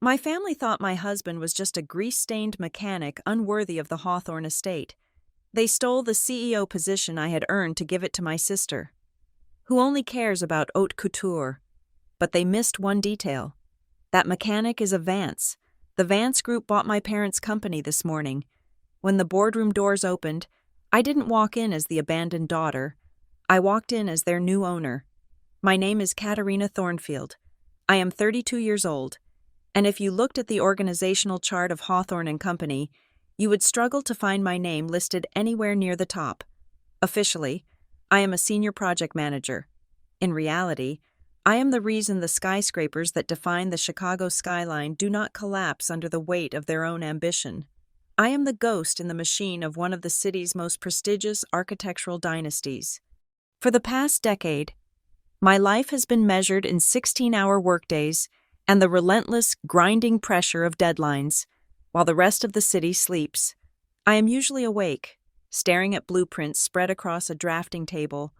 My family thought my husband was just a grease-stained mechanic unworthy of the Hawthorne estate. They stole the CEO position I had earned to give it to my sister, who only cares about haute couture. But they missed one detail. That mechanic is a Vance. The Vance Group bought my parents' company this morning. When the boardroom doors opened, I didn't walk in as the abandoned daughter. I walked in as their new owner. My name is Katerina Thornfield. I am 32 years old, and if you looked at the organizational chart of Hawthorne and Company, you would struggle to find my name listed anywhere near the top. Officially, I am a senior project manager. In reality, I am the reason the skyscrapers that define the Chicago skyline do not collapse under the weight of their own ambition. I am the ghost in the machine of one of the city's most prestigious architectural dynasties. For the past decade, my life has been measured in 16-hour workdays and the relentless, grinding pressure of deadlines, while the rest of the city sleeps. I am usually awake, staring at blueprints spread across a drafting table,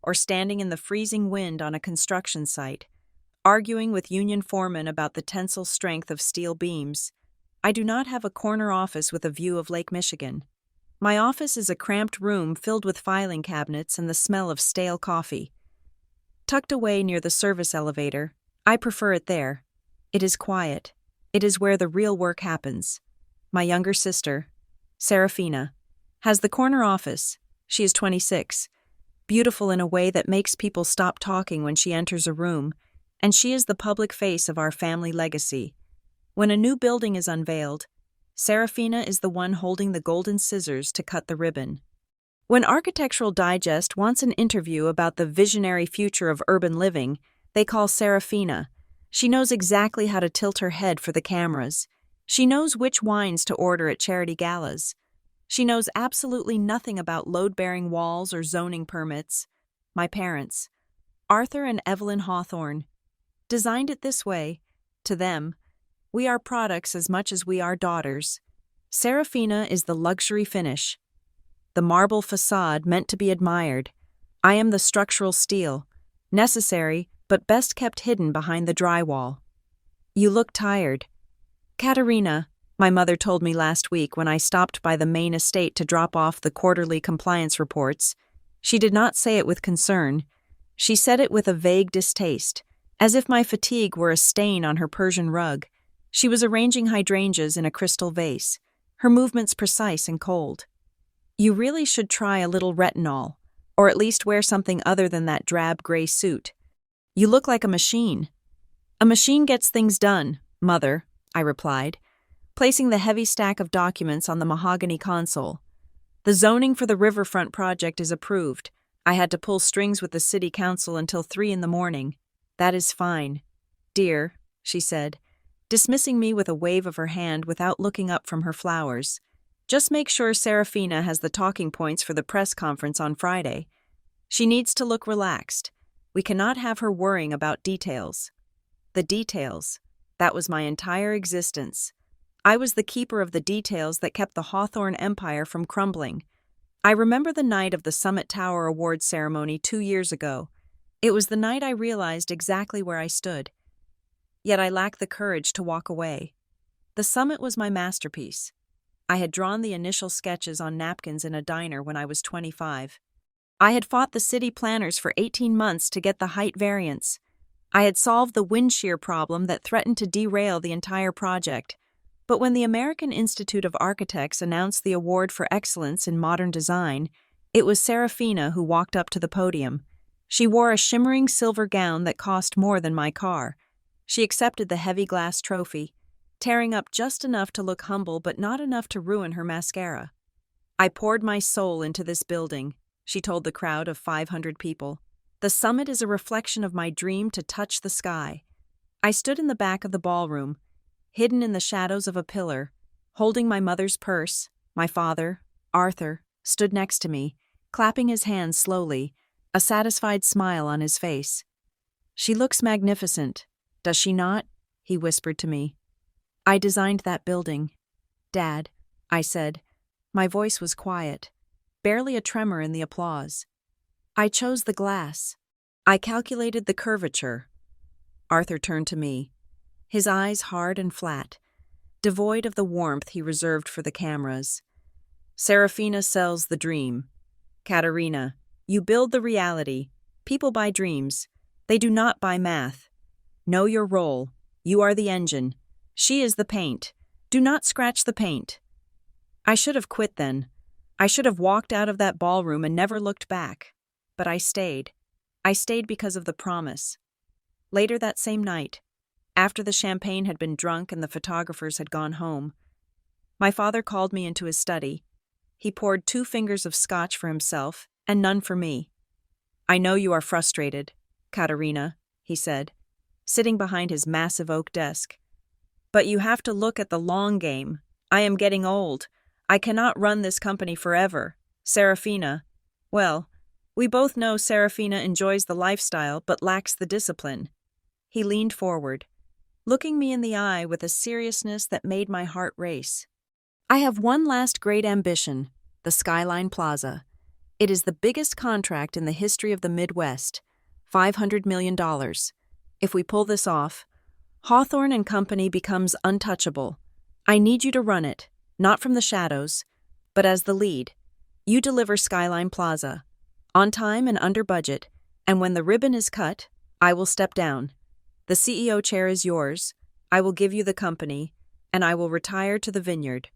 or standing in the freezing wind on a construction site, arguing with union foremen about the tensile strength of steel beams. I do not have a corner office with a view of Lake Michigan. My office is a cramped room filled with filing cabinets and the smell of stale coffee. Tucked away near the service elevator, I prefer it there. It is quiet. It is where the real work happens. My younger sister, Serafina, has the corner office. She is 26, beautiful in a way that makes people stop talking when she enters a room, and she is the public face of our family legacy. When a new building is unveiled, Serafina is the one holding the golden scissors to cut the ribbon. When Architectural Digest wants an interview about the visionary future of urban living, they call Serafina. She knows exactly how to tilt her head for the cameras. She knows which wines to order at charity galas. She knows absolutely nothing about load-bearing walls or zoning permits. My parents, Arthur and Evelyn Hawthorne, designed it this way. To them, we are products as much as we are daughters. Serafina is the luxury finish, the marble facade meant to be admired. I am the structural steel, necessary but best kept hidden behind the drywall. You look tired. Katerina, my mother told me last week when I stopped by the main estate to drop off the quarterly compliance reports. She did not say it with concern. She said it with a vague distaste, as if my fatigue were a stain on her Persian rug. She was arranging hydrangeas in a crystal vase, her movements precise and cold. You really should try a little retinol, or at least wear something other than that drab gray suit. You look like a machine. A machine gets things done, Mother, I replied, placing the heavy stack of documents on the mahogany console. The zoning for the riverfront project is approved. I had to pull strings with the city council until 3 a.m. That is fine. Dear, she said, dismissing me with a wave of her hand without looking up from her flowers. Just make sure Serafina has the talking points for the press conference on Friday. She needs to look relaxed. We cannot have her worrying about details. The details. That was my entire existence. I was the keeper of the details that kept the Hawthorne empire from crumbling. I remember the night of the Summit Tower Awards ceremony 2 years ago. It was the night I realized exactly where I stood. Yet I lacked the courage to walk away. The summit was my masterpiece. I had drawn the initial sketches on napkins in a diner when I was 25. I had fought the city planners for 18 months to get the height variance. I had solved the wind shear problem that threatened to derail the entire project. But when the American Institute of Architects announced the award for excellence in modern design, it was Serafina who walked up to the podium. She wore a shimmering silver gown that cost more than my car. She accepted the heavy glass trophy, tearing up just enough to look humble but not enough to ruin her mascara. I poured my soul into this building, she told the crowd of 500 people. The summit is a reflection of my dream to touch the sky. I stood in the back of the ballroom, hidden in the shadows of a pillar, holding my mother's purse. My father, Arthur, stood next to me, clapping his hands slowly, a satisfied smile on his face. She looks magnificent, does she not? He whispered to me. I designed that building. Dad, I said. My voice was quiet, barely a tremor in the applause. I chose the glass. I calculated the curvature. Arthur turned to me. his eyes hard and flat, devoid of the warmth he reserved for the cameras. Serafina sells the dream. Katerina, you build the reality. People buy dreams. They do not buy math. Know your role. You are the engine. She is the paint. Do not scratch the paint. I should have quit then. I should have walked out of that ballroom and never looked back. But I stayed. I stayed because of the promise. Later that same night, after the champagne had been drunk and the photographers had gone home, my father called me into his study. He poured 2 fingers of scotch for himself and none for me. I know you are frustrated, Katerina, he said, sitting behind his massive oak desk. But you have to look at the long game. I am getting old. I cannot run this company forever. Serafina, well, we both know Serafina enjoys the lifestyle but lacks the discipline. He leaned forward, looking me in the eye with a seriousness that made my heart race. I have one last great ambition, the Skyline Plaza. It is the biggest contract in the history of the Midwest, $500 million. If we pull this off, Hawthorne and Company becomes untouchable. I need you to run it, not from the shadows, but as the lead. You deliver Skyline Plaza, on time and under budget, and when the ribbon is cut, I will step down. The CEO chair is yours, I will give you the company, and I will retire to the vineyard.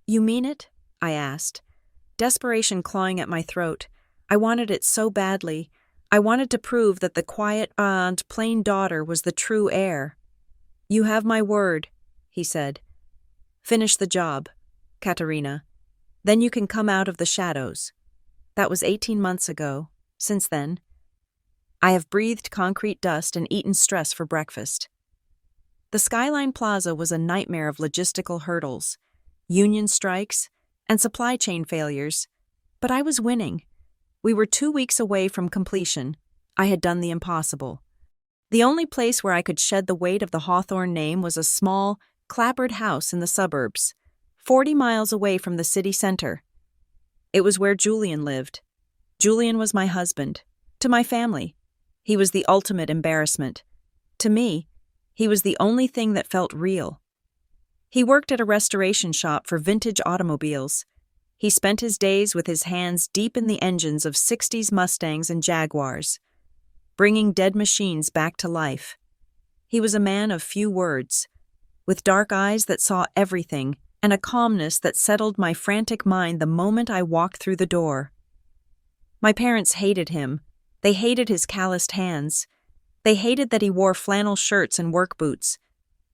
You mean it? I asked, desperation clawing at my throat. I wanted it so badly. I wanted to prove that the quiet and plain daughter was the true heir. You have my word, he said. Finish the job, Katerina. Then you can come out of the shadows. That was 18 months ago. Since then, I have breathed concrete dust and eaten stress for breakfast. The Skyline Plaza was a nightmare of logistical hurdles, union strikes, and supply chain failures. But I was winning. We were 2 weeks away from completion. I had done the impossible. The only place where I could shed the weight of the Hawthorne name was a small, clapboard house in the suburbs, 40 miles away from the city center. It was where Julian lived. Julian was my husband. To my family, he was the ultimate embarrassment. To me, he was the only thing that felt real. He worked at a restoration shop for vintage automobiles. He spent his days with his hands deep in the engines of 60s Mustangs and Jaguars, bringing dead machines back to life. He was a man of few words, with dark eyes that saw everything and a calmness that settled my frantic mind the moment I walked through the door. My parents hated him. They hated his calloused hands. They hated that he wore flannel shirts and work boots.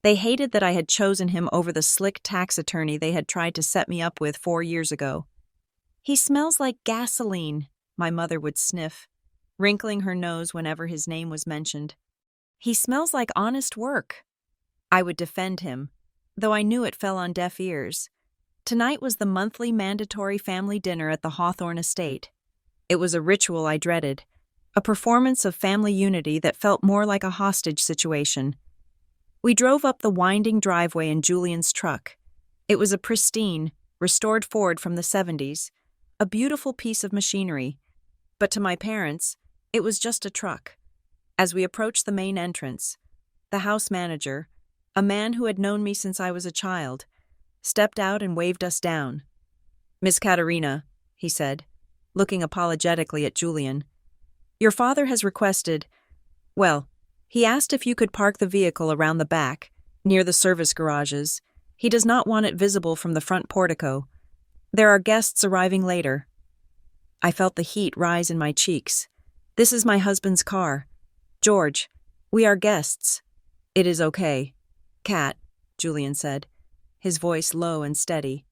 They hated that I had chosen him over the slick tax attorney they had tried to set me up with 4 years ago. He smells like gasoline, my mother would sniff, wrinkling her nose whenever his name was mentioned. He smells like honest work. I would defend him, though I knew it fell on deaf ears. Tonight was the monthly mandatory family dinner at the Hawthorne estate. It was a ritual I dreaded, a performance of family unity that felt more like a hostage situation. We drove up the winding driveway in Julian's truck. It was a pristine, restored Ford from the 70s, a beautiful piece of machinery. But to my parents, it was just a truck. As we approached the main entrance, the house manager, a man who had known me since I was a child, stepped out and waved us down. "Miss Katerina," he said, looking apologetically at Julian, "your father has requested, well, he asked if you could park the vehicle around the back, near the service garages. He does not want it visible from the front portico. There are guests arriving later." I felt the heat rise in my cheeks. "This is my husband's car. George, we are guests." "It is okay, Kat," Julian said, his voice low and steady.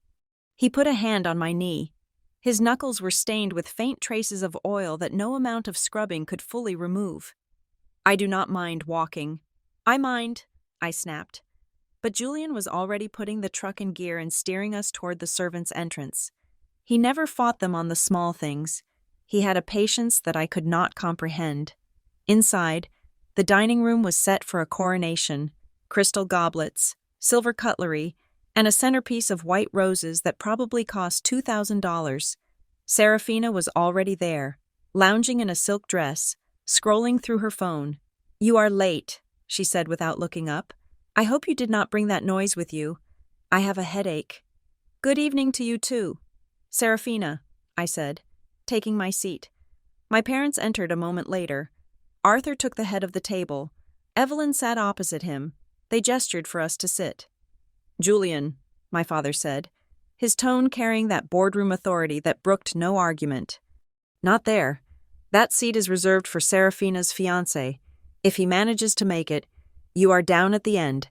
He put a hand on my knee. His knuckles were stained with faint traces of oil that no amount of scrubbing could fully remove. "I do not mind walking." "I mind," I snapped. But Julian was already putting the truck in gear and steering us toward the servants' entrance. He never fought them on the small things. He had a patience that I could not comprehend. Inside, the dining room was set for a coronation, crystal goblets, silver cutlery, and a centerpiece of white roses that probably cost $2,000. Serafina was already there, lounging in a silk dress, scrolling through her phone. "You are late," she said without looking up. I hope you did not bring that noise with you. I have a headache. Good evening to you too. Serafina, I said, taking my seat. My parents entered a moment later. Arthur took the head of the table. Evelyn sat opposite him. They gestured for us to sit. Julian, my father said, his tone carrying that boardroom authority that brooked no argument. Not there. That seat is reserved for Serafina's fiancé. If he manages to make it, you are down at the end.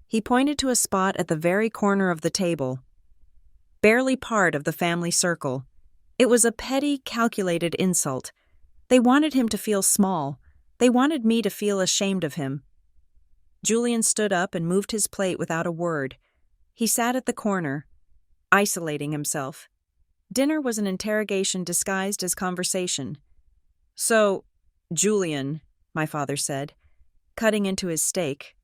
He pointed to a spot at the very corner of the table. Barely part of the family circle. It was a petty, calculated insult. They wanted him to feel small. They wanted me to feel ashamed of him. Julian stood up and moved his plate without a word. He sat at the corner, isolating himself. Dinner was an interrogation disguised as conversation. So, Julian, my father said, cutting into his steak.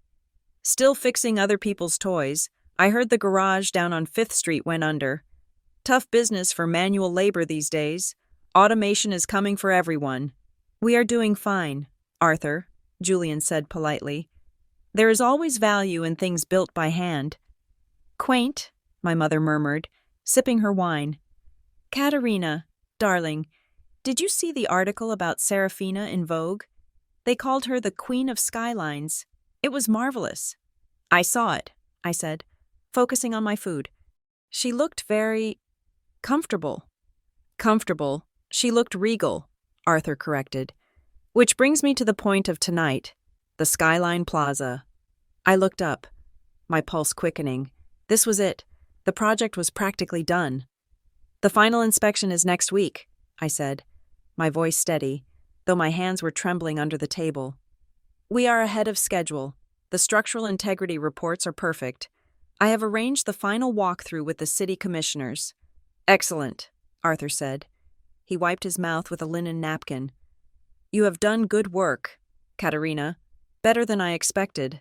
Still fixing other people's toys. I heard the garage down on 5th Street went under. Tough business for manual labor these days. Automation is coming for everyone. We are doing fine, Arthur, Julian said politely. There is always value in things built by hand. Quaint, my mother murmured, sipping her wine. Katerina, darling, did you see the article about Serafina in Vogue? They called her the Queen of Skylines. It was marvelous. I saw it, I said, focusing on my food. She looked very comfortable. Comfortable. She looked regal, Arthur corrected. Which brings me to the point of tonight, the Skyline Plaza. I looked up, my pulse quickening. This was it. The project was practically done. The final inspection is next week, I said, my voice steady, though my hands were trembling under the table. We are ahead of schedule. The structural integrity reports are perfect. I have arranged the final walkthrough with the city commissioners. Excellent, Arthur said. He wiped his mouth with a linen napkin. You have done good work, Katerina. Better than I expected.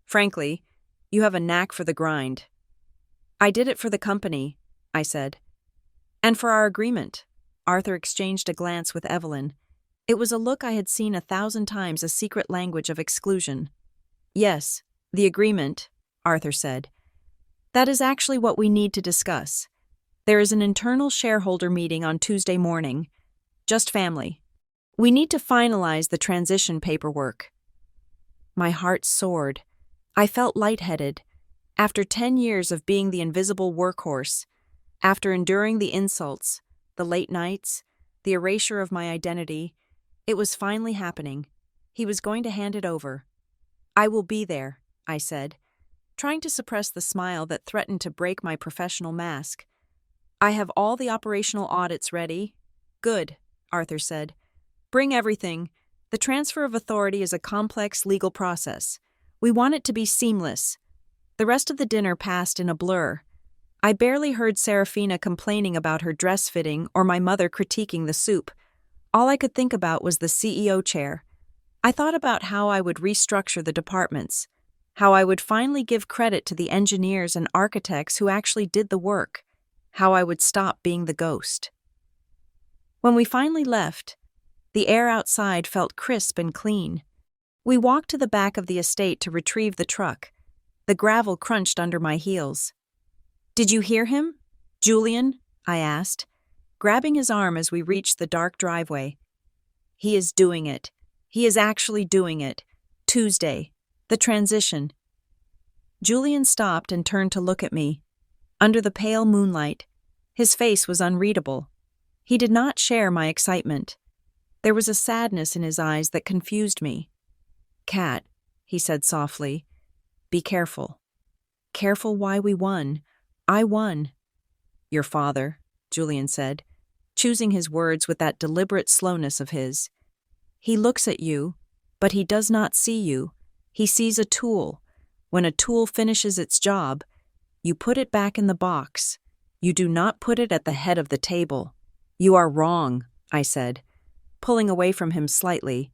Frankly, you have a knack for the grind. I did it for the company, I said. And for our agreement. Arthur exchanged a glance with Evelyn. It was a look I had seen 1,000 times, a secret language of exclusion. Yes, the agreement, Arthur said. That is actually what we need to discuss. There is an internal shareholder meeting on Tuesday morning. Just family. We need to finalize the transition paperwork. My heart soared. I felt lightheaded. After 10 years of being the invisible workhorse, after enduring the insults, the late nights, the erasure of my identity, it was finally happening. He was going to hand it over. I will be there, I said, trying to suppress the smile that threatened to break my professional mask. I have all the operational audits ready. Good, Arthur said. Bring everything. The transfer of authority is a complex legal process. We want it to be seamless. The rest of the dinner passed in a blur. I barely heard Serafina complaining about her dress fitting or my mother critiquing the soup. All I could think about was the CEO chair. I thought about how I would restructure the departments, how I would finally give credit to the engineers and architects who actually did the work, how I would stop being the ghost. When we finally left, the air outside felt crisp and clean. We walked to the back of the estate to retrieve the truck. The gravel crunched under my heels. Did you hear him? Julian? I asked, grabbing his arm as we reached the dark driveway. He is doing it. He is actually doing it. Tuesday. The transition. Julian stopped and turned to look at me. Under the pale moonlight, his face was unreadable. He did not share my excitement. There was a sadness in his eyes that confused me. Kat, he said softly, be careful. Careful why we won. I won. Your father, Julian said, choosing his words with that deliberate slowness of his. He looks at you, but he does not see you. He sees a tool. When a tool finishes its job, you put it back in the box. You do not put it at the head of the table. You are wrong, I said, pulling away from him slightly.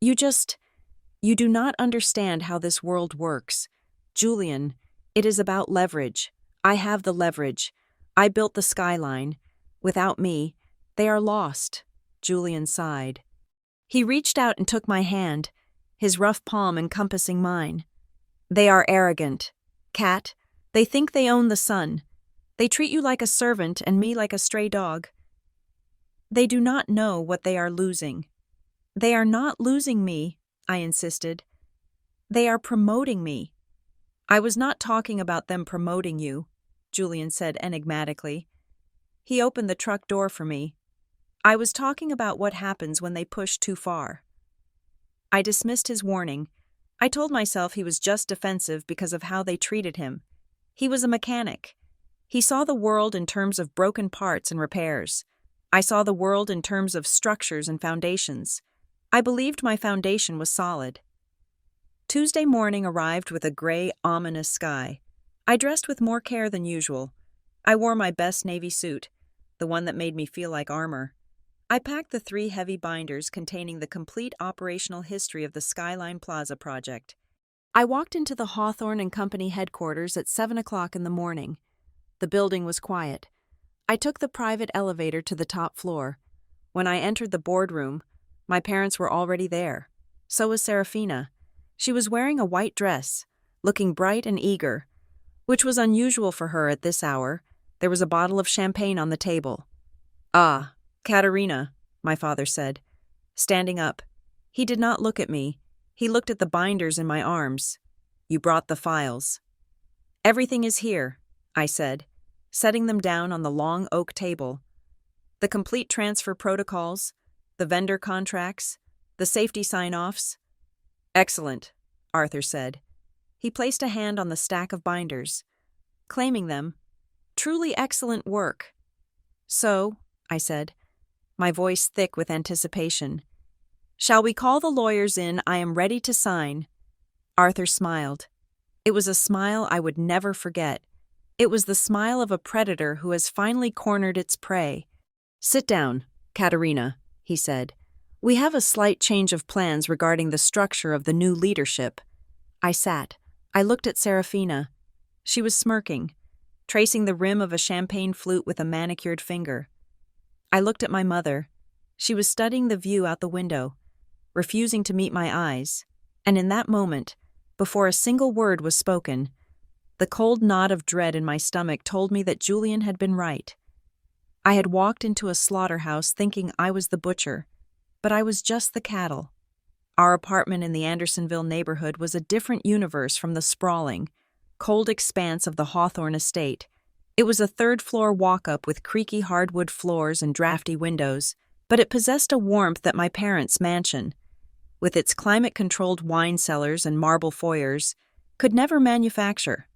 You do not understand how this world works. Julian, it is about leverage. I have the leverage. I built the skyline. Without me, they are lost. Julian sighed. He reached out and took my hand, his rough palm encompassing mine. They are arrogant. Cat, they think they own the sun. They treat you like a servant and me like a stray dog. They do not know what they are losing. They are not losing me, I insisted. They are promoting me. I was not talking about them promoting you, Julian said enigmatically. He opened the truck door for me. I was talking about what happens when they push too far. I dismissed his warning. I told myself he was just defensive because of how they treated him. He was a mechanic. He saw the world in terms of broken parts and repairs. I saw the world in terms of structures and foundations. I believed my foundation was solid. Tuesday morning arrived with a gray, ominous sky. I dressed with more care than usual. I wore my best navy suit, the one that made me feel like armor. I packed the 3 heavy binders containing the complete operational history of the Skyline Plaza project. I walked into the Hawthorne and Company headquarters at 7 o'clock in the morning. The building was quiet. I took the private elevator to the top floor. When I entered the boardroom, my parents were already there. So was Serafina. She was wearing a white dress, looking bright and eager, which was unusual for her at this hour. There was a bottle of champagne on the table. "Ah, Katerina," my father said, standing up. He did not look at me. He looked at the binders in my arms. "You brought the files." "Everything is here," I said, setting them down on the long oak table. "The complete transfer protocols, the vendor contracts, the safety sign-offs." "Excellent," Arthur said. He placed a hand on the stack of binders, claiming them. "Truly excellent work." "So," I said, my voice thick with anticipation, "shall we call the lawyers in? I am ready to sign." Arthur smiled. It was a smile I would never forget. It was the smile of a predator who has finally cornered its prey. "Sit down, Katerina," he said. "We have a slight change of plans regarding the structure of the new leadership." I sat. I looked at Serafina. She was smirking, tracing the rim of a champagne flute with a manicured finger. I looked at my mother. She was studying the view out the window, refusing to meet my eyes, and in that moment, before a single word was spoken, the cold knot of dread in my stomach told me that Julian had been right. I had walked into a slaughterhouse thinking I was the butcher, but I was just the cattle. Our apartment in the Andersonville neighborhood was a different universe from the sprawling, cold expanse of the Hawthorne estate. It was a third-floor walk-up with creaky hardwood floors and drafty windows, but it possessed a warmth that my parents' mansion, with its climate-controlled wine cellars and marble foyers, could never manufacture.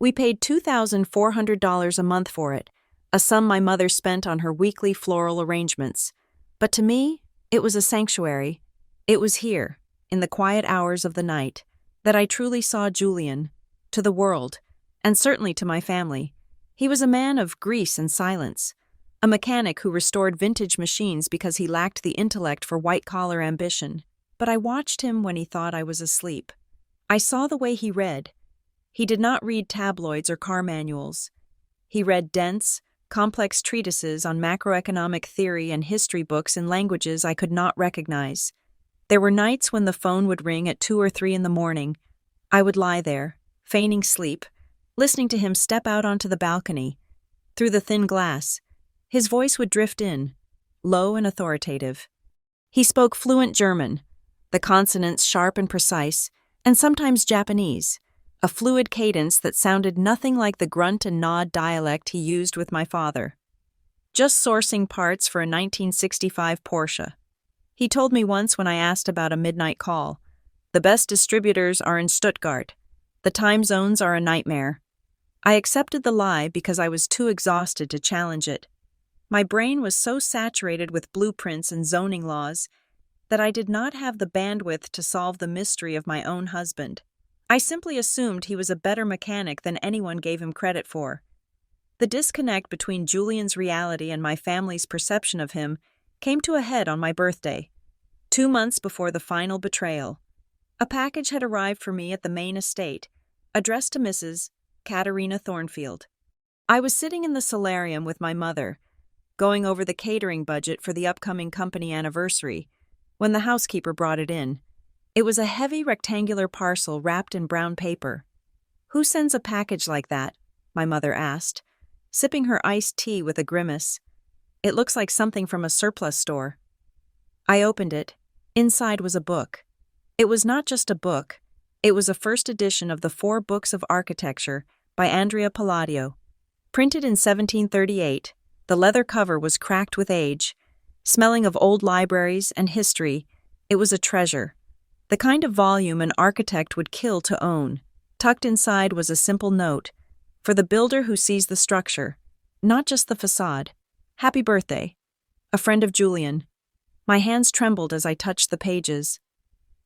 We paid $2,400 a month for it, a sum my mother spent on her weekly floral arrangements. But to me, it was a sanctuary. It was here, in the quiet hours of the night, that I truly saw Julian, to the world, and certainly to my family. He was a man of grease and silence, a mechanic who restored vintage machines because he lacked the intellect for white-collar ambition. But I watched him when he thought I was asleep. I saw the way he read. He did not read tabloids or car manuals. He read dense, complex treatises on macroeconomic theory and history books in languages I could not recognize. There were nights when the phone would ring at 2 or 3 in the morning. I would lie there, feigning sleep, listening to him step out onto the balcony. Through the thin glass, his voice would drift in, low and authoritative. He spoke fluent German, the consonants sharp and precise, and sometimes Japanese, a fluid cadence that sounded nothing like the grunt and nod dialect he used with my father. Just sourcing parts for a 1965 Porsche. He told me once when I asked about a midnight call, "The best distributors are in Stuttgart. The time zones are a nightmare." I accepted the lie because I was too exhausted to challenge it. My brain was so saturated with blueprints and zoning laws that I did not have the bandwidth to solve the mystery of my own husband. I simply assumed he was a better mechanic than anyone gave him credit for. The disconnect between Julian's reality and my family's perception of him came to a head on my birthday, 2 months before the final betrayal. A package had arrived for me at the main estate, addressed to Mrs. Katerina Thornfield. I was sitting in the solarium with my mother, going over the catering budget for the upcoming company anniversary, when the housekeeper brought it in. It was a heavy rectangular parcel wrapped in brown paper. "Who sends a package like that?" my mother asked, sipping her iced tea with a grimace. "It looks like something from a surplus store." I opened it. Inside was a book. It was not just a book. It was a first edition of the 4 Books of Architecture by Andrea Palladio. Printed in 1738, the leather cover was cracked with age. Smelling of old libraries and history, it was a treasure. The kind of volume an architect would kill to own. Tucked inside was a simple note, for the builder who sees the structure, not just the facade. "Happy birthday. A friend of Julian." My hands trembled as I touched the pages.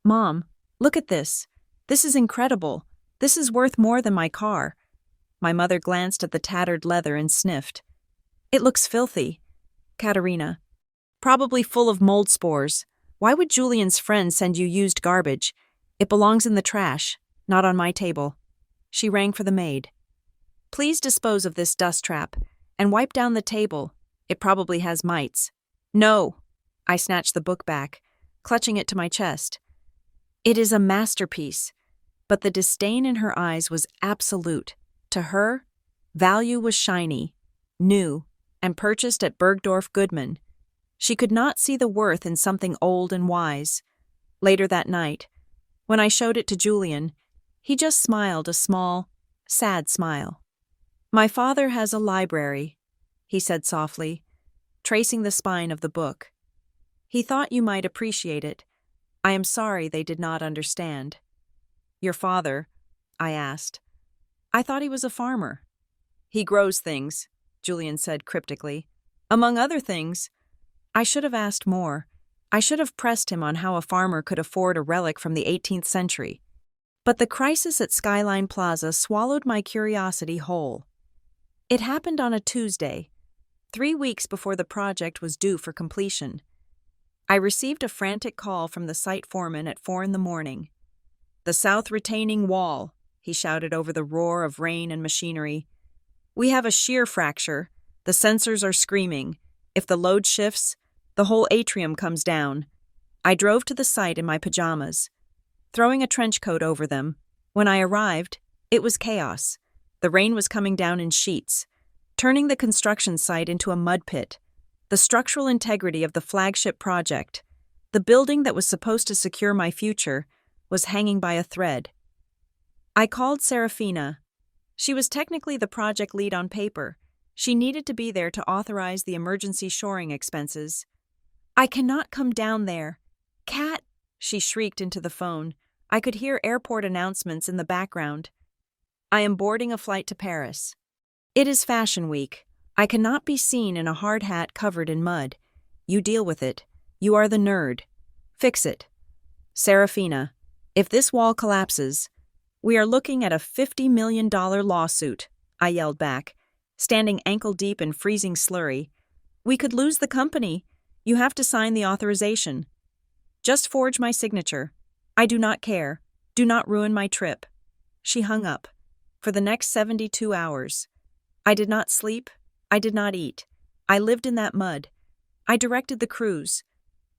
"Mom, look at this. This is incredible. This is worth more than my car." My mother glanced at the tattered leather and sniffed. "It looks filthy, Katerina. Probably full of mold spores. Why would Julian's friend send you used garbage? It belongs in the trash, not on my table." She rang for the maid. "Please dispose of this dust trap, and wipe down the table. It probably has mites." "No." I snatched the book back, clutching it to my chest. "It is a masterpiece." But the disdain in her eyes was absolute. To her, value was shiny, new, and purchased at Bergdorf Goodman. She could not see the worth in something old and wise. Later that night, when I showed it to Julian, he just smiled a small, sad smile. "My father has a library," he said softly, tracing the spine of the book. "He thought you might appreciate it. I am sorry they did not understand." "Your father?" I asked. "I thought he was a farmer." "He grows things," Julian said cryptically. "Among other things." I should have asked more. I should have pressed him on how a farmer could afford a relic from the 18th century. But the crisis at Skyline Plaza swallowed my curiosity whole. It happened on a Tuesday, 3 weeks before the project was due for completion. I received a frantic call from the site foreman at 4 in the morning. "The south retaining wall," he shouted over the roar of rain and machinery. "We have a shear fracture. The sensors are screaming. If the load shifts, the whole atrium comes down." I drove to the site in my pajamas, throwing a trench coat over them. When I arrived, it was chaos. The rain was coming down in sheets, turning the construction site into a mud pit. The structural integrity of the flagship project, the building that was supposed to secure my future, was hanging by a thread. I called Serafina. She was technically the project lead on paper. She needed to be there to authorize the emergency shoring expenses. "I cannot come down there. Cat," she shrieked into the phone. I could hear airport announcements in the background. "I am boarding a flight to Paris. It is Fashion Week. I cannot be seen in a hard hat covered in mud. You deal with it. You are the nerd. Fix it." "Serafina, if this wall collapses, we are looking at a $50 million lawsuit," I yelled back, standing ankle-deep in freezing slurry. "We could lose the company. You have to sign the authorization." "Just forge my signature. I do not care. Do not ruin my trip." She hung up. For the next 72 hours, I did not sleep. I did not eat. I lived in that mud. I directed the crews,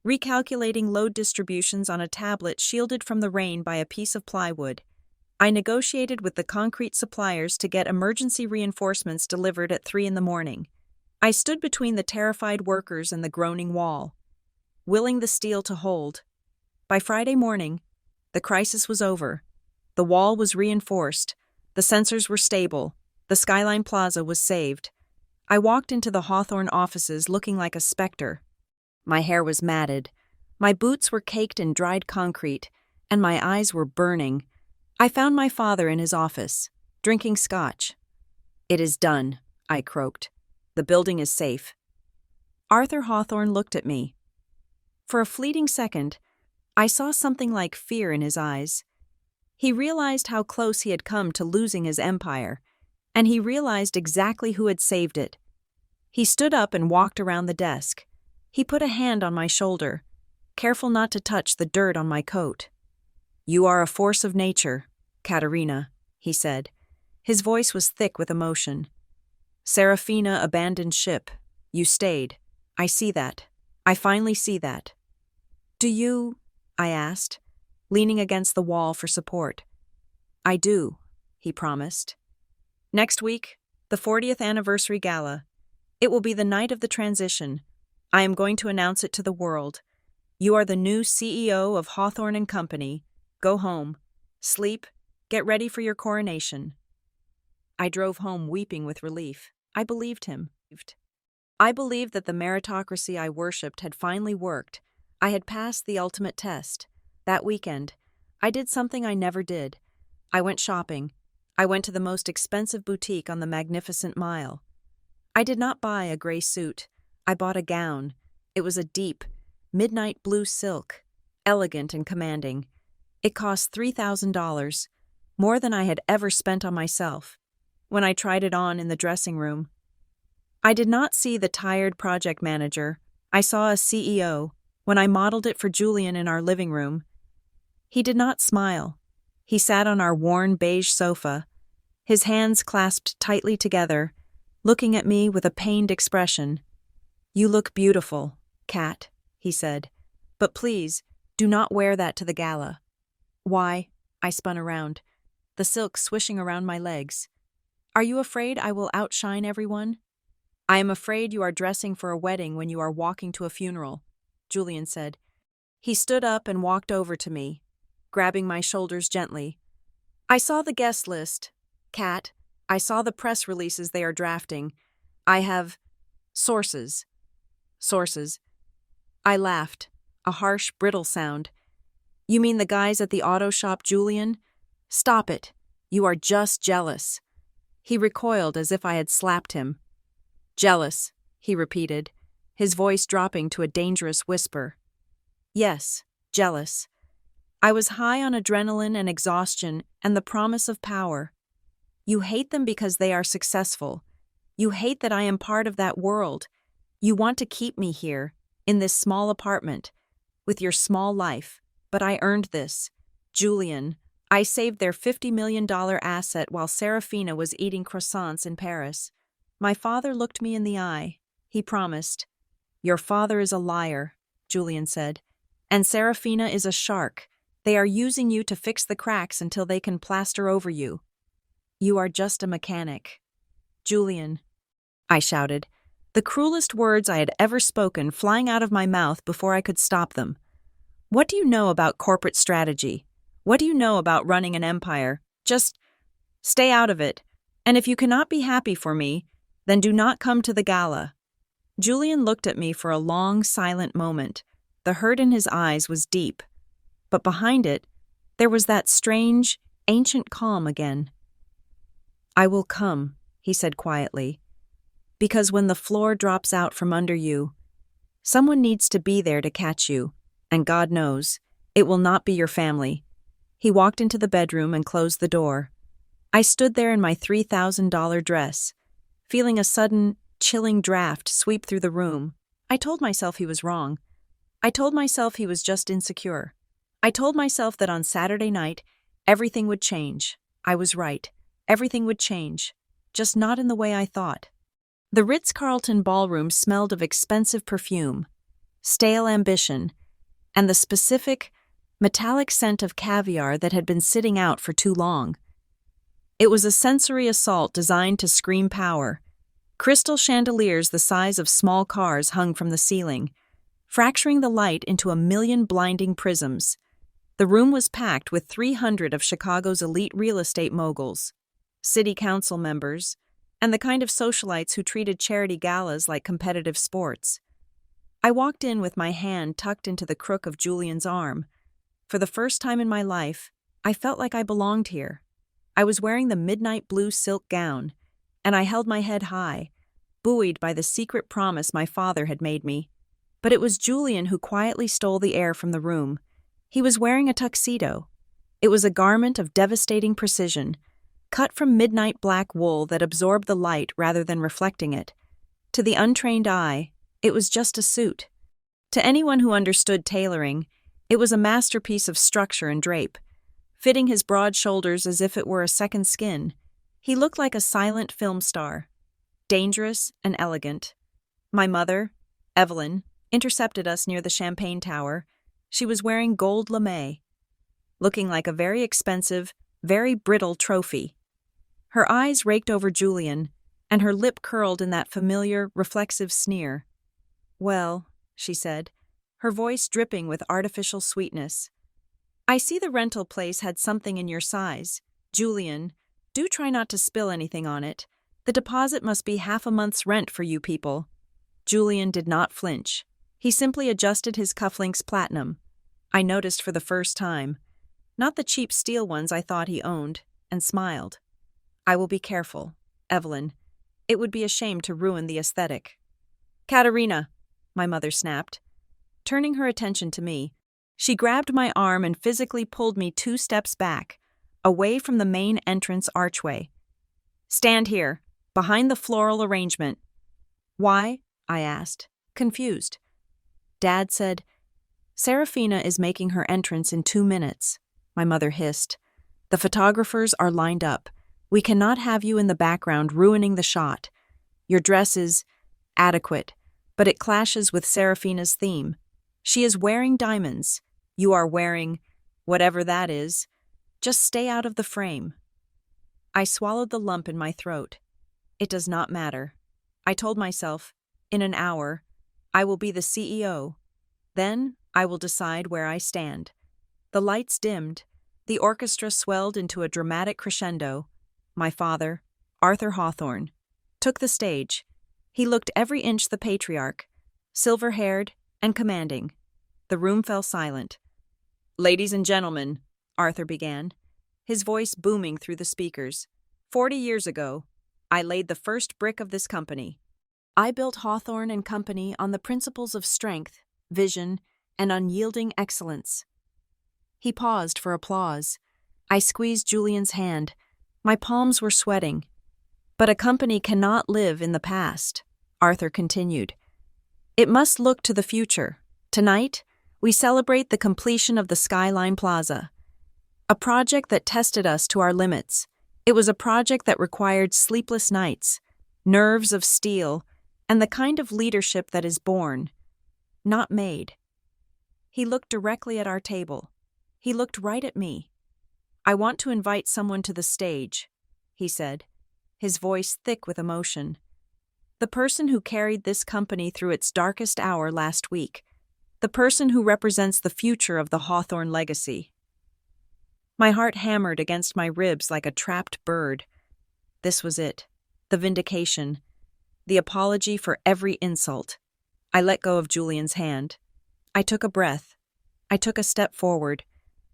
recalculating load distributions on a tablet shielded from the rain by a piece of plywood. I negotiated with the concrete suppliers to get emergency reinforcements delivered at 3 in the morning. I stood between the terrified workers and the groaning wall, willing the steel to hold. By Friday morning, the crisis was over. The wall was reinforced. The sensors were stable. The Skyline Plaza was saved. I walked into the Hawthorne offices looking like a specter. My hair was matted. My boots were caked in dried concrete, and my eyes were burning. I found my father in his office, drinking scotch. "It is done," I croaked. "The building is safe." Arthur Hawthorne looked at me. For a fleeting second, I saw something like fear in his eyes. He realized how close he had come to losing his empire, and he realized exactly who had saved it. He stood up and walked around the desk. He put a hand on my shoulder, careful not to touch the dirt on my coat. "You are a force of nature, Katerina," he said. His voice was thick with emotion. "Serafina abandoned ship. You stayed. I see that. I finally see that." "Do you?" I asked. leaning against the wall for support. "I do," he promised. "Next week, the 40th anniversary gala. It will be the night of the transition. I am going to announce it to the world. You are the new CEO of Hawthorne and Company. Go home, sleep, get ready for your coronation." I drove home weeping with relief. I believed him. I believed that the meritocracy I worshipped had finally worked. I had passed the ultimate test. That weekend, I did something I never did. I went shopping. I went to the most expensive boutique on the Magnificent Mile. I did not buy a gray suit. I bought a gown. It was a deep, midnight blue silk, elegant and commanding. It cost $3,000, more than I had ever spent on myself. When I tried it on in the dressing room, I did not see the tired project manager. I saw a CEO. When I modeled it for Julian in our living room, he did not smile. He sat on our worn beige sofa, his hands clasped tightly together, looking at me with a pained expression. "You look beautiful, Kat," he said, "but please, do not wear that to the gala." "Why?" I spun around, the silk swishing around my legs. "Are you afraid I will outshine everyone?" "I am afraid you are dressing for a wedding when you are walking to a funeral," Julian said. He stood up and walked over to me, grabbing my shoulders gently. "I saw the guest list, Kat. I saw the press releases they are drafting. I have sources." "Sources?" I laughed, a harsh, brittle sound. "You mean the guys at the auto shop, Julian? Stop it. You are just jealous." He recoiled as if I had slapped him. "Jealous," he repeated, his voice dropping to a dangerous whisper. "Yes, jealous. I was high on adrenaline and exhaustion and the promise of power. You hate them because they are successful. You hate that I am part of that world. You want to keep me here, in this small apartment, with your small life. But I earned this. Julian, I saved their $50 million asset while Serafina was eating croissants in Paris. My father looked me in the eye. He promised. Your father is a liar, Julian said. And Serafina is a shark. They are using you to fix the cracks until they can plaster over you. You are just a mechanic. Julian, I shouted, the cruelest words I had ever spoken flying out of my mouth before I could stop them. What do you know about corporate strategy? What do you know about running an empire? Just stay out of it. And if you cannot be happy for me, then do not come to the gala. Julian looked at me for a long, silent moment. The hurt in his eyes was deep. But behind it, there was that strange, ancient calm again. I will come, he said quietly, because when the floor drops out from under you, someone needs to be there to catch you, and God knows, it will not be your family. He walked into the bedroom and closed the door. I stood there in my $3,000 dress, feeling a sudden, chilling draft sweep through the room. I told myself he was wrong. I told myself he was just insecure. I told myself that on Saturday night, everything would change. I was right. Everything would change, just not in the way I thought. The Ritz-Carlton ballroom smelled of expensive perfume, stale ambition, and the specific, metallic scent of caviar that had been sitting out for too long. It was a sensory assault designed to scream power. Crystal chandeliers the size of small cars hung from the ceiling, fracturing the light into 1,000,000 blinding prisms. The room was packed with 300 of Chicago's elite real estate moguls, city council members, and the kind of socialites who treated charity galas like competitive sports. I walked in with my hand tucked into the crook of Julian's arm. For the first time in my life, I felt like I belonged here. I was wearing the midnight blue silk gown, and I held my head high, buoyed by the secret promise my father had made me. But it was Julian who quietly stole the air from the room. He was wearing a tuxedo. It was a garment of devastating precision, cut from midnight black wool that absorbed the light rather than reflecting it. To the untrained eye, it was just a suit. To anyone who understood tailoring, it was a masterpiece of structure and drape, fitting his broad shoulders as if it were a second skin. He looked like a silent film star, dangerous and elegant. My mother, Evelyn, intercepted us near the champagne tower. She was wearing gold lame. looking like a very expensive, very brittle trophy. Her eyes raked over Julian, and her lip curled in that familiar, reflexive sneer. "Well," she said, her voice dripping with artificial sweetness, "I see the rental place had something in your size. Julian, do try not to spill anything on it. The deposit must be half a month's rent for you people." Julian did not flinch. He simply adjusted his cufflinks platinum. I noticed for the first time, not the cheap steel ones I thought he owned, and smiled. "I will be careful, Evelyn. It would be a shame to ruin the aesthetic." "Katerina," my mother snapped. Turning her attention to me, she grabbed my arm and physically pulled me 2 steps back, away from the main entrance archway. "Stand here, behind the floral arrangement." "Why?" I asked, confused. Dad said, "Serafina is making her entrance in 2 minutes," my mother hissed. "The photographers are lined up. We cannot have you in the background ruining the shot. Your dress is adequate, but it clashes with Serafina's theme. She is wearing diamonds. You are wearing whatever that is. Just stay out of the frame." I swallowed the lump in my throat. It does not matter. I told myself, in an hour, I will be the CEO. Then I will decide where I stand. The lights dimmed. The orchestra swelled into a dramatic crescendo. My father, Arthur Hawthorne, took the stage. He looked every inch the patriarch, silver-haired and commanding. The room fell silent. "Ladies and gentlemen," Arthur began, his voice booming through the speakers, 40 years ago, I laid the first brick of this company. I built Hawthorne and Company on the principles of strength, vision, and unyielding excellence." He paused for applause. I squeezed Julian's hand. My palms were sweating. "But a company cannot live in the past," Arthur continued. "It must look to the future. Tonight, we celebrate the completion of the Skyline Plaza. A project that tested us to our limits. It was a project that required sleepless nights, nerves of steel, and the kind of leadership that is born, not made." He looked directly at our table. He looked right at me. "I want to invite someone to the stage," he said, his voice thick with emotion. "The person who carried this company through its darkest hour last week. The person who represents the future of the Hawthorne legacy." My heart hammered against my ribs like a trapped bird. This was it. The vindication. The apology for every insult. I let go of Julian's hand. I took a breath. I took a step forward,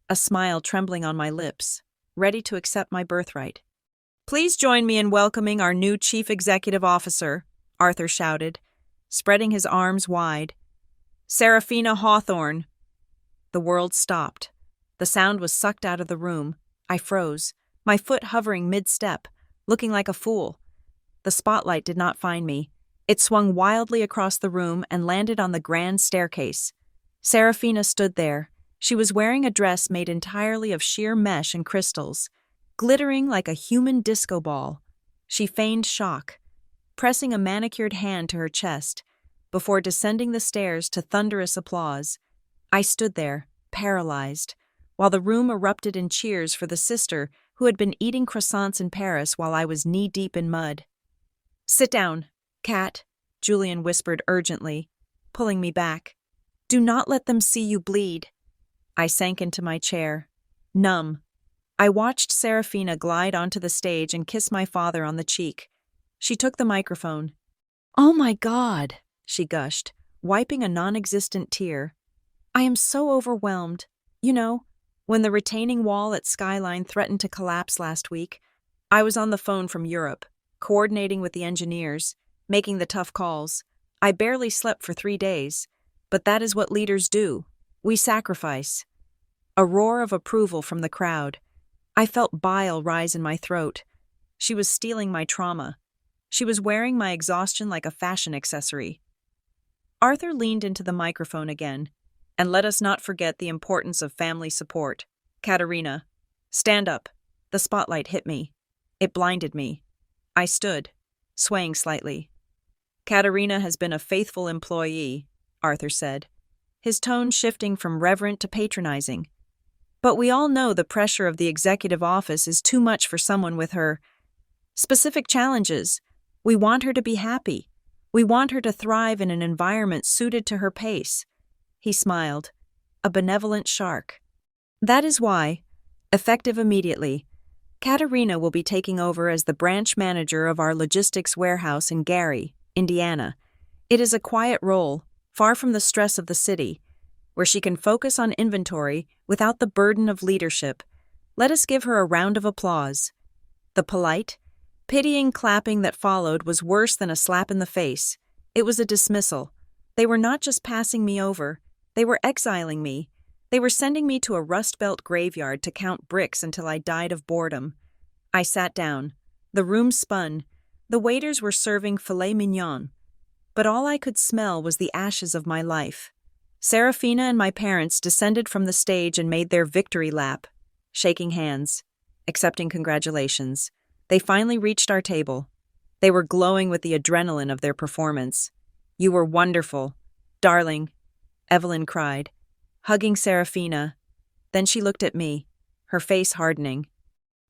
a smile trembling on my lips, ready to accept my birthright. "Please join me in welcoming our new Chief Executive Officer," Arthur shouted, spreading his arms wide. "Serafina Hawthorne." The world stopped. The sound was sucked out of the room. I froze, my foot hovering mid-step, looking like a fool. The spotlight did not find me. It swung wildly across the room and landed on the grand staircase. Serafina stood there. She was wearing a dress made entirely of sheer mesh and crystals, glittering like a human disco ball. She feigned shock, pressing a manicured hand to her chest, before descending the stairs to thunderous applause. I stood there, paralyzed, while the room erupted in cheers for the sister who had been eating croissants in Paris while I was knee-deep in mud. "Sit down, Kat," Julian whispered urgently, pulling me back. "Do not let them see you bleed." I sank into my chair, numb. I watched Serafina glide onto the stage and kiss my father on the cheek. She took the microphone. "Oh my God," she gushed, wiping a non-existent tear. "I am so overwhelmed. You know, when the retaining wall at Skyline threatened to collapse last week, I was on the phone from Europe, coordinating with the engineers, making the tough calls. I barely slept for 3 days, but that is what leaders do. We sacrifice." A roar of approval from the crowd. I felt bile rise in my throat. She was stealing my trauma. She was wearing my exhaustion like a fashion accessory. Arthur leaned into the microphone again. "And let us not forget the importance of family support. Katerina, stand up." The spotlight hit me. It blinded me. I stood, swaying slightly. "Katerina has been a faithful employee," Arthur said, his tone shifting from reverent to patronizing. But we all know the pressure of the executive office is too much for someone with her specific challenges. We want her to be happy. We want her to thrive in an environment suited to her pace. He smiled, a benevolent shark. That is why, effective immediately, Katerina will be taking over as the branch manager of our logistics warehouse in Gary, Indiana. It is a quiet role, far from the stress of the city, where she can focus on inventory without the burden of leadership. Let us give her a round of applause. The polite, pitying clapping that followed was worse than a slap in the face. It was a dismissal. They were not just passing me over, they were exiling me. They were sending me to a Rust Belt graveyard to count bricks until I died of boredom. I sat down. The room spun. The waiters were serving filet mignon. But all I could smell was the ashes of my life. Serafina and my parents descended from the stage and made their victory lap, shaking hands, accepting congratulations. They finally reached our table. They were glowing with the adrenaline of their performance. "You were wonderful, darling," Evelyn cried, hugging Serafina. Then she looked at me, her face hardening.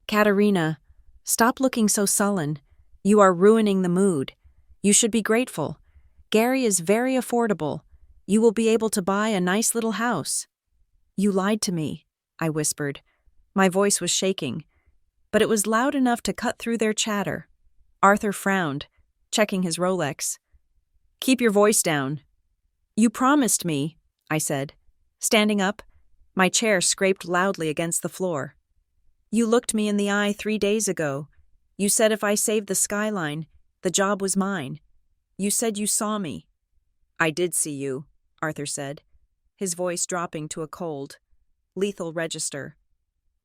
"Katerina, stop looking so sullen. You are ruining the mood. You should be grateful. Gary is very affordable. You will be able to buy a nice little house." "You lied to me," I whispered. My voice was shaking, but it was loud enough to cut through their chatter. Arthur frowned, checking his Rolex. "Keep your voice down." "You promised me," I said. Standing up, my chair scraped loudly against the floor. "You looked me in the eye 3 days ago. You said if I saved the skyline, the job was mine. You said you saw me." "I did see you," Arthur said, his voice dropping to a cold, lethal register.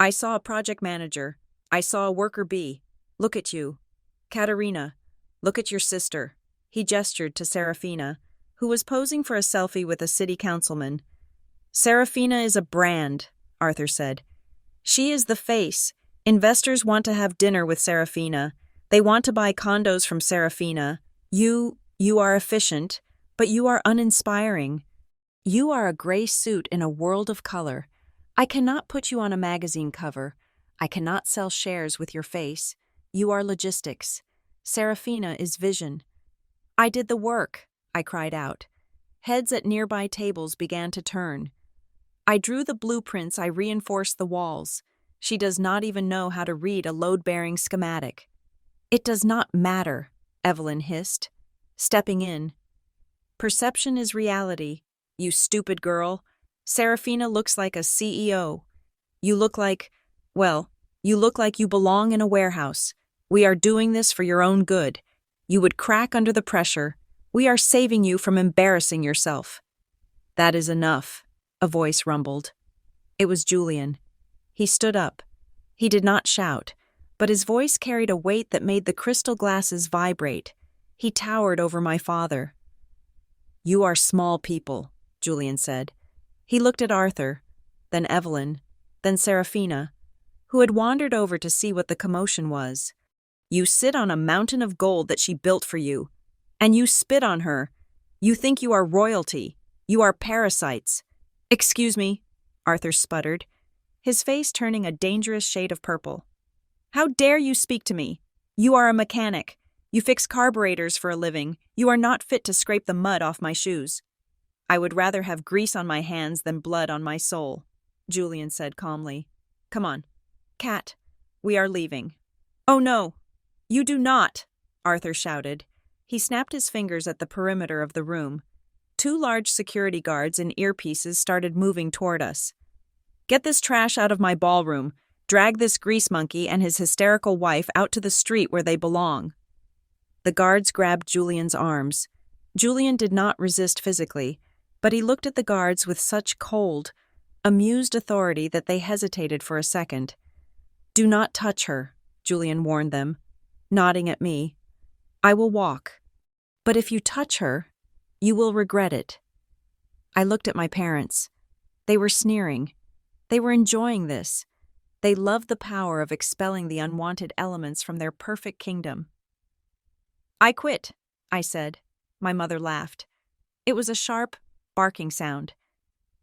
"I saw a project manager. I saw a worker bee. Look at you. Katerina, look at your sister." He gestured to Serafina, who was posing for a selfie with a city councilman. "Serafina is a brand," Arthur said. "She is the face. Investors want to have dinner with Serafina. They want to buy condos from Serafina. You are efficient, but you are uninspiring. You are a gray suit in a world of color. I cannot put you on a magazine cover. I cannot sell shares with your face. You are logistics. Serafina is vision." "I did the work," I cried out. Heads at nearby tables began to turn. "I drew the blueprints, I reinforced the walls. She does not even know how to read a load-bearing schematic." "It does not matter," Evelyn hissed, stepping in. "Perception is reality, you stupid girl. Serafina looks like a CEO. You look like you belong in a warehouse. We are doing this for your own good. You would crack under the pressure. We are saving you from embarrassing yourself." "That is enough," a voice rumbled. It was Julian. He stood up. He did not shout, but his voice carried a weight that made the crystal glasses vibrate. He towered over my father. "You are small people," Julian said. He looked at Arthur, then Evelyn, then Serafina, who had wandered over to see what the commotion was. "You sit on a mountain of gold that she built for you, and you spit on her. You think you are royalty. You are parasites." "Excuse me," Arthur sputtered, his face turning a dangerous shade of purple. "How dare you speak to me? You are a mechanic. You fix carburetors for a living. You are not fit to scrape the mud off my shoes." "I would rather have grease on my hands than blood on my soul," Julian said calmly. "Come on. Kat, we are leaving." "Oh no, you do not," Arthur shouted. He snapped his fingers at the perimeter of the room. 2 large security guards in earpieces started moving toward us. "Get this trash out of my ballroom. Drag this grease monkey and his hysterical wife out to the street where they belong." The guards grabbed Julian's arms. Julian did not resist physically, but he looked at the guards with such cold, amused authority that they hesitated for a second. "Do not touch her," Julian warned them, nodding at me. "I will walk. But if you touch her, you will regret it." I looked at my parents. They were sneering. They were enjoying this. They loved the power of expelling the unwanted elements from their perfect kingdom. "I quit," I said. My mother laughed. It was a sharp, barking sound.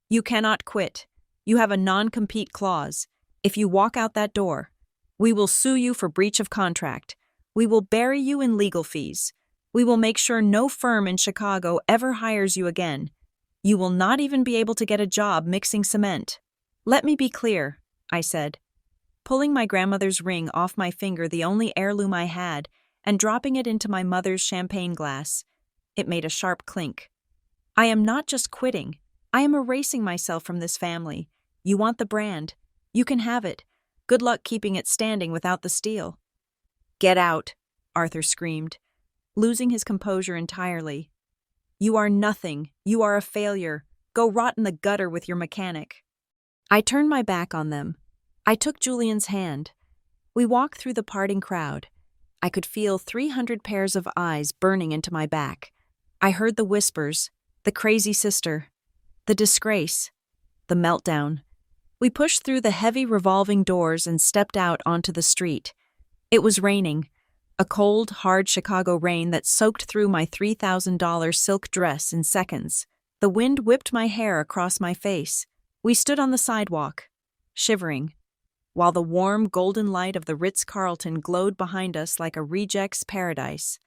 "You cannot quit. You have a non-compete clause. If you walk out that door, we will sue you for breach of contract. We will bury you in legal fees. We will make sure no firm in Chicago ever hires you again. You will not even be able to get a job mixing cement. Let me be clear, I said, pulling my grandmother's ring off my finger, the only heirloom I had, and dropping it into my mother's champagne glass. It made a sharp clink. I am not just quitting. I am erasing myself from this family. You want the brand. You can have it. Good luck keeping it standing without the steel. Get out, Arthur screamed, losing his composure entirely. You are nothing. You are a failure. Go rot in the gutter with your mechanic. I turned my back on them. I took Julian's hand. We walked through the parting crowd. I could feel 300 pairs of eyes burning into my back. I heard the whispers, the crazy sister, the disgrace, the meltdown. We pushed through the heavy revolving doors and stepped out onto the street. It was raining, a cold, hard Chicago rain that soaked through my $3,000 silk dress in seconds. The wind whipped my hair across my face. We stood on the sidewalk, shivering, while the warm, golden light of the Ritz-Carlton glowed behind us like a reject's paradise.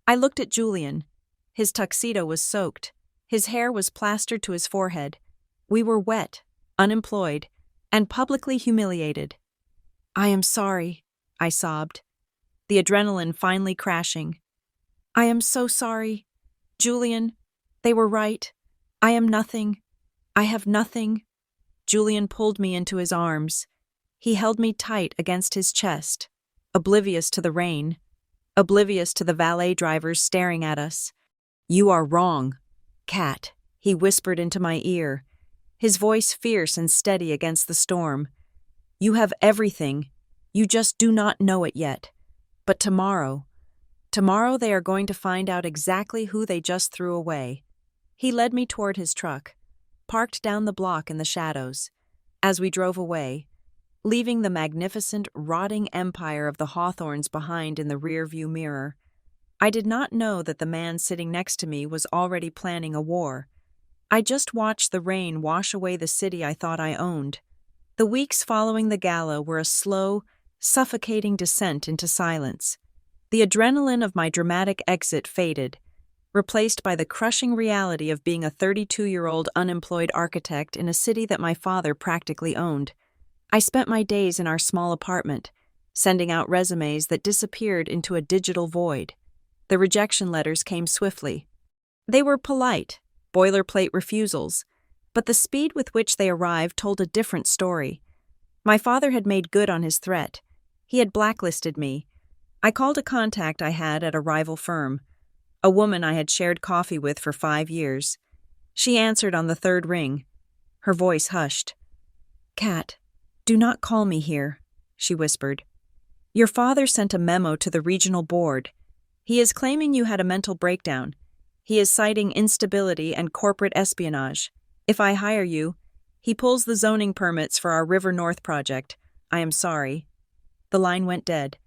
I looked at Julian. His tuxedo was soaked. His hair was plastered to his forehead. We were wet, unemployed, and publicly humiliated. I am sorry, I sobbed, the adrenaline finally crashing. I am so sorry. Julian, they were right. I am nothing. I have nothing. Julian pulled me into his arms. He held me tight against his chest, oblivious to the rain, oblivious to the valet drivers staring at us. You are wrong, Kat, he whispered into my ear, his voice fierce and steady against the storm. You have everything. You just do not know it yet. But tomorrow they are going to find out exactly who they just threw away. He led me toward his truck, parked down the block in the shadows. As we drove away, leaving the magnificent, rotting empire of the Hawthornes behind in the rearview mirror, I did not know that the man sitting next to me was already planning a war. I just watched the rain wash away the city I thought I owned. The weeks following the gala were a slow, suffocating descent into silence. The adrenaline of my dramatic exit faded, replaced by the crushing reality of being a 32-year-old unemployed architect in a city that my father practically owned. I spent my days in our small apartment, sending out resumes that disappeared into a digital void. The rejection letters came swiftly. They were polite, boilerplate refusals, but the speed with which they arrived told a different story. My father had made good on his threat. He had blacklisted me. I called a contact I had at a rival firm, a woman I had shared coffee with for 5 years. She answered on the third ring. Her voice hushed. Kat, do not call me here, she whispered. Your father sent a memo to the regional board. He is claiming you had a mental breakdown. He is citing instability and corporate espionage. If I hire you, he pulls the zoning permits for our River North project. I am sorry. The line went dead.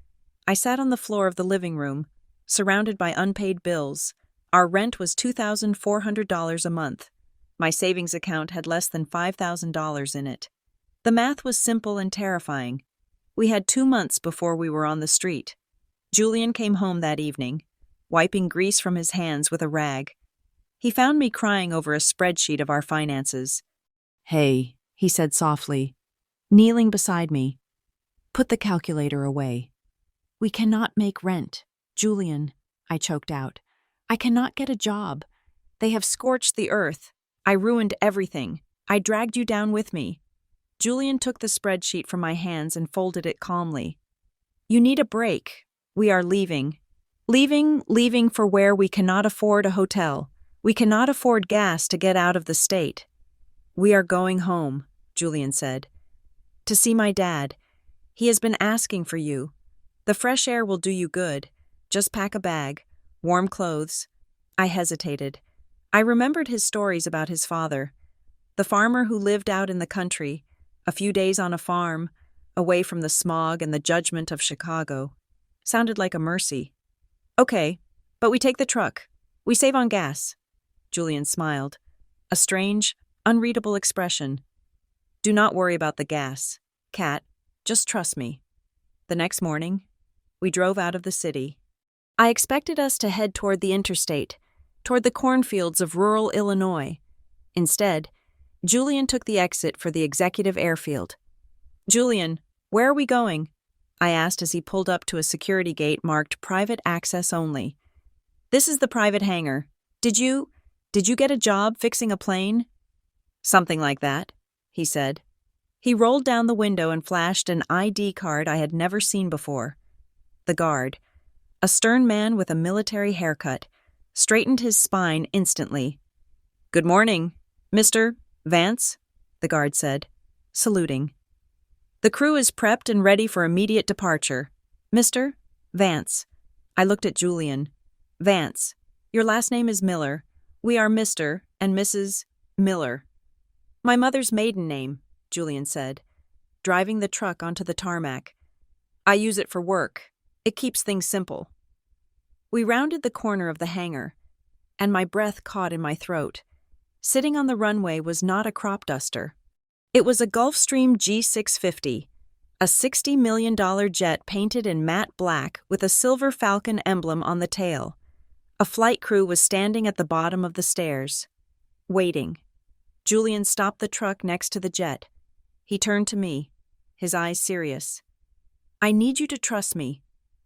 I sat on the floor of the living room, surrounded by unpaid bills. Our rent was $2,400 a month. My savings account had less than $5,000 in it. The math was simple and terrifying. We had 2 months before we were on the street. Julian came home that evening, wiping grease from his hands with a rag. He found me crying over a spreadsheet of our finances. Hey, he said softly, kneeling beside me. Put the calculator away. We cannot make rent. Julian, I choked out. I cannot get a job. They have scorched the earth. I ruined everything. I dragged you down with me. Julian took the spreadsheet from my hands and folded it calmly. You need a break. We are leaving. Leaving for where we cannot afford a hotel. We cannot afford gas to get out of the state. We are going home, Julian said. To see my dad. He has been asking for you. The fresh air will do you good. Just pack a bag, warm clothes. I hesitated. I remembered his stories about his father, the farmer who lived out in the country, a few days on a farm, away from the smog and the judgment of Chicago. Sounded like a mercy. Okay, but we take the truck. We save on gas. Julian smiled, a strange, unreadable expression. Do not worry about the gas. Kat, just trust me. The next morning, we drove out of the city. I expected us to head toward the interstate, toward the cornfields of rural Illinois. Instead, Julian took the exit for the executive airfield. Julian, where are we going? I asked as he pulled up to a security gate marked Private Access Only. This is the private hangar. Did you get a job fixing a plane? Something like that, he said. He rolled down the window and flashed an ID card I had never seen before. The guard, a stern man with a military haircut, straightened his spine instantly. Good morning, Mr. Vance, the guard said, saluting. The crew is prepped and ready for immediate departure. Mr. Vance. I looked at Julian. Vance. Your last name is Miller. We are Mr. and Mrs. Miller. My mother's maiden name, Julian said, driving the truck onto the tarmac. I use it for work. It keeps things simple. We rounded the corner of the hangar, and my breath caught in my throat. Sitting on the runway was not a crop duster. It was a Gulfstream G650, a $60 million jet painted in matte black with a silver falcon emblem on the tail. A flight crew was standing at the bottom of the stairs, waiting. Julian stopped the truck next to the jet. He turned to me, his eyes serious. I need you to trust me.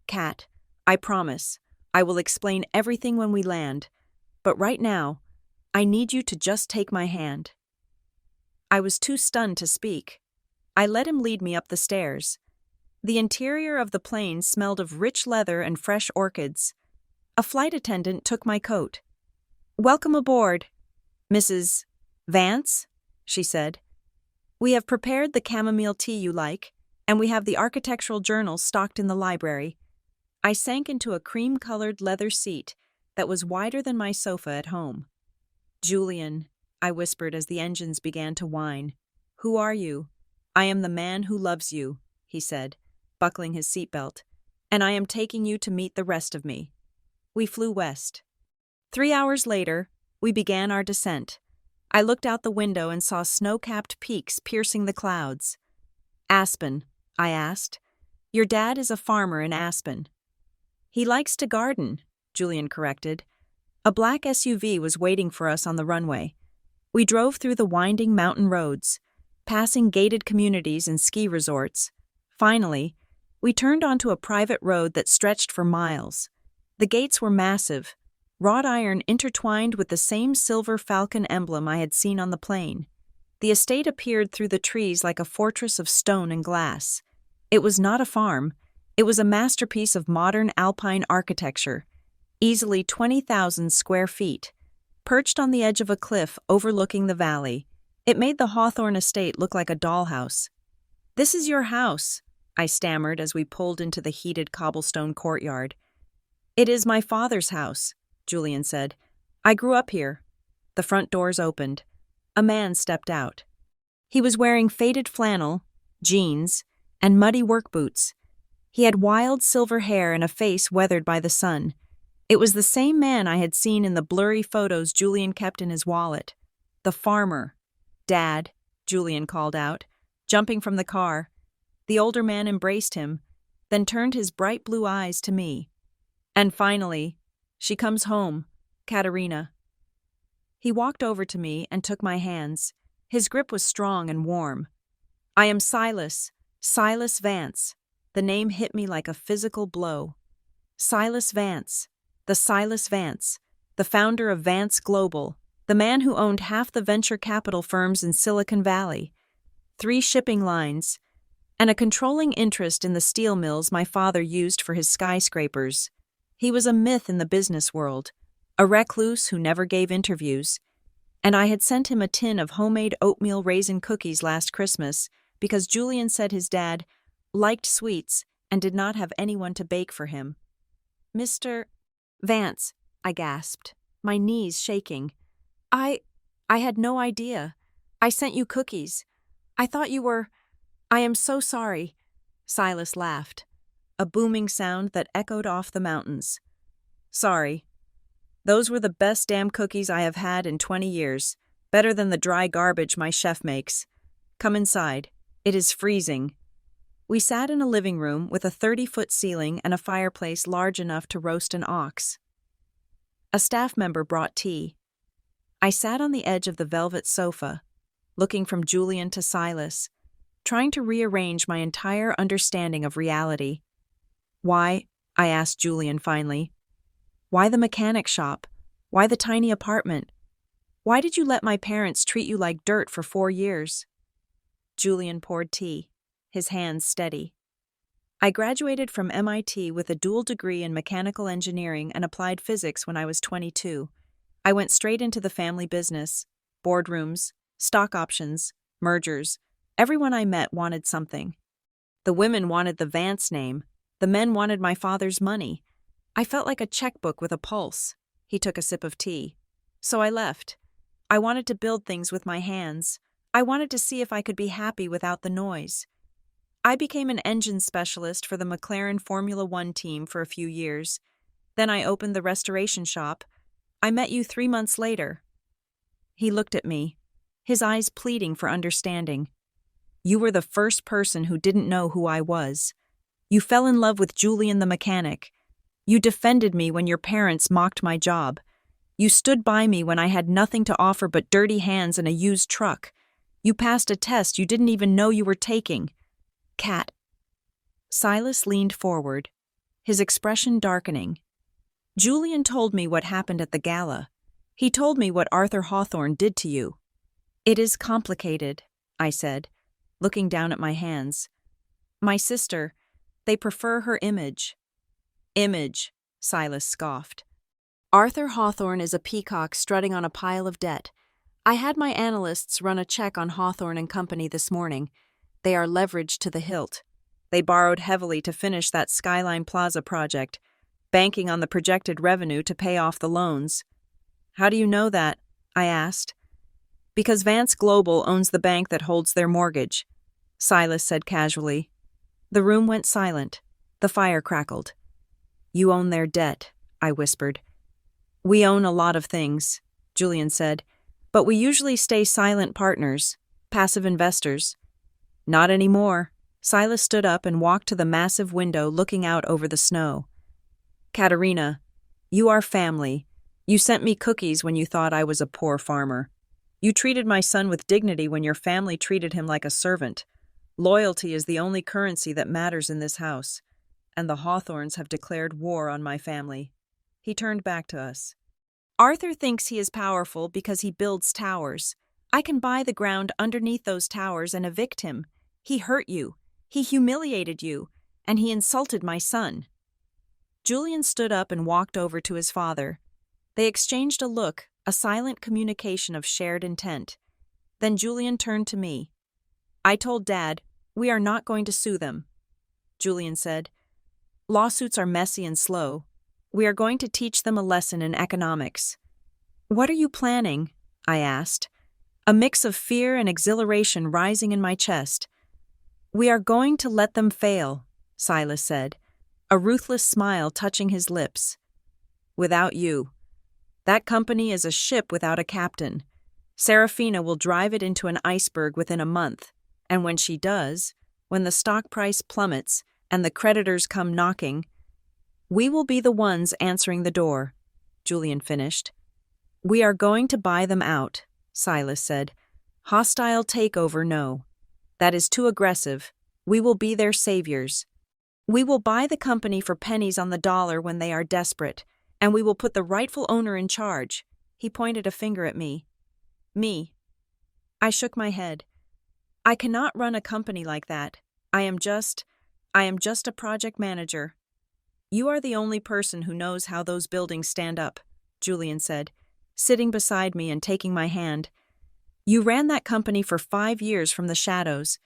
Kat, I promise. I will explain everything when we land. But right now, I need you to just take my hand. I was too stunned to speak. I let him lead me up the stairs. The interior of the plane smelled of rich leather and fresh orchids. A flight attendant took my coat. Welcome aboard, Mrs. Vance, she said. We have prepared the chamomile tea you like, and we have the architectural journals stocked in the library. I sank into a cream-colored leather seat that was wider than my sofa at home. Julian, I whispered as the engines began to whine. Who are you? I am the man who loves you, he said, buckling his seatbelt, and I am taking you to meet the rest of me. We flew west. 3 hours later, we began our descent. I looked out the window and saw snow-capped peaks piercing the clouds. Aspen, I asked. Your dad is a farmer in Aspen. He likes to garden, Julian corrected. A black SUV was waiting for us on the runway. We drove through the winding mountain roads, passing gated communities and ski resorts. Finally, we turned onto a private road that stretched for miles. The gates were massive, wrought iron intertwined with the same silver falcon emblem I had seen on the plane. The estate appeared through the trees like a fortress of stone and glass. It was not a farm. It was a masterpiece of modern alpine architecture, easily 20,000 square feet. Perched on the edge of a cliff overlooking the valley, it made the Hawthorne estate look like a dollhouse. This is your house, I stammered as we pulled into the heated cobblestone courtyard. It is my father's house, Julian said. I grew up here. The front doors opened. A man stepped out. He was wearing faded flannel, jeans, and muddy work boots. He had wild silver hair and a face weathered by the sun. It was the same man I had seen in the blurry photos Julian kept in his wallet. The farmer. Dad, Julian called out, jumping from the car. The older man embraced him, then turned his bright blue eyes to me. And finally, she comes home, Katerina. He walked over to me and took my hands. His grip was strong and warm. I am Silas Vance. The name hit me like a physical blow. Silas Vance, the founder of Vance Global, the man who owned half the venture capital firms in Silicon Valley, 3 shipping lines, and a controlling interest in the steel mills my father used for his skyscrapers. He was a myth in the business world, a recluse who never gave interviews, and I had sent him a tin of homemade oatmeal raisin cookies last Christmas because Julian said his dad liked sweets and did not have anyone to bake for him. Mr. Vance, I gasped, my knees shaking. I had no idea. I sent you cookies. I thought you were... I am so sorry. Silas laughed, a booming sound that echoed off the mountains. Sorry. Those were the best damn cookies I have had in 20 years, better than the dry garbage my chef makes. Come inside. It is freezing. We sat in a living room with a 30-foot ceiling and a fireplace large enough to roast an ox. A staff member brought tea. I sat on the edge of the velvet sofa, looking from Julian to Silas, trying to rearrange my entire understanding of reality. Why, I asked Julian finally, why the mechanic shop? Why the tiny apartment? Why did you let my parents treat you like dirt for 4 years? Julian poured tea, his hands steady. I graduated from MIT with a dual degree in mechanical engineering and applied physics when I was 22. I went straight into the family business, boardrooms, stock options, mergers. Everyone I met wanted something. The women wanted the Vance name. The men wanted my father's money. I felt like a checkbook with a pulse. He took a sip of tea. So I left. I wanted to build things with my hands. I wanted to see if I could be happy without the noise. I became an engine specialist for the McLaren Formula One team for a few years. Then I opened the restoration shop. I met you 3 months later. He looked at me, his eyes pleading for understanding. You were the first person who didn't know who I was. You fell in love with Julian the mechanic. You defended me when your parents mocked my job. You stood by me when I had nothing to offer but dirty hands and a used truck. You passed a test you didn't even know you were taking. Cat. Silas leaned forward, his expression darkening. Julian told me what happened at the gala. He told me what Arthur Hawthorne did to you. It is complicated, I said, looking down at my hands. My sister, they prefer her image. Image, Silas scoffed. Arthur Hawthorne is a peacock strutting on a pile of debt. I had my analysts run a check on Hawthorne and Company this morning. They are leveraged to the hilt. They borrowed heavily to finish that Skyline Plaza project, banking on the projected revenue to pay off the loans. How do you know that? I asked. Because Vance Global owns the bank that holds their mortgage, Silas said casually. The room went silent. The fire crackled. You own their debt, I whispered. We own a lot of things, Julian said, but we usually stay silent partners, passive investors. Not anymore. Silas stood up and walked to the massive window looking out over the snow. Katerina, you are family. You sent me cookies when you thought I was a poor farmer. You treated my son with dignity when your family treated him like a servant. Loyalty is the only currency that matters in this house, and the Hawthorns have declared war on my family. He turned back to us. Arthur thinks he is powerful because he builds towers. I can buy the ground underneath those towers and evict him. He hurt you. He humiliated you. And he insulted my son. Julian stood up and walked over to his father. They exchanged a look, a silent communication of shared intent. Then Julian turned to me. I told Dad, we are not going to sue them. Julian said, lawsuits are messy and slow. We are going to teach them a lesson in economics. What are you planning? I asked, a mix of fear and exhilaration rising in my chest. We are going to let them fail, Silas said, a ruthless smile touching his lips. Without you. That company is a ship without a captain. Serafina will drive it into an iceberg within a month, and when she does, when the stock price plummets and the creditors come knocking, we will be the ones answering the door, Julian finished. We are going to buy them out, Silas said. Hostile takeover, no. That is too aggressive. We will be their saviors. We will buy the company for pennies on the dollar when they are desperate, and we will put the rightful owner in charge. He pointed a finger at me. Me. I shook my head. I cannot run a company like that. I am just a project manager. You are the only person who knows how those buildings stand up, Julian said, sitting beside me and taking my hand. You ran that company for 5 years from the shadows.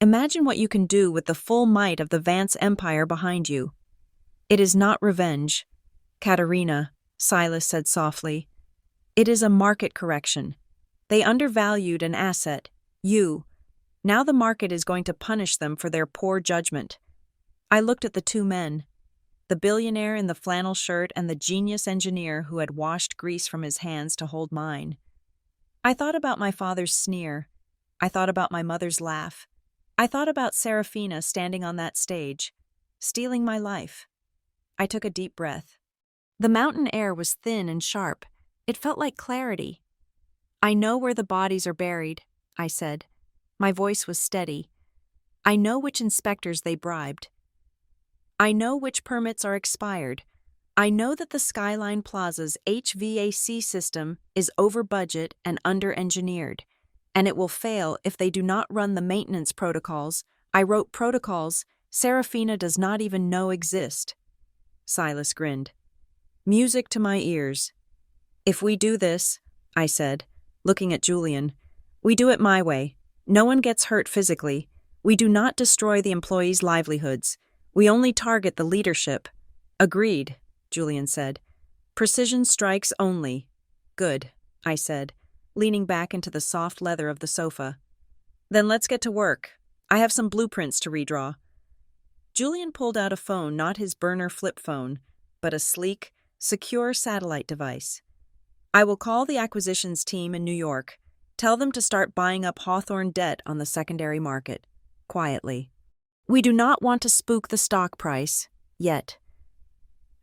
Imagine what you can do with the full might of the Vance Empire behind you. It is not revenge, Katerina, Silas said softly. It is a market correction. They undervalued an asset, you. Now the market is going to punish them for their poor judgment. I looked at the two men, the billionaire in the flannel shirt and the genius engineer who had washed grease from his hands to hold mine. I thought about my father's sneer. I thought about my mother's laugh. I thought about Serafina standing on that stage, stealing my life. I took a deep breath. The mountain air was thin and sharp. It felt like clarity. "I know where the bodies are buried," I said. My voice was steady. "I know which inspectors they bribed. I know which permits are expired. I know that the Skyline Plaza's HVAC system is over budget and under-engineered, and it will fail if they do not run the maintenance protocols. I wrote protocols Serafina does not even know exist." Silas grinned. Music to my ears. "If we do this," I said, looking at Julian, "we do it my way. No one gets hurt physically. We do not destroy the employees' livelihoods. We only target the leadership." "Agreed," Julian said. "Precision strikes only." "Good," I said, leaning back into the soft leather of the sofa. "Then let's get to work. I have some blueprints to redraw." Julian pulled out a phone, not his burner flip phone, but a sleek, secure satellite device. "I will call the acquisitions team in New York. Tell them to start buying up Hawthorne debt on the secondary market, quietly. We do not want to spook the stock price, yet."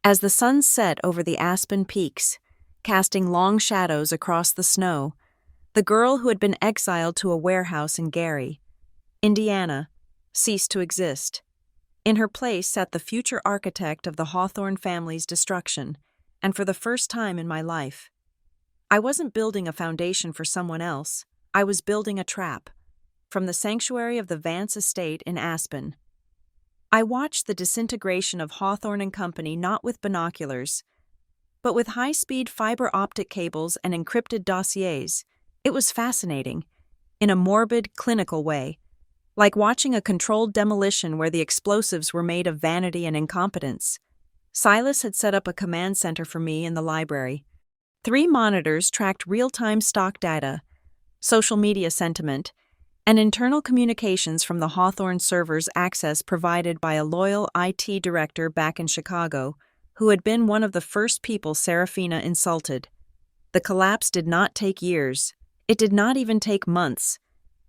As the sun set over the aspen peaks, casting long shadows across the snow, the girl who had been exiled to a warehouse in Gary, Indiana, ceased to exist. In her place sat the future architect of the Hawthorne family's destruction, and for the first time in my life, I wasn't building a foundation for someone else. I was building a trap. From the sanctuary of the Vance estate in Aspen, I watched the disintegration of Hawthorne and Company not with binoculars, but with high-speed fiber optic cables and encrypted dossiers. It was fascinating, in a morbid, clinical way, like watching a controlled demolition where the explosives were made of vanity and incompetence. Silas had set up a command center for me in the library. 3 monitors tracked real-time stock data, social media sentiment, and internal communications from the Hawthorne servers, access provided by a loyal IT director back in Chicago, who had been one of the first people Serafina insulted. The collapse did not take years. It did not even take months.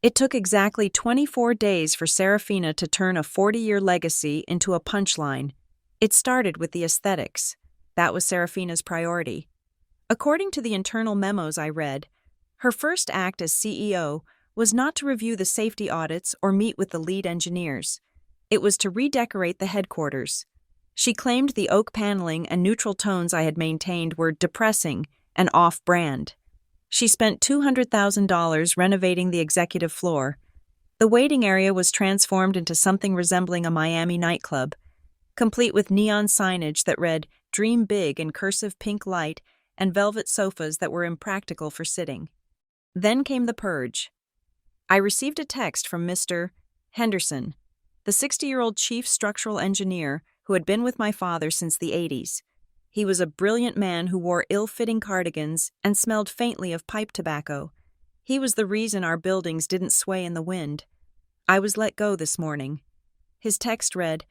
It took exactly 24 days for Serafina to turn a 40-year legacy into a punchline. It started with the aesthetics. That was Serafina's priority. According to the internal memos I read, her first act as CEO was not to review the safety audits or meet with the lead engineers. It was to redecorate the headquarters. She claimed the oak paneling and neutral tones I had maintained were depressing and off-brand. She spent $200,000 renovating the executive floor. The waiting area was transformed into something resembling a Miami nightclub, complete with neon signage that read "Dream Big" in cursive pink light and velvet sofas that were impractical for sitting. Then came the purge. I received a text from Mr. Henderson, the 60-year-old chief structural engineer who had been with my father since the 80s. He was a brilliant man who wore ill-fitting cardigans and smelled faintly of pipe tobacco. He was the reason our buildings didn't sway in the wind. I was let go this morning. His text read,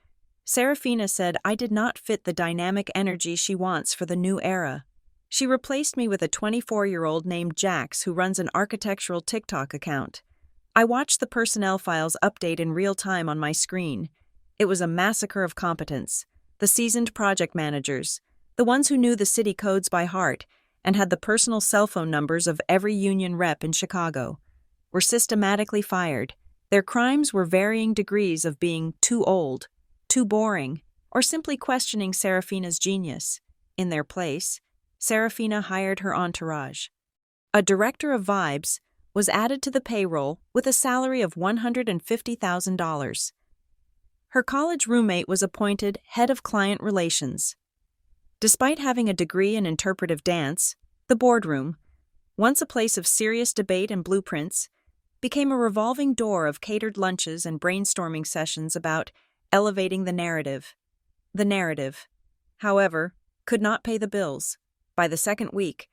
"Serafina said I did not fit the dynamic energy she wants for the new era. She replaced me with a 24-year-old named Jax who runs an architectural TikTok account." I watched the personnel files update in real time on my screen. It was a massacre of competence. The seasoned project managers, the ones who knew the city codes by heart and had the personal cell phone numbers of every union rep in Chicago, were systematically fired. Their crimes were varying degrees of being too old, too boring, or simply questioning Serafina's genius. In their place, Serafina hired her entourage. A director of vibes was added to the payroll with a salary of $150,000. Her college roommate was appointed head of client relations. Despite having a degree in interpretive dance, the boardroom, once a place of serious debate and blueprints, became a revolving door of catered lunches and brainstorming sessions about elevating the narrative. The narrative, however, could not pay the bills. By the second week,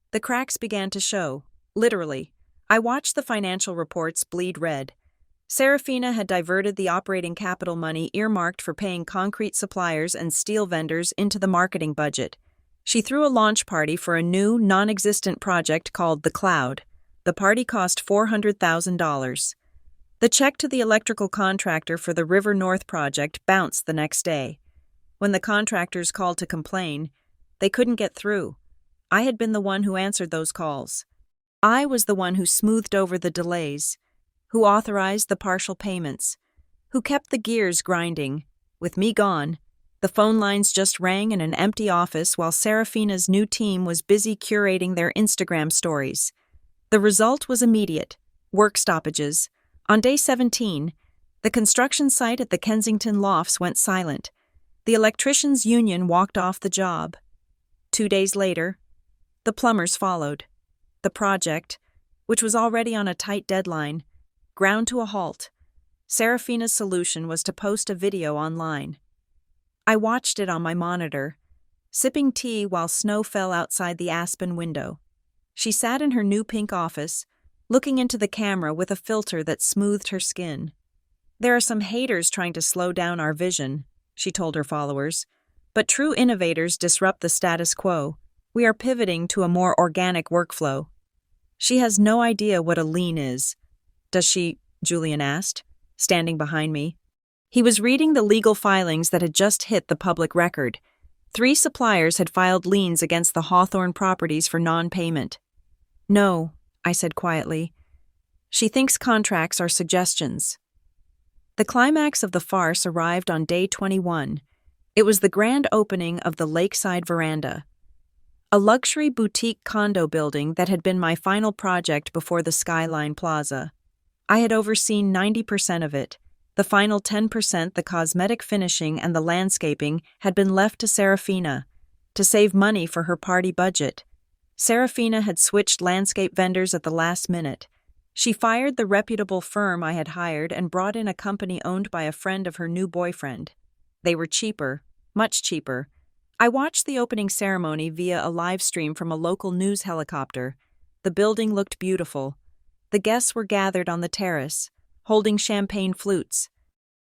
the cracks began to show, literally. I watched the financial reports bleed red. Serafina had diverted the operating capital money earmarked for paying concrete suppliers and steel vendors into the marketing budget. She threw a launch party for a new, non-existent project called The Cloud, The party cost $400,000. The check to the electrical contractor for the River North project bounced the next day. When the contractors called to complain, they couldn't get through. I had been the one who answered those calls. I was the one who smoothed over the delays, who authorized the partial payments, who kept the gears grinding. With me gone, the phone lines just rang in an empty office while Serafina's new team was busy curating their Instagram stories. The result was immediate: work stoppages. On day 17, the construction site at the Kensington Lofts went silent. The electricians' union walked off the job. 2 days later, the plumbers followed. The project, which was already on a tight deadline, ground to a halt. Serafina's solution was to post a video online. I watched it on my monitor, sipping tea while snow fell outside the aspen window. She sat in her new pink office, looking into the camera with a filter that smoothed her skin. "There are some haters trying to slow down our vision," she told her followers, "but true innovators disrupt the status quo. We are pivoting to a more organic workflow." "She has no idea what a lean is, does she?" Julian asked, standing behind me. He was reading the legal filings that had just hit the public record. 3 suppliers had filed liens against the Hawthorne properties for non-payment. "No," I said quietly. "She thinks contracts are suggestions." The climax of the farce arrived on day 21. It was the grand opening of the Lakeside Veranda, a luxury boutique condo building that had been my final project before the Skyline Plaza. I had overseen 90% of it. The final 10%, the cosmetic finishing and the landscaping, had been left to Serafina, to save money for her party budget. Serafina had switched landscape vendors at the last minute. She fired the reputable firm I had hired and brought in a company owned by a friend of her new boyfriend. They were cheaper, much cheaper. I watched the opening ceremony via a live stream from a local news helicopter. The building looked beautiful. The guests were gathered on the terrace, holding champagne flutes.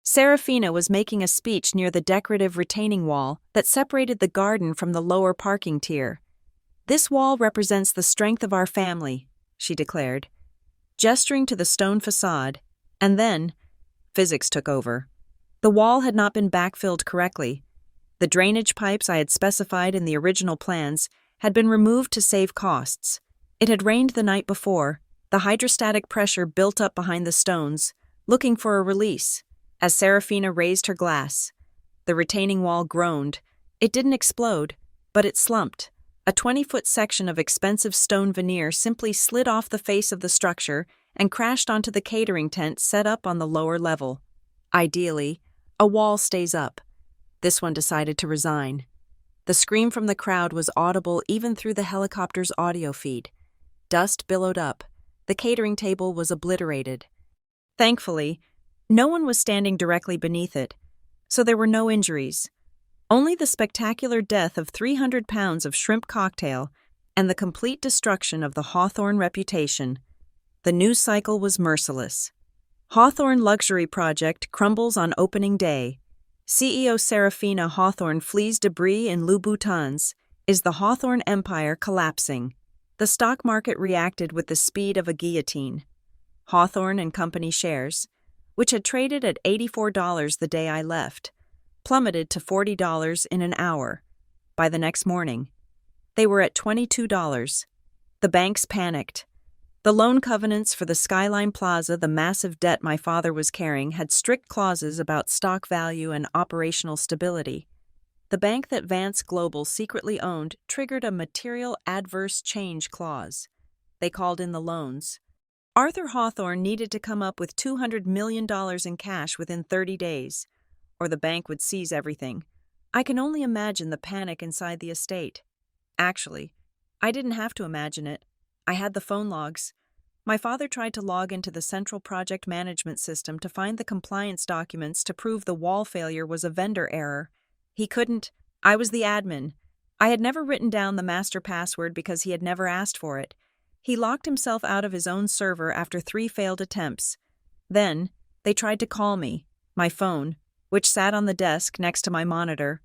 Serafina was making a speech near the decorative retaining wall that separated the garden from the lower parking tier. "This wall represents the strength of our family," she declared, gesturing to the stone facade, and then physics took over. The wall had not been backfilled correctly. The drainage pipes I had specified in the original plans had been removed to save costs. It had rained the night before. The hydrostatic pressure built up behind the stones, looking for a release. As Serafina raised her glass, the retaining wall groaned. It didn't explode, but it slumped. A 20-foot section of expensive stone veneer simply slid off the face of the structure and crashed onto the catering tent set up on the lower level. Ideally, a wall stays up. This one decided to resign. The scream from the crowd was audible even through the helicopter's audio feed. Dust billowed up. The catering table was obliterated. Thankfully, no one was standing directly beneath it, so there were no injuries. Only the spectacular death of 300 pounds of shrimp cocktail and the complete destruction of the Hawthorne reputation. The news cycle was merciless. Hawthorne luxury project crumbles on opening day. CEO Serafina Hawthorne flees debris in Louboutins. Is the Hawthorne empire collapsing? The stock market reacted with the speed of a guillotine. Hawthorne and Company shares, which had traded at $84 the day I left, plummeted to $40 in an hour. By the next morning, they were at $22. The banks panicked. The loan covenants for the Skyline Plaza, the massive debt my father was carrying, had strict clauses about stock value and operational stability. The bank that Vance Global secretly owned triggered a material adverse change clause. They called in the loans. Arthur Hawthorne needed to come up with $200 million in cash within 30 days, or the bank would seize everything. I can only imagine the panic inside the estate. Actually, I didn't have to imagine it. I had the phone logs. My father tried to log into the central project management system to find the compliance documents to prove the wall failure was a vendor error. He couldn't. I was the admin. I had never written down the master password because he had never asked for it. He locked himself out of his own server after 3 failed attempts. Then, they tried to call me. My phone, which sat on the desk next to my monitor,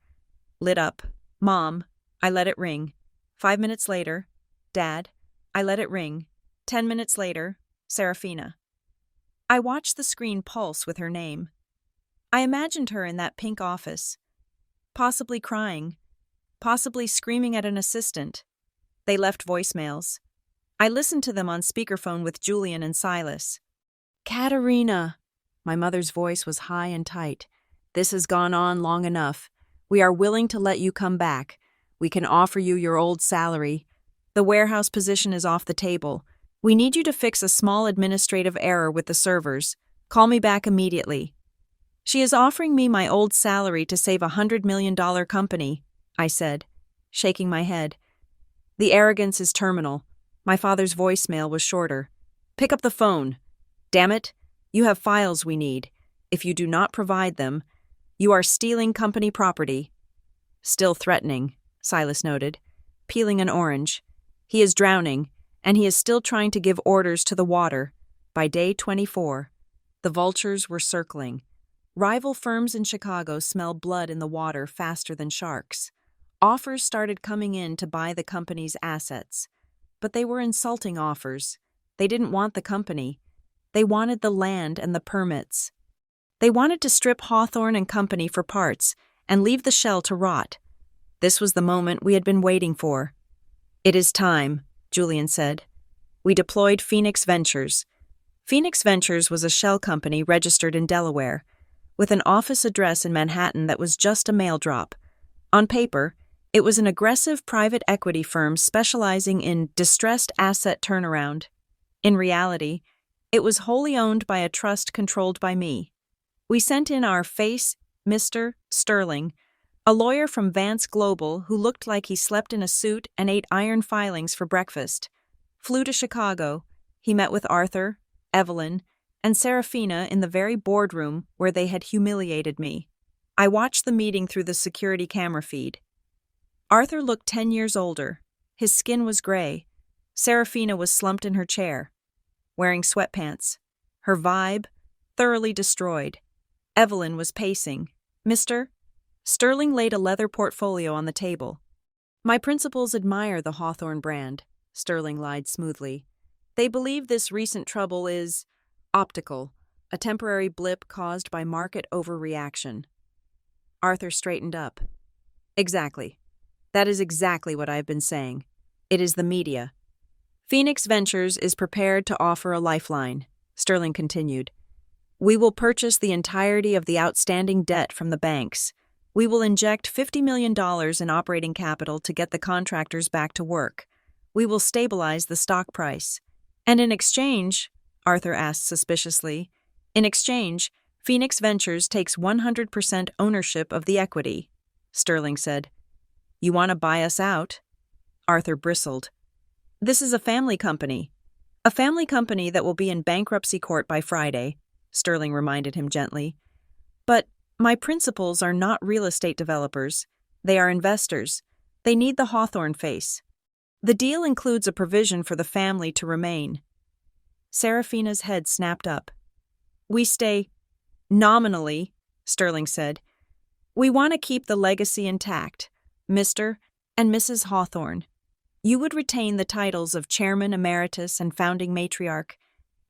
lit up. "Mom." I let it ring. 5 minutes later, "Dad." I let it ring. 10 minutes later, Serafina. I watched the screen pulse with her name. I imagined her in that pink office, possibly crying, possibly screaming at an assistant. They left voicemails. I listened to them on speakerphone with Julian and Silas. Katerina! My mother's voice was high and tight. This has gone on long enough. We are willing to let you come back. We can offer you your old salary. The warehouse position is off the table. We need you to fix a small administrative error with the servers. Call me back immediately. She is offering me my old salary to save a $100 million company, I said, shaking my head. The arrogance is terminal. My father's voicemail was shorter. Pick up the phone. Damn it, you have files we need. If you do not provide them, you are stealing company property. Still threatening, Silas noted, peeling an orange. He is drowning, and he is still trying to give orders to the water. By day 24, the vultures were circling. Rival firms in Chicago smell blood in the water faster than sharks. Offers started coming in to buy the company's assets. But they were insulting offers. They didn't want the company. They wanted the land and the permits. They wanted to strip Hawthorne and Company for parts and leave the shell to rot. This was the moment we had been waiting for. It is time, Julian said. We deployed Phoenix Ventures. Phoenix Ventures was a shell company registered in Delaware, with an office address in Manhattan that was just a mail drop. On paper, it was an aggressive private equity firm specializing in distressed asset turnaround. In reality, it was wholly owned by a trust controlled by me. We sent in our face, Mr. Sterling, a lawyer from Vance Global who looked like he slept in a suit and ate iron filings for breakfast. Flew to Chicago. He met with Arthur, Evelyn, and Serafina in the very boardroom where they had humiliated me. I watched the meeting through the security camera feed. Arthur looked 10 years older. His skin was gray. Serafina was slumped in her chair, wearing sweatpants. Her vibe, thoroughly destroyed. Evelyn was pacing. Mr. Sterling laid a leather portfolio on the table. My principals admire the Hawthorne brand, Sterling lied smoothly. They believe this recent trouble is optical, a temporary blip caused by market overreaction. Arthur straightened up. Exactly. That is exactly what I have been saying. It is the media. Phoenix Ventures is prepared to offer a lifeline, Sterling continued. We will purchase the entirety of the outstanding debt from the banks. We will inject $50 million in operating capital to get the contractors back to work. We will stabilize the stock price. And in exchange, Arthur asked suspiciously, in exchange, Phoenix Ventures takes 100% ownership of the equity, Sterling said. You want to buy us out? Arthur bristled. This is a family company. A family company that will be in bankruptcy court by Friday, Sterling reminded him gently. But my principals are not real estate developers. They are investors. They need the Hawthorne face. The deal includes a provision for the family to remain. Serafina's head snapped up. We stay nominally, Sterling said. We want to keep the legacy intact, Mr. and Mrs. Hawthorne. You would retain the titles of Chairman Emeritus and Founding Matriarch.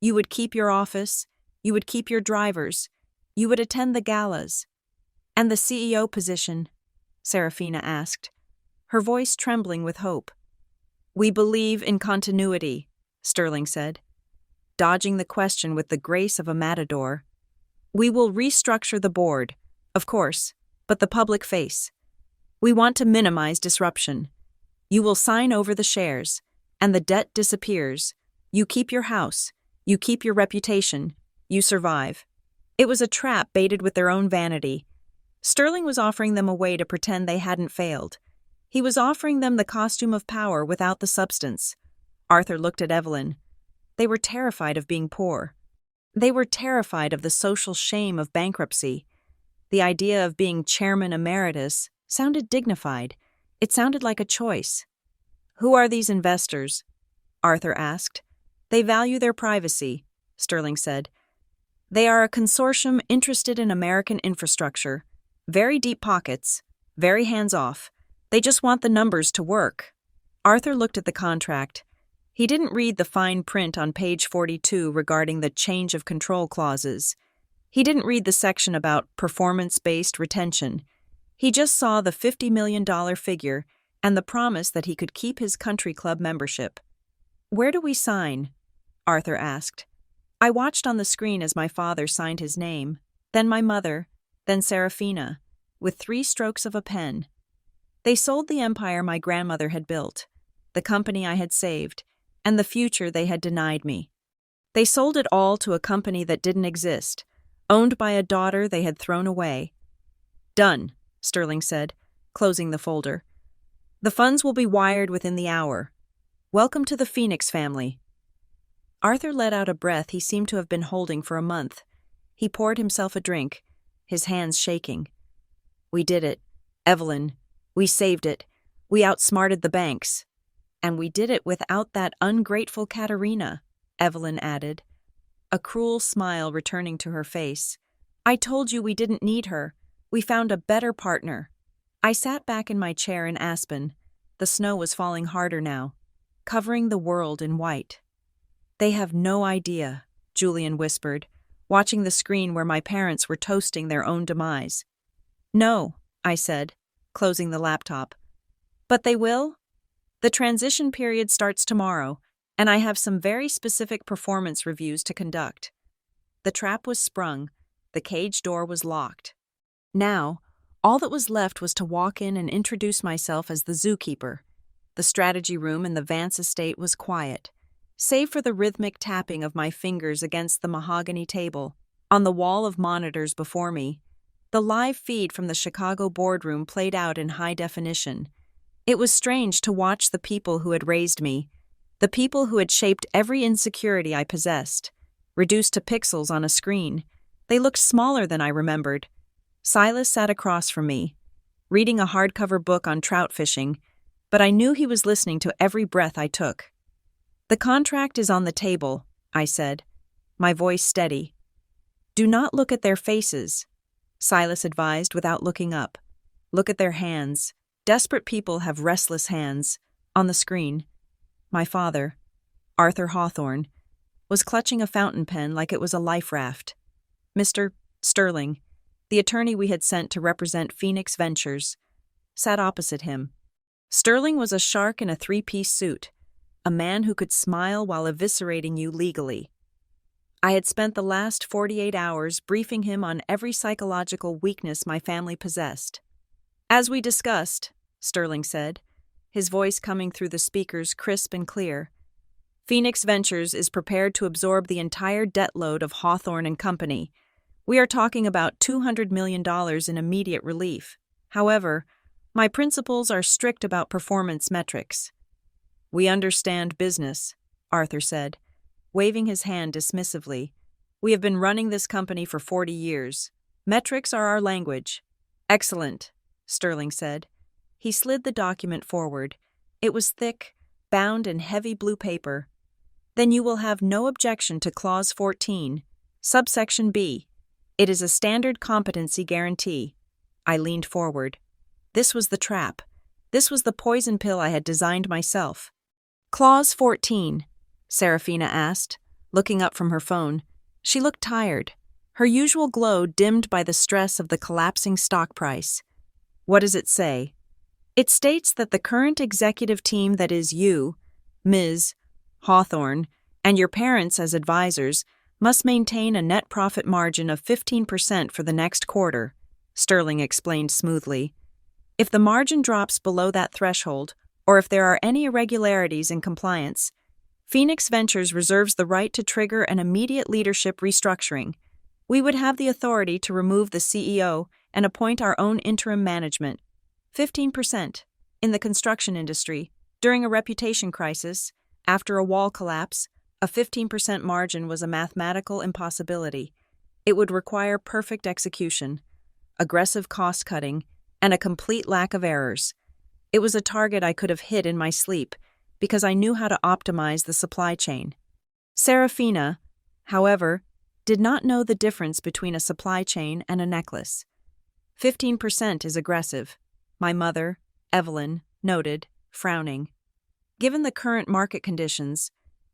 You would keep your office. You would keep your drivers. You would attend the galas. And the CEO position, Serafina asked, her voice trembling with hope. We believe in continuity, Sterling said, dodging the question with the grace of a matador. We will restructure the board, of course, but the public face. We want to minimize disruption. You will sign over the shares, and the debt disappears. You keep your house. You keep your reputation. You survive. It was a trap baited with their own vanity. Sterling was offering them a way to pretend they hadn't failed. He was offering them the costume of power without the substance. Arthur looked at Evelyn. They were terrified of being poor. They were terrified of the social shame of bankruptcy. The idea of being chairman emeritus sounded dignified. It sounded like a choice. Who are these investors? Arthur asked. They value their privacy, Sterling said. They are a consortium interested in American infrastructure. Very deep pockets, very hands-off. They just want the numbers to work. Arthur looked at the contract. He didn't read the fine print on page 42 regarding the change of control clauses. He didn't read the section about performance-based retention. He just saw the $50 million figure and the promise that he could keep his country club membership. "Where do we sign?" Arthur asked. I watched on the screen as my father signed his name, then my mother, then Serafina, with 3 strokes of a pen. They sold the empire my grandmother had built, the company I had saved, and the future they had denied me. They sold it all to a company that didn't exist, owned by a daughter they had thrown away. "Done," Sterling said, closing the folder. "The funds will be wired within the hour. Welcome to the Phoenix family." Arthur let out a breath he seemed to have been holding for a month. He poured himself a drink, his hands shaking. "We did it, Evelyn. We saved it. We outsmarted the banks. And we did it without that ungrateful Katerina," Evelyn added, a cruel smile returning to her face. "I told you we didn't need her. We found a better partner." I sat back in my chair in Aspen. The snow was falling harder now, covering the world in white. "They have no idea," Julian whispered, watching the screen where my parents were toasting their own demise. "No," I said, closing the laptop. "But they will? The transition period starts tomorrow, and I have some very specific performance reviews to conduct." The trap was sprung, the cage door was locked. Now, all that was left was to walk in and introduce myself as the zookeeper. The strategy room in the Vance estate was quiet, save for the rhythmic tapping of my fingers against the mahogany table. On the wall of monitors before me, the live feed from the Chicago boardroom played out in high definition. It was strange to watch the people who had raised me, the people who had shaped every insecurity I possessed, reduced to pixels on a screen. They looked smaller than I remembered. Silas sat across from me, reading a hardcover book on trout fishing, but I knew he was listening to every breath I took. "The contract is on the table," I said, my voice steady. "Do not look at their faces," Silas advised without looking up. "Look at their hands. Desperate people have restless hands." On the screen, my father, Arthur Hawthorne, was clutching a fountain pen like it was a life raft. Mr. Sterling, the attorney we had sent to represent Phoenix Ventures, sat opposite him. Sterling was a shark in a 3-piece suit, a man who could smile while eviscerating you legally. I had spent the last 48 hours briefing him on every psychological weakness my family possessed. "As we discussed," Sterling said, his voice coming through the speakers crisp and clear, "Phoenix Ventures is prepared to absorb the entire debt load of Hawthorne and Company. We are talking about $200 million in immediate relief. However, my principals are strict about performance metrics." "We understand business," Arthur said, waving his hand dismissively. "We have been running this company for 40 years. Metrics are our language." "Excellent," Sterling said. He slid the document forward. It was thick, bound in heavy blue paper. "Then you will have no objection to Clause 14, subsection B. It is a standard competency guarantee." I leaned forward. This was the trap. This was the poison pill I had designed myself. "Clause 14, Serafina asked, looking up from her phone. She looked tired, her usual glow dimmed by the stress of the collapsing stock price. "What does it say?" "It states that the current executive team, that is you, Ms. Hawthorne, and your parents as advisors, must maintain a net profit margin of 15% for the next quarter," Sterling explained smoothly. "If the margin drops below that threshold, or if there are any irregularities in compliance, Phoenix Ventures reserves the right to trigger an immediate leadership restructuring. We would have the authority to remove the CEO and appoint our own interim management. 15%. In the construction industry, during a reputation crisis, after a wall collapse, a 15% margin was a mathematical impossibility. It would require perfect execution, aggressive cost-cutting, and a complete lack of errors. It was a target I could have hit in my sleep, because I knew how to optimize the supply chain. Serafina, however, did not know the difference between a supply chain and a necklace. 15% is aggressive, my mother, Evelyn, noted, frowning. Given the current market conditions,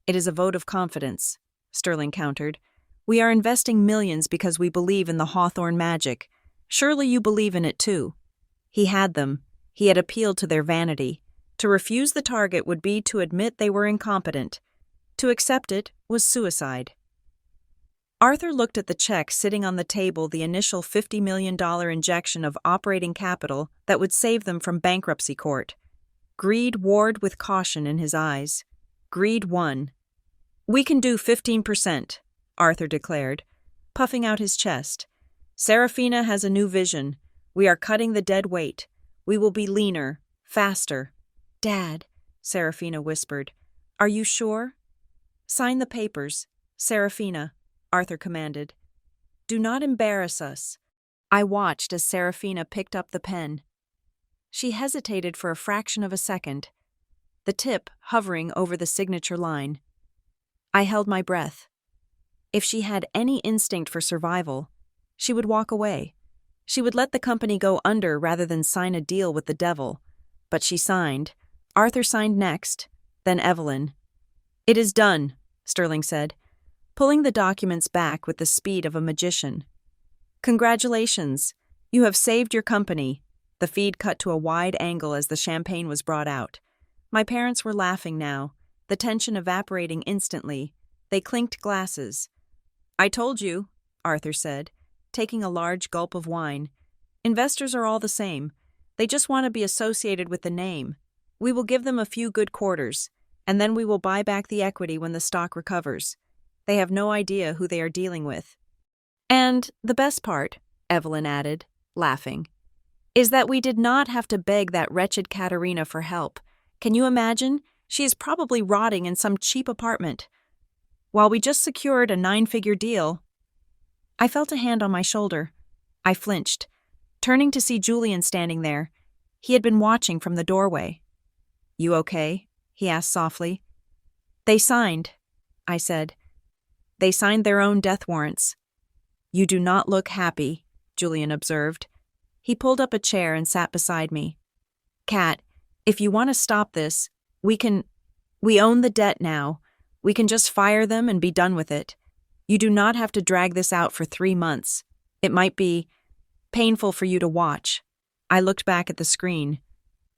it is a vote of confidence, Sterling countered. We are investing millions because we believe in the Hawthorne magic. Surely you believe in it too. He had them. He had appealed to their vanity. To refuse the target would be to admit they were incompetent. To accept it was suicide. Arthur looked at the check sitting on the table, the initial $50 million injection of operating capital that would save them from bankruptcy court. Greed warred with caution in his eyes. Greed won. "We can do 15%, Arthur declared, puffing out his chest. "Serafina has a new vision. We are cutting the dead weight. We will be leaner, faster." "Dad," Serafina whispered, "are you sure?" "Sign the papers, Serafina," Arthur commanded. "Do not embarrass us." I watched as Serafina picked up the pen. She hesitated for a fraction of a second, the tip hovering over the signature line. I held my breath. If she had any instinct for survival, she would walk away. She would let the company go under rather than sign a deal with the devil. But she signed. Arthur signed next, then Evelyn. "It is done," Sterling said, pulling the documents back with the speed of a magician. "Congratulations. You have saved your company." The feed cut to a wide angle as the champagne was brought out. My parents were laughing now, the tension evaporating instantly. They clinked glasses. "I told you," Arthur said, taking a large gulp of wine. "Investors are all the same. They just want to be associated with the name. We will give them a few good quarters, and then we will buy back the equity when the stock recovers. They have no idea who they are dealing with." "And the best part," Evelyn added, laughing, "is that we did not have to beg that wretched Katerina for help. Can you imagine? She is probably rotting in some cheap apartment, while we just secured a 9-figure deal." I felt a hand on my shoulder. I flinched, turning to see Julian standing there. He had been watching from the doorway. "You okay?" he asked softly. "They signed," I said. "They signed their own death warrants." "You do not look happy," Julian observed. He pulled up a chair and sat beside me. "Kat, if you want to stop this, we own the debt now. We can just fire them and be done with it. You do not have to drag this out for 3 months. It might be painful for you to watch." I looked back at the screen,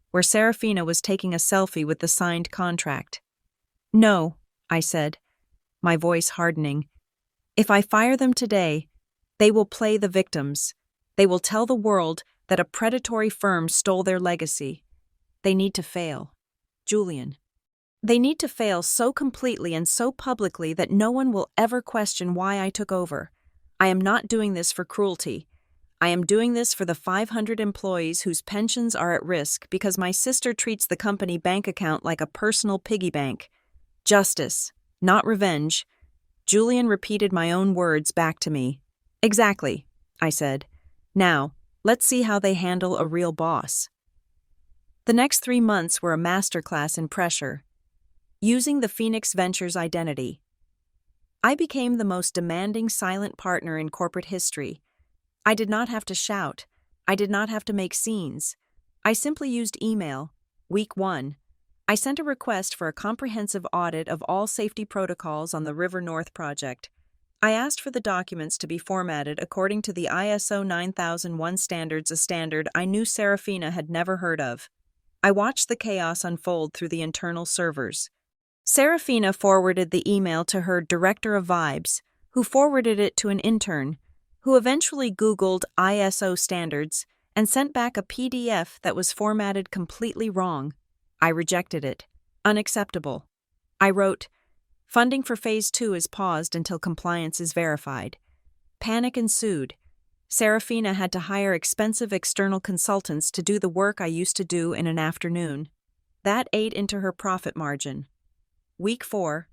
where Serafina was taking a selfie with the signed contract. "No," I said, my voice hardening. "If I fire them today, they will play the victims. They will tell the world that a predatory firm stole their legacy. They need to fail. Julian. They need to fail so completely and so publicly that no one will ever question why I took over. I am not doing this for cruelty. I am doing this for the 500 employees whose pensions are at risk because my sister treats the company bank account like a personal piggy bank. Justice, not revenge." Julian repeated my own words back to me. "Exactly," I said. "Now, let's see how they handle a real boss." The next 3 months were a masterclass in pressure. Using the Phoenix Ventures identity. I became the most demanding silent partner in corporate history. I did not have to shout. I did not have to make scenes. I simply used email. Week 1. I sent a request for a comprehensive audit of all safety protocols on the River North project. I asked for the documents to be formatted according to the ISO 9001 standards, a standard I knew Serafina had never heard of. I watched the chaos unfold through the internal servers. Serafina forwarded the email to her director of vibes, who forwarded it to an intern, who eventually Googled ISO standards and sent back a PDF that was formatted completely wrong. I rejected it. Unacceptable. I wrote, "Funding for Phase 2 is paused until compliance is verified." Panic ensued. Serafina had to hire expensive external consultants to do the work I used to do in an afternoon. That ate into her profit margin. Week 4.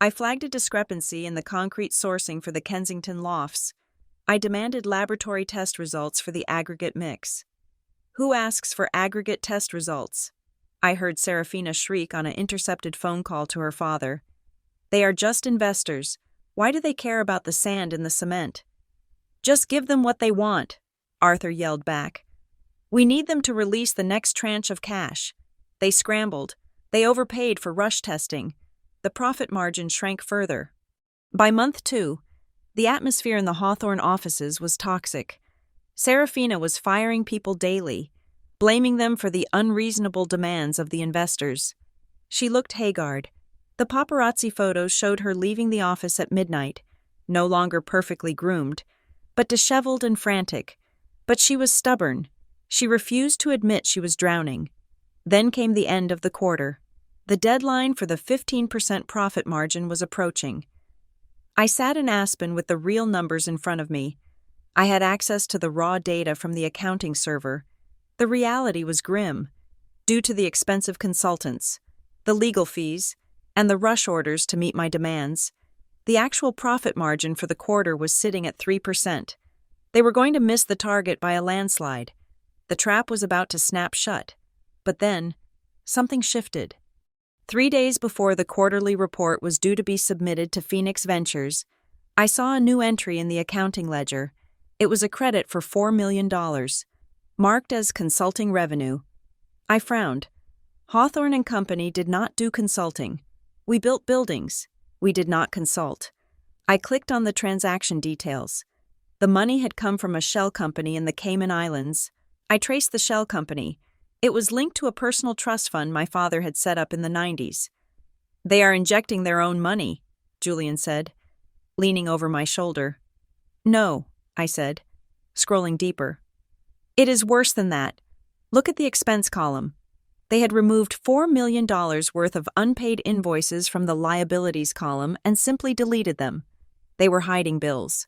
I flagged a discrepancy in the concrete sourcing for the Kensington lofts. I demanded laboratory test results for the aggregate mix. "Who asks for aggregate test results?" I heard Serafina shriek on an intercepted phone call to her father. "They are just investors. Why do they care about the sand and the cement?" "Just give them what they want," Arthur yelled back. "We need them to release the next tranche of cash." They scrambled. They overpaid for rush testing. The profit margin shrank further. By month 2, the atmosphere in the Hawthorne offices was toxic. Serafina was firing people daily, blaming them for the unreasonable demands of the investors. She looked haggard. The paparazzi photos showed her leaving the office at midnight, no longer perfectly groomed, but disheveled and frantic. But she was stubborn. She refused to admit she was drowning. Then came the end of the quarter. The deadline for the 15% profit margin was approaching. I sat in Aspen with the real numbers in front of me. I had access to the raw data from the accounting server. The reality was grim, due to the expensive consultants, the legal fees, and the rush orders to meet my demands. The actual profit margin for the quarter was sitting at 3%. They were going to miss the target by a landslide. The trap was about to snap shut. But then, something shifted. 3 days before the quarterly report was due to be submitted to Phoenix Ventures, I saw a new entry in the accounting ledger. It was a credit for $4 million, marked as consulting revenue. I frowned. Hawthorne and Company did not do consulting. We built buildings. We did not consult. I clicked on the transaction details. The money had come from a shell company in the Cayman Islands. I traced the shell company. It was linked to a personal trust fund my father had set up in the 90s. "They are injecting their own money," Julian said, leaning over my shoulder. "No," I said, scrolling deeper. "It is worse than that. Look at the expense column. They had removed $4 million worth of unpaid invoices from the liabilities column and simply deleted them. They were hiding bills.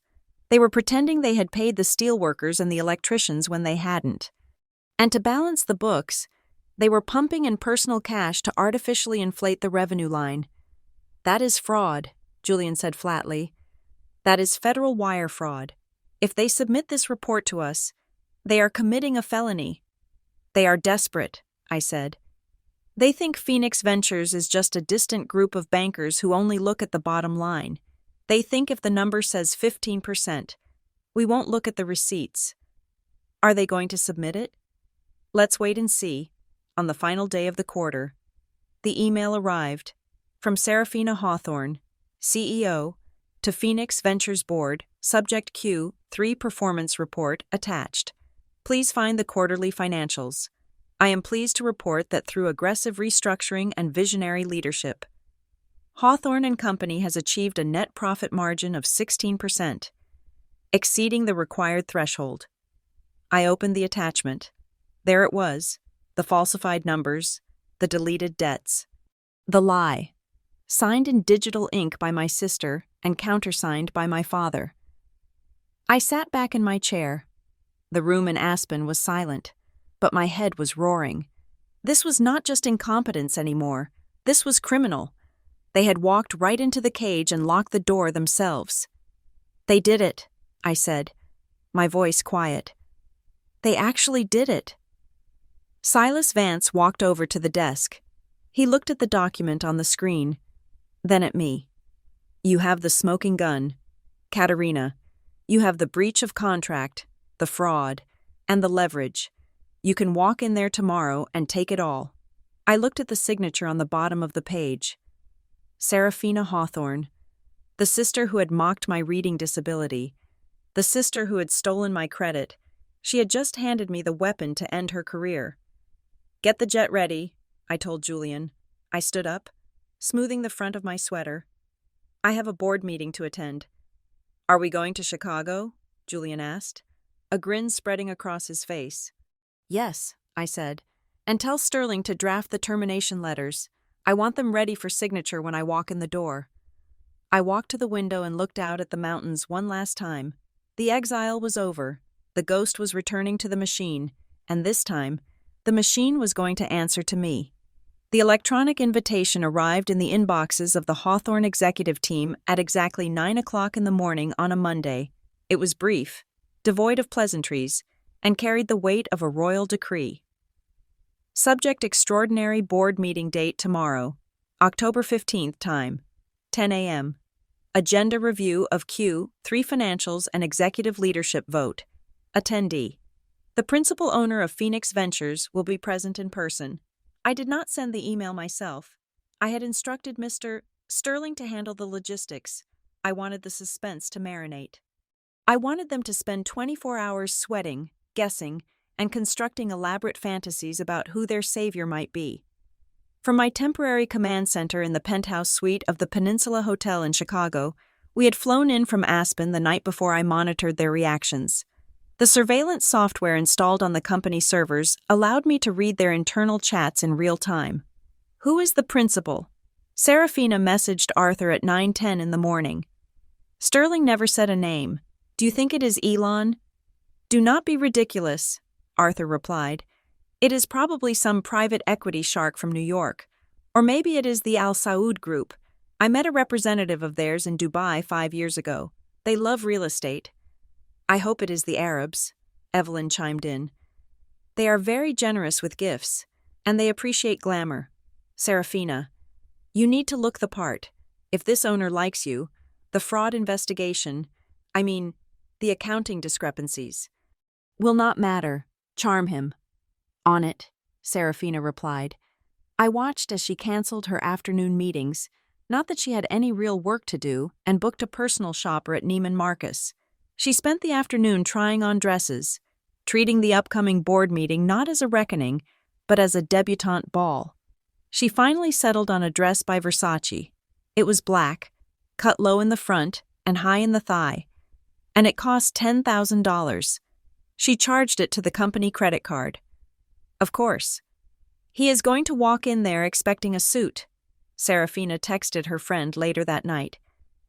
They were pretending they had paid the steelworkers and the electricians when they hadn't. And to balance the books, they were pumping in personal cash to artificially inflate the revenue line. That is fraud," Julian said flatly. "That is federal wire fraud. If they submit this report to us, they are committing a felony." "They are desperate," I said. "They think Phoenix Ventures is just a distant group of bankers who only look at the bottom line. They think if the number says 15%, we won't look at the receipts. Are they going to submit it? Let's wait and see." On the final day of the quarter, the email arrived from Serafina Hawthorne, CEO, to Phoenix Ventures Board, Subject Q3 Performance Report attached. Please find the quarterly financials. I am pleased to report that through aggressive restructuring and visionary leadership, Hawthorne and Company has achieved a net profit margin of 16%, exceeding the required threshold. I opened the attachment. There it was, the falsified numbers, the deleted debts. The lie, signed in digital ink by my sister and countersigned by my father. I sat back in my chair. The room in Aspen was silent, but my head was roaring. This was not just incompetence anymore. This was criminal. They had walked right into the cage and locked the door themselves. "They did it," I said, my voice quiet. "They actually did it." Silas Vance walked over to the desk. He looked at the document on the screen, then at me. "You have the smoking gun, Katerina. You have the breach of contract, the fraud, and the leverage. You can walk in there tomorrow and take it all." I looked at the signature on the bottom of the page. Serafina Hawthorne, the sister who had mocked my reading disability, the sister who had stolen my credit. She had just handed me the weapon to end her career. "Get the jet ready," I told Julian. I stood up, smoothing the front of my sweater. "I have a board meeting to attend." "Are we going to Chicago?" Julian asked, a grin spreading across his face. "Yes," I said, "and tell Sterling to draft the termination letters. I want them ready for signature when I walk in the door." I walked to the window and looked out at the mountains one last time. The exile was over. The ghost was returning to the machine, and this time, the machine was going to answer to me. The electronic invitation arrived in the inboxes of the Hawthorne executive team at exactly 9 o'clock in the morning on a Monday. It was brief, devoid of pleasantries, and carried the weight of a royal decree. Subject: extraordinary board meeting date tomorrow, October 15th time, 10 a.m. Agenda review of Q3 financials and executive leadership vote. Attendee: the principal owner of Phoenix Ventures will be present in person. I did not send the email myself. I had instructed Mr. Sterling to handle the logistics. I wanted the suspense to marinate. I wanted them to spend 24 hours sweating, guessing, and constructing elaborate fantasies about who their savior might be. From my temporary command center in the penthouse suite of the Peninsula Hotel in Chicago, we had flown in from Aspen the night before I monitored their reactions. The surveillance software installed on the company servers allowed me to read their internal chats in real time. "Who is the principal?" Serafina messaged Arthur at 9:10 in the morning. Sterling never said a name. "Do you think it is Elon?" "Do not be ridiculous," Arthur replied. "It is probably some private equity shark from New York. Or maybe it is the Al Saud Group. I met a representative of theirs in Dubai 5 years ago. They love real estate." "I hope it is the Arabs," Evelyn chimed in. "They are very generous with gifts, and they appreciate glamour. Serafina, you need to look the part. If this owner likes you, the fraud investigation, the accounting discrepancies, will not matter. Charm him." "On it," Serafina replied. I watched as she canceled her afternoon meetings, not that she had any real work to do, and booked a personal shopper at Neiman Marcus. She spent the afternoon trying on dresses, treating the upcoming board meeting not as a reckoning, but as a debutante ball. She finally settled on a dress by Versace. It was black, cut low in the front and high in the thigh, and it cost $10,000. She charged it to the company credit card. Of course. "He is going to walk in there expecting a suit," Serafina texted her friend later that night,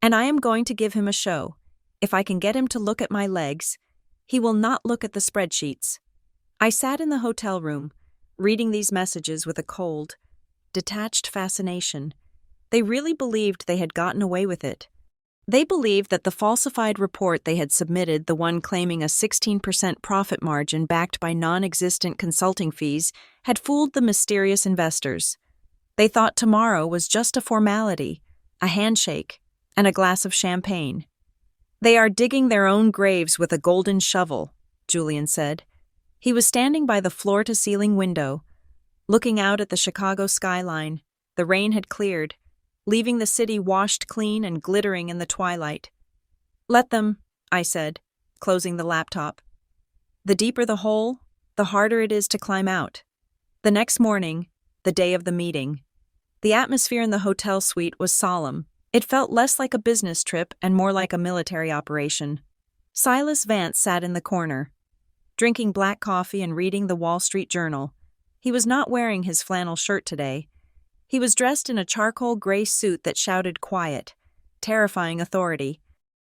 "and I am going to give him a show. If I can get him to look at my legs, he will not look at the spreadsheets." I sat in the hotel room, reading these messages with a cold, detached fascination. They really believed they had gotten away with it. They believed that the falsified report they had submitted, the one claiming a 16% profit margin backed by non-existent consulting fees, had fooled the mysterious investors. They thought tomorrow was just a formality, a handshake, and a glass of champagne. "They are digging their own graves with a golden shovel," Julian said. He was standing by the floor-to-ceiling window, looking out at the Chicago skyline. The rain had cleared, leaving the city washed clean and glittering in the twilight. "Let them," I said, closing the laptop. "The deeper the hole, the harder it is to climb out." The next morning, the day of the meeting, the atmosphere in the hotel suite was solemn. It felt less like a business trip and more like a military operation. Silas Vance sat in the corner, drinking black coffee and reading the Wall Street Journal. He was not wearing his flannel shirt today. He was dressed in a charcoal gray suit that shouted quiet, terrifying authority.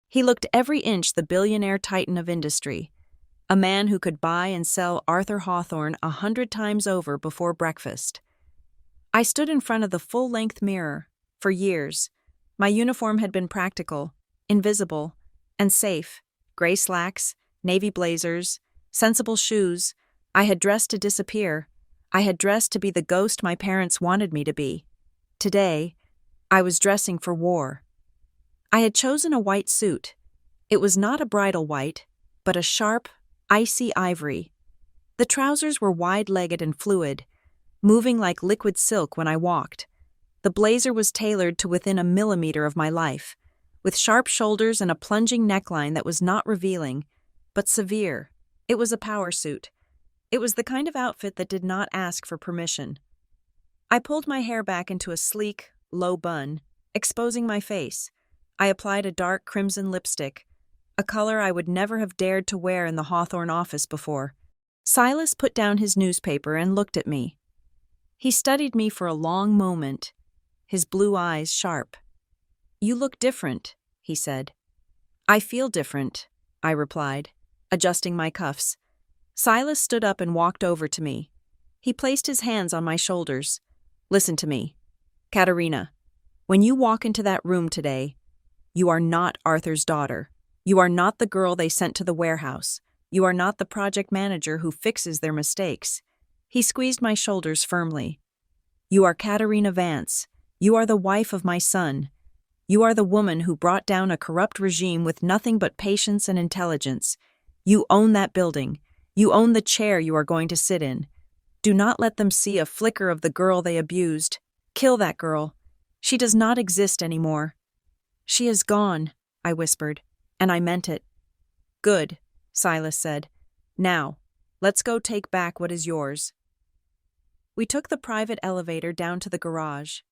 He looked every inch the billionaire titan of industry, a man who could buy and sell Arthur Hawthorne 100 times over before breakfast. I stood in front of the full-length mirror. For years, my uniform had been practical, invisible, and safe. Gray slacks, navy blazers, sensible shoes. I had dressed to disappear. I had dressed to be the ghost my parents wanted me to be. Today, I was dressing for war. I had chosen a white suit. It was not a bridal white, but a sharp, icy ivory. The trousers were wide-legged and fluid, moving like liquid silk when I walked. The blazer was tailored to within a millimeter of my life, with sharp shoulders and a plunging neckline that was not revealing, but severe. It was a power suit. It was the kind of outfit that did not ask for permission. I pulled my hair back into a sleek, low bun, exposing my face. I applied a dark crimson lipstick, a color I would never have dared to wear in the Hawthorne office before. Silas put down his newspaper and looked at me. He studied me for a long moment, his blue eyes sharp. "You look different," he said. "I feel different," I replied, adjusting my cuffs. Silas stood up and walked over to me. He placed his hands on my shoulders. "Listen to me. Katerina, when you walk into that room today, you are not Arthur's daughter. You are not the girl they sent to the warehouse. You are not the project manager who fixes their mistakes." He squeezed my shoulders firmly. "You are Katerina Vance. You are the wife of my son. You are the woman who brought down a corrupt regime with nothing but patience and intelligence. You own that building. You own the chair you are going to sit in. Do not let them see a flicker of the girl they abused. Kill that girl. She does not exist anymore." "She is gone," I whispered, and I meant it. "Good," Silas said. "Now, let's go take back what is yours." We took the private elevator down to the garage.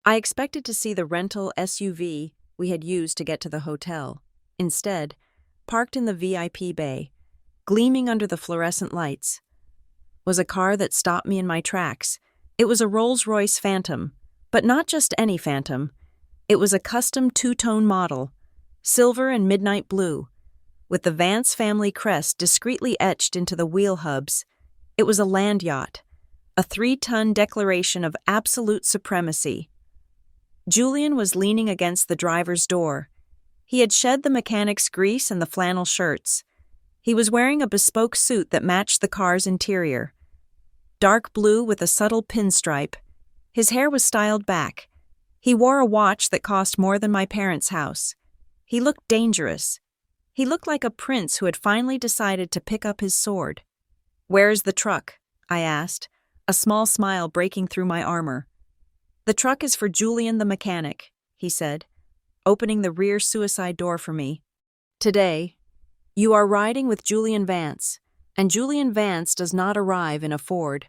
I expected to see the rental SUV we had used to get to the hotel. Instead, parked in the VIP bay, gleaming under the fluorescent lights, was a car that stopped me in my tracks. It was a Rolls-Royce Phantom, but not just any Phantom. It was a custom two-tone model, silver and midnight blue, with the Vance family crest discreetly etched into the wheel hubs. It was a land yacht, a 3-ton declaration of absolute supremacy. Julian was leaning against the driver's door. He had shed the mechanic's grease and the flannel shirts. He was wearing a bespoke suit that matched the car's interior. Dark blue with a subtle pinstripe. His hair was styled back. He wore a watch that cost more than my parents' house. He looked dangerous. He looked like a prince who had finally decided to pick up his sword. "Where's the truck?" I asked, a small smile breaking through my armor. "The truck is for Julian the mechanic," he said, opening the rear suicide door for me. "Today, you are riding with Julian Vance, and Julian Vance does not arrive in a Ford."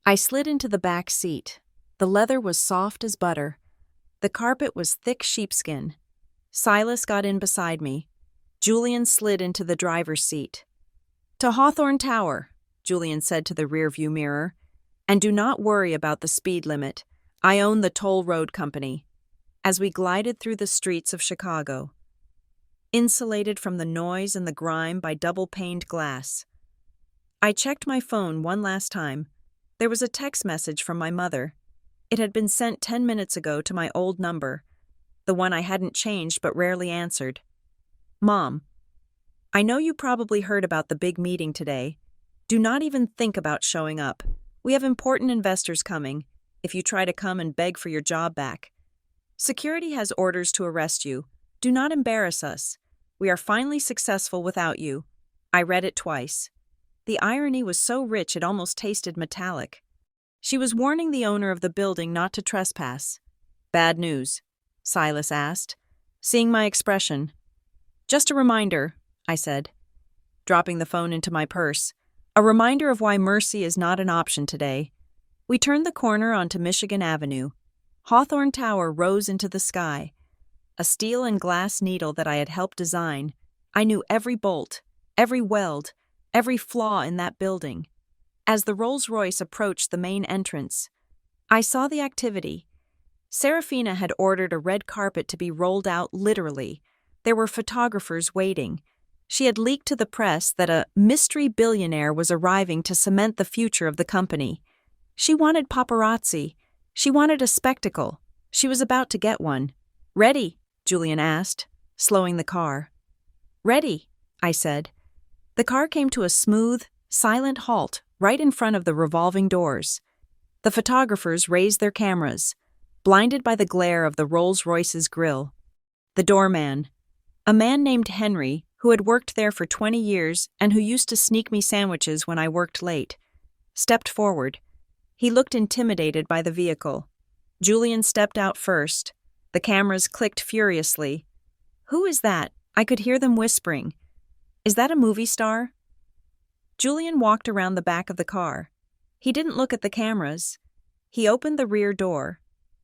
I slid into the back seat. The leather was soft as butter. The carpet was thick sheepskin. Silas got in beside me. Julian slid into the driver's seat. "To Hawthorne Tower," Julian said to the rearview mirror. "And do not worry about the speed limit. I own the toll road company." As we glided through the streets of Chicago, insulated from the noise and the grime by double-paned glass. I checked my phone one last time. There was a text message from my mother. It had been sent 10 minutes ago to my old number, the one I hadn't changed but rarely answered. "Mom, I know you probably heard about the big meeting today. Do not even think about showing up. We have important investors coming, if you try to come and beg for your job back. Security has orders to arrest you. Do not embarrass us. We are finally successful without you." I read it twice. The irony was so rich it almost tasted metallic. She was warning the owner of the building not to trespass. "Bad news?" Silas asked, seeing my expression. "Just a reminder," I said, dropping the phone into my purse. "A reminder of why mercy is not an option today." We turned the corner onto Michigan Avenue. Hawthorne Tower rose into the sky, a steel and glass needle that I had helped design. I knew every bolt, every weld, every flaw in that building. As the Rolls-Royce approached the main entrance, I saw the activity. Serafina had ordered a red carpet to be rolled out literally. There were photographers waiting. She had leaked to the press that a mystery billionaire was arriving to cement the future of the company. She wanted paparazzi. She wanted a spectacle. She was about to get one. "Ready?" Julian asked, slowing the car. "Ready," I said. The car came to a smooth, silent halt right in front of the revolving doors. The photographers raised their cameras, blinded by the glare of the Rolls-Royce's grille. The doorman, a man named Henry, who had worked there for 20 years and who used to sneak me sandwiches when I worked late, stepped forward. He looked intimidated by the vehicle. Julian stepped out first. The cameras clicked furiously. "Who is that?" I could hear them whispering. "Is that a movie star?" Julian walked around the back of the car. He didn't look at the cameras. He opened the rear door.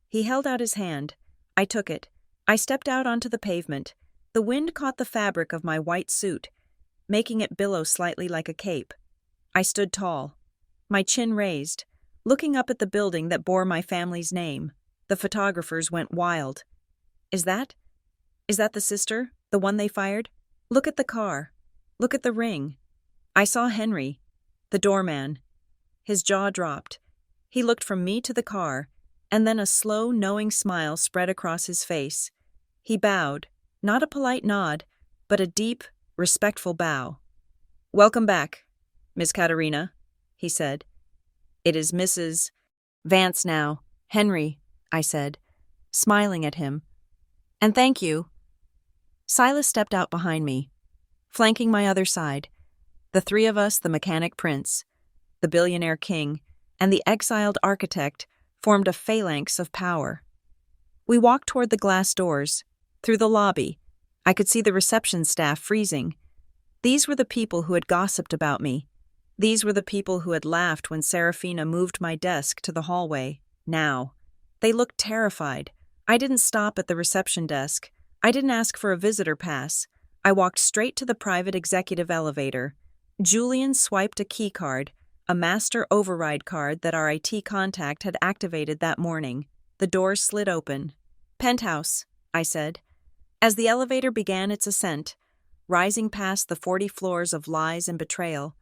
He held out his hand. I took it. I stepped out onto the pavement. The wind caught the fabric of my white suit, making it billow slightly like a cape. I stood tall, my chin raised, looking up at the building that bore my family's name. The photographers went wild. Is that the sister? The one they fired? Look at the car. Look at the ring." I saw Henry, the doorman. His jaw dropped. He looked from me to the car, and then a slow, knowing smile spread across his face. He bowed, not a polite nod, but a deep, respectful bow. "Welcome back, Miss Katerina," he said. "It is Mrs. Vance now." "Henry," I said, smiling at him. "And thank you." Silas stepped out behind me, flanking my other side. The three of us, the mechanic prince. the billionaire king, and the exiled architect formed a phalanx of power. We walked toward the glass doors. Through the lobby, I could see the reception staff freezing. These were the people who had gossiped about me. These were the people who had laughed when Serafina moved my desk to the hallway. Now, they looked terrified. I didn't stop at the reception desk. I didn't ask for a visitor pass. I walked straight to the private executive elevator. Julian swiped a key card, a master override card that our IT contact had activated that morning. The doors slid open. "Penthouse," I said. As the elevator began its ascent, rising past the 40 floors of lies and betrayal,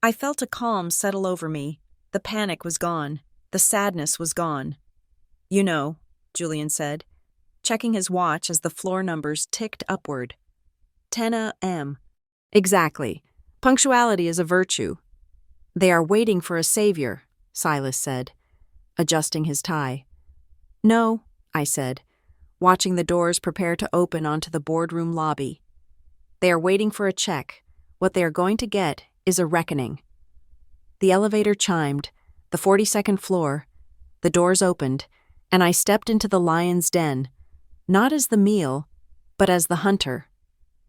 I felt a calm settle over me. The panic was gone. The sadness was gone. "You know," Julian said, checking his watch as the floor numbers ticked upward. 10 a.m. "Exactly. Punctuality is a virtue." "They are waiting for a savior," Silas said, adjusting his tie. "No," I said, watching the doors prepare to open onto the boardroom lobby. "They are waiting for a check. What they are going to get is a reckoning." The elevator chimed, the 42nd floor. The doors opened, and I stepped into the lion's den, not as the meal, but as the hunter.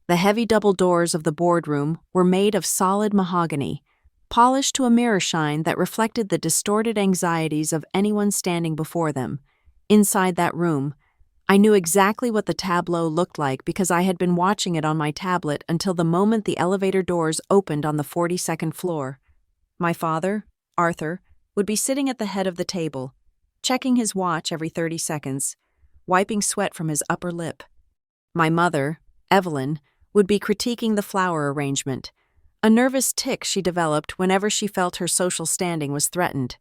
The heavy double doors of the boardroom were made of solid mahogany, polished to a mirror shine that reflected the distorted anxieties of anyone standing before them. Inside that room, I knew exactly what the tableau looked like because I had been watching it on my tablet until the moment the elevator doors opened on the 42nd floor. My father, Arthur, would be sitting at the head of the table, checking his watch every 30 seconds, wiping sweat from his upper lip. My mother, Evelyn, would be critiquing the flower arrangement, a nervous tic she developed whenever she felt her social standing was threatened.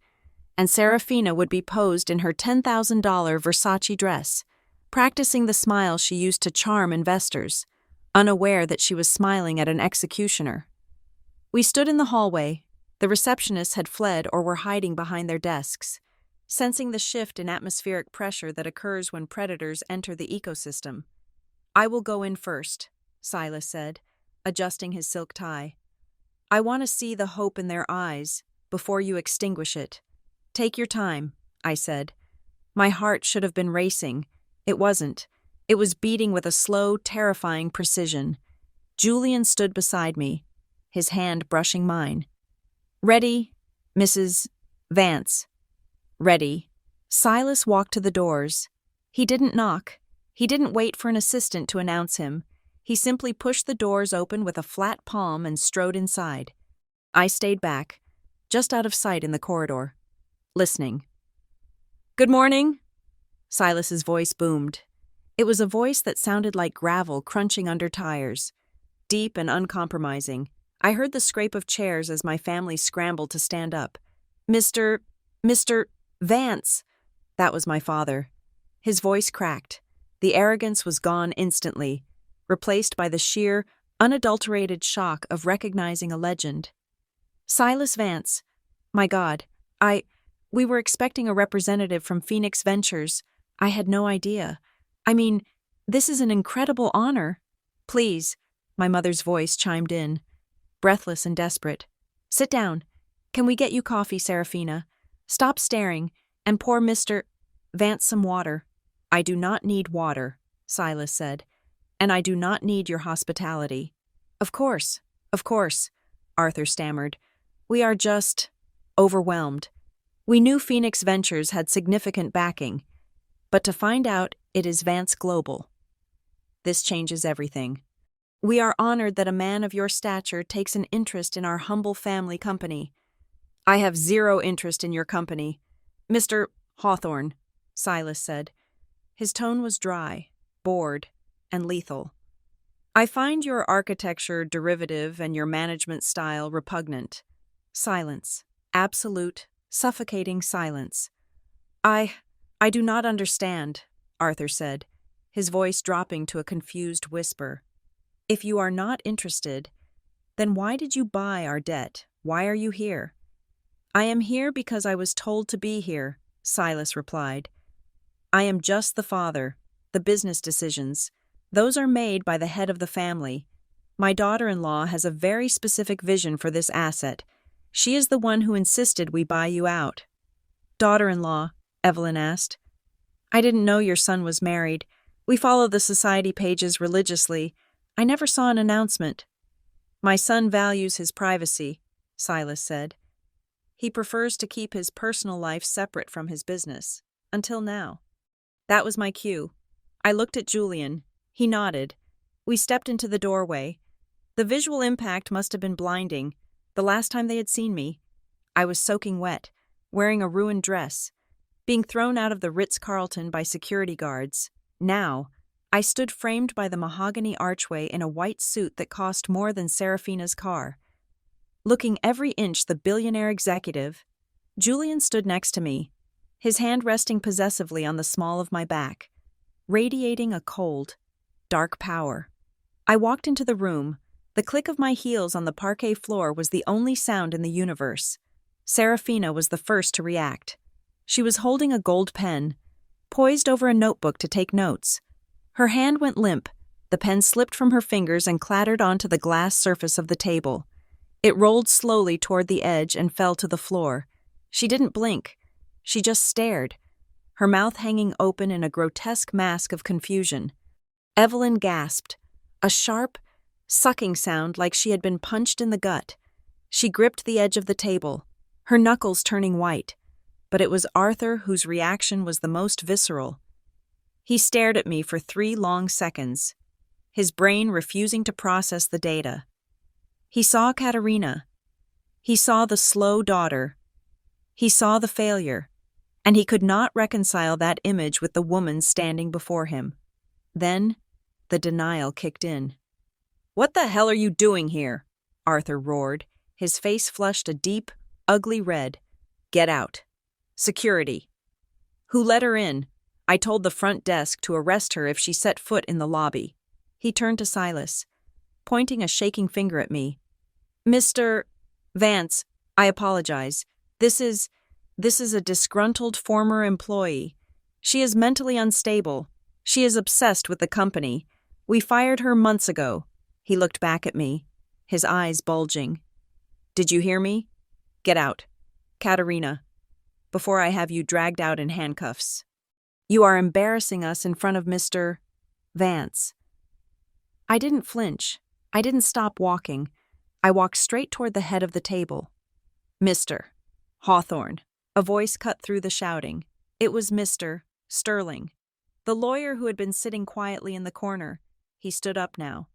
And Serafina would be posed in her $10,000 Versace dress, practicing the smile she used to charm investors, unaware that she was smiling at an executioner. We stood in the hallway. The receptionists had fled or were hiding behind their desks, sensing the shift in atmospheric pressure that occurs when predators enter the ecosystem. "I will go in first," Silas said, adjusting his silk tie. "I want to see the hope in their eyes before you extinguish it." "Take your time," I said. My heart should have been racing. It wasn't. It was beating with a slow, terrifying precision. Julian stood beside me, his hand brushing mine. "Ready, Mrs. Vance?" "Ready." Silas walked to the doors. He didn't knock. He didn't wait for an assistant to announce him. He simply pushed the doors open with a flat palm and strode inside. I stayed back, just out of sight in the corridor, listening. "Good morning," Silas's voice boomed. It was a voice that sounded like gravel crunching under tires, deep and uncompromising. I heard the scrape of chairs as my family scrambled to stand up. Mr. Vance." That was my father. His voice cracked. The arrogance was gone instantly, replaced by the sheer, unadulterated shock of recognizing a legend. "Silas Vance. My God, we were expecting a representative from Phoenix Ventures. I had no idea. I mean, this is an incredible honor." "Please," my mother's voice chimed in, breathless and desperate. "Sit down. Can we get you coffee, Serafina? Stop staring, and pour Mr. Vance some water." "I do not need water," Silas said, "and I do not need your hospitality." Of course, Arthur stammered. "We are just overwhelmed." We knew Phoenix Ventures had significant backing, but to find out it is Vance Global. This changes everything. "We are honored that a man of your stature takes an interest in our humble family company." "I have zero interest in your company, Mr. Hawthorne," Silas said. His tone was dry, bored, and lethal. "I find your architecture derivative and your management style repugnant." Silence. Absolute, suffocating silence. I do not understand," Arthur said, his voice dropping to a confused whisper. "If you are not interested, then why did you buy our debt? Why are you here?" "I am here because I was told to be here," Silas replied. "I am just the father. The business decisions, those are made by the head of the family. My daughter-in-law has a very specific vision for this asset, She is the one who insisted we buy you out. Daughter-in-law, Evelyn asked. I didn't know your son was married. We follow the society pages religiously. I never saw an announcement. My son values his privacy, Silas said. He prefers to keep his personal life separate from his business. Until now. That was my cue. I looked at Julian. He nodded. We stepped into the doorway. The visual impact must have been blinding. The last time they had seen me, I was soaking wet, wearing a ruined dress, being thrown out of the Ritz-Carlton by security guards. Now, I stood framed by the mahogany archway in a white suit that cost more than Serafina's car. Looking every inch the billionaire executive, Julian stood next to me, his hand resting possessively on the small of my back, radiating a cold, dark power. I walked into the room. The click of my heels on the parquet floor was the only sound in the universe. Serafina was the first to react. She was holding a gold pen, poised over a notebook to take notes. Her hand went limp. The pen slipped from her fingers and clattered onto the glass surface of the table. It rolled slowly toward the edge and fell to the floor. She didn't blink. She just stared, her mouth hanging open in a grotesque mask of confusion. Evelyn gasped, a sharp, sucking sound like she had been punched in the gut. She gripped the edge of the table, her knuckles turning white. But it was Arthur whose reaction was the most visceral. He stared at me for 3 long seconds, his brain refusing to process the data. He saw Katerina. He saw the slow daughter. He saw the failure, and he could not reconcile that image with the woman standing before him. Then, the denial kicked in. "What the hell are you doing here?" Arthur roared, his face flushed a deep, ugly red. "Get out. Security." "Who let her in? I told the front desk to arrest her if she set foot in the lobby." He turned to Silas, pointing a shaking finger at me. "Mr. Vance, I apologize. This is a disgruntled former employee. She is mentally unstable. She is obsessed with the company. We fired her months ago." He looked back at me, his eyes bulging. "Did you hear me? Get out. Katerina, before I have you dragged out in handcuffs. You are embarrassing us in front of Mr. Vance." I didn't flinch. I didn't stop walking. I walked straight toward the head of the table. "Mr. Hawthorne." A voice cut through the shouting. It was Mr. Sterling, the lawyer who had been sitting quietly in the corner. He stood up now.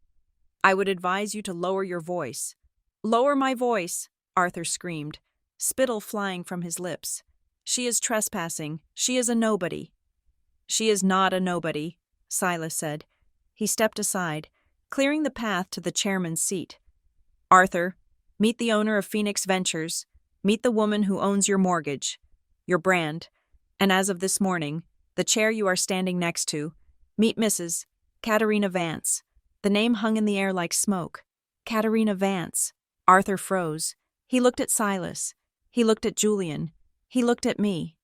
"I would advise you to lower your voice." "Lower my voice," Arthur screamed, spittle flying from his lips. "She is trespassing. She is a nobody." "She is not a nobody," Silas said. He stepped aside, clearing the path to the chairman's seat. "Arthur, meet the owner of Phoenix Ventures. Meet the woman who owns your mortgage, your brand, and as of this morning, the chair you are standing next to. Meet Mrs. Katerina Vance." The name hung in the air like smoke. Katerina Vance. Arthur froze. He looked at Silas. He looked at Julian. He looked at me.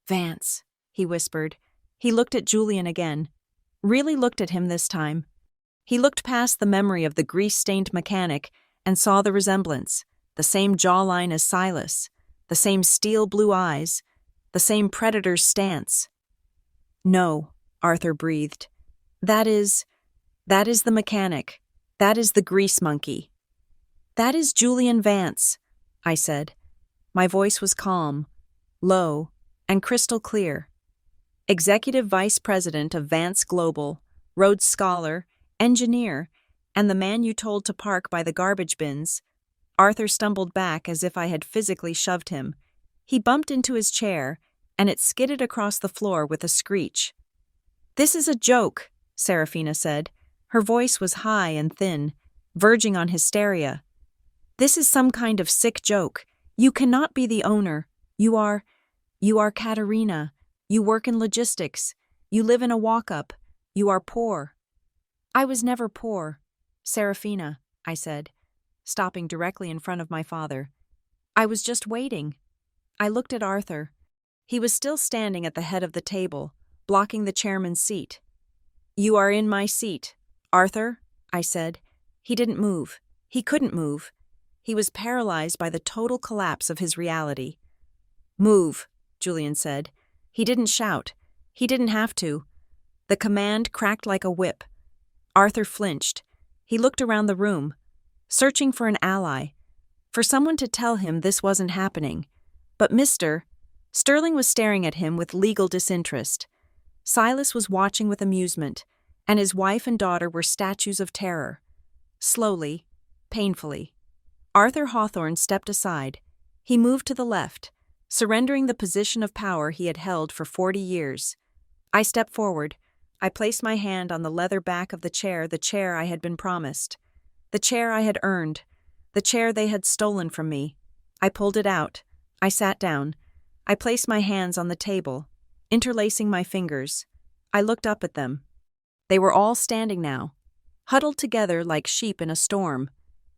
"Vance," he whispered. He looked at Julian again. Really looked at him this time. He looked past the memory of the grease-stained mechanic and saw the resemblance. The same jawline as Silas, the same steel blue eyes, the same predator's stance. "No," Arthur breathed. That is the mechanic. That is the grease monkey." "That is Julian Vance," I said. My voice was calm, low, and crystal clear. Executive Vice President of Vance Global, Rhodes Scholar, engineer, and the man you told to park by the garbage bins. Arthur stumbled back as if I had physically shoved him. He bumped into his chair, and it skidded across the floor with a screech. "This is a joke," Serafina said. Her voice was high and thin, verging on hysteria. "This is some kind of sick joke. You cannot be the owner. You are Katerina. You work in logistics. You live in a walk-up. You are poor." "I was never poor, Serafina," I said, stopping directly in front of my father. "I was just waiting." I looked at Arthur. He was still standing at the head of the table, blocking the chairman's seat. "You are in my seat, Arthur," I said. He didn't move. He couldn't move. He was paralyzed by the total collapse of his reality. "Move," Julian said. He didn't shout. He didn't have to. The command cracked like a whip. Arthur flinched. He looked around the room, searching for an ally, for someone to tell him this wasn't happening. But Sterling was staring at him with legal disinterest. Silas was watching with amusement, and his wife and daughter were statues of terror. Slowly, painfully, Arthur Hawthorne stepped aside. He moved to the left, surrendering the position of power he had held for 40 years. I stepped forward. I placed my hand on the leather back of the chair I had been promised. The chair I had earned. The chair they had stolen from me. I pulled it out. I sat down. I placed my hands on the table, interlacing my fingers. I looked up at them. They were all standing now, huddled together like sheep in a storm,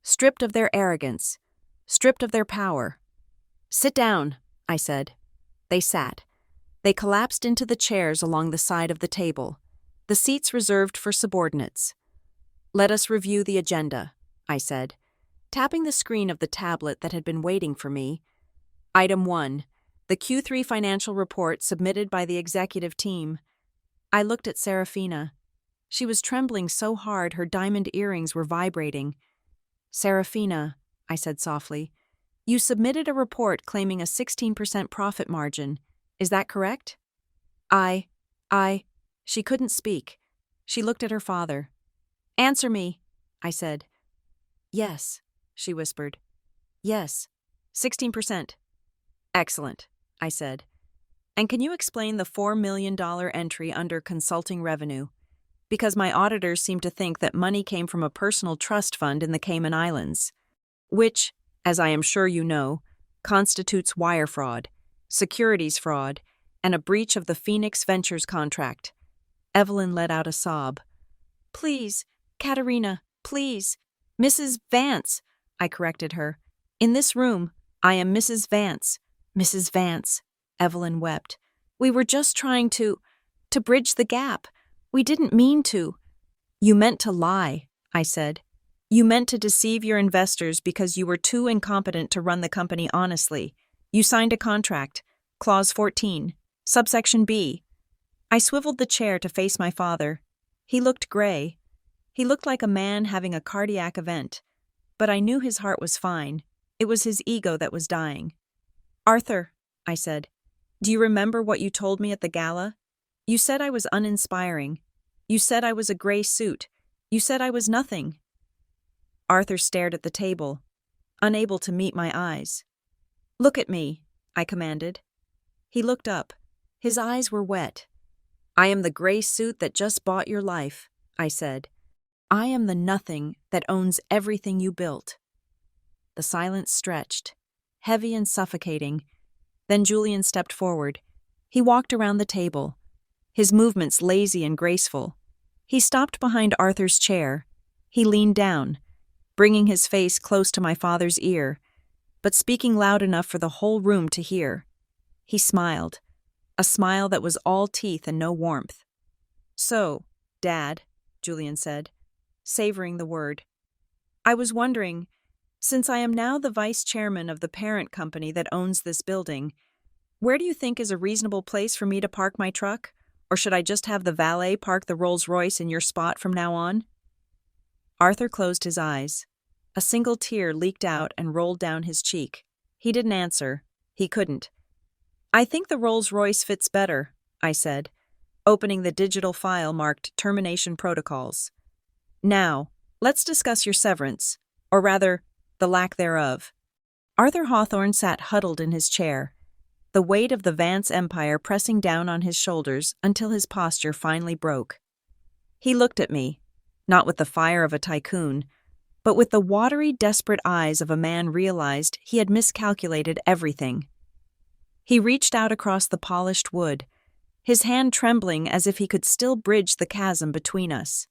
stripped of their arrogance, stripped of their power. "Sit down," I said. They sat. They collapsed into the chairs along the side of the table, the seats reserved for subordinates. "Let us review the agenda," I said, tapping the screen of the tablet that had been waiting for me. Item 1. The Q3 financial report submitted by the executive team. I looked at Serafina. She was trembling so hard her diamond earrings were vibrating. "Serafina," I said softly, "you submitted a report claiming a 16% profit margin. Is that correct?" She couldn't speak. She looked at her father. "Answer me," I said. "Yes," she whispered. "Yes, 16%. "Excellent," I said. "And can you explain the $4 million entry under consulting revenue? Because my auditors seem to think that money came from a personal trust fund in the Cayman Islands, which, as I am sure you know, constitutes wire fraud, securities fraud, and a breach of the Phoenix Ventures contract." Evelyn let out a sob. "Please, Katerina, please. Mrs. Vance," I corrected her. "In this room, I am Mrs. Vance." "Mrs. Vance," Evelyn wept. "We were just trying to bridge the gap. We didn't mean to." "You meant to lie," I said. "You meant to deceive your investors because you were too incompetent to run the company honestly. You signed a contract, Clause 14, subsection B." I swiveled the chair to face my father. He looked gray. He looked like a man having a cardiac event. But I knew his heart was fine. It was his ego that was dying. "Arthur," I said, "do you remember what you told me at the gala? You said I was uninspiring. You said I was a gray suit. You said I was nothing." Arthur stared at the table, unable to meet my eyes. "Look at me," I commanded. He looked up. His eyes were wet. "I am the gray suit that just bought your life," I said. "I am the nothing that owns everything you built." The silence stretched, heavy and suffocating. Then Julian stepped forward. He walked around the table, his movements lazy and graceful. He stopped behind Arthur's chair. He leaned down, bringing his face close to my father's ear, but speaking loud enough for the whole room to hear. He smiled, a smile that was all teeth and no warmth. "So, Dad," Julian said, savoring the word, "I was wondering, since I am now the vice chairman of the parent company that owns this building, where do you think is a reasonable place for me to park my truck? Or should I just have the valet park the Rolls-Royce in your spot from now on?" Arthur closed his eyes. A single tear leaked out and rolled down his cheek. He didn't answer. He couldn't. "I think the Rolls-Royce fits better," I said, opening the digital file marked Termination Protocols. "Now, let's discuss your severance, or rather, the lack thereof." Arthur Hawthorne sat huddled in his chair, the weight of the Vance empire pressing down on his shoulders until his posture finally broke. He looked at me, not with the fire of a tycoon, but with the watery, desperate eyes of a man realized he had miscalculated everything. He reached out across the polished wood, his hand trembling as if he could still bridge the chasm between us.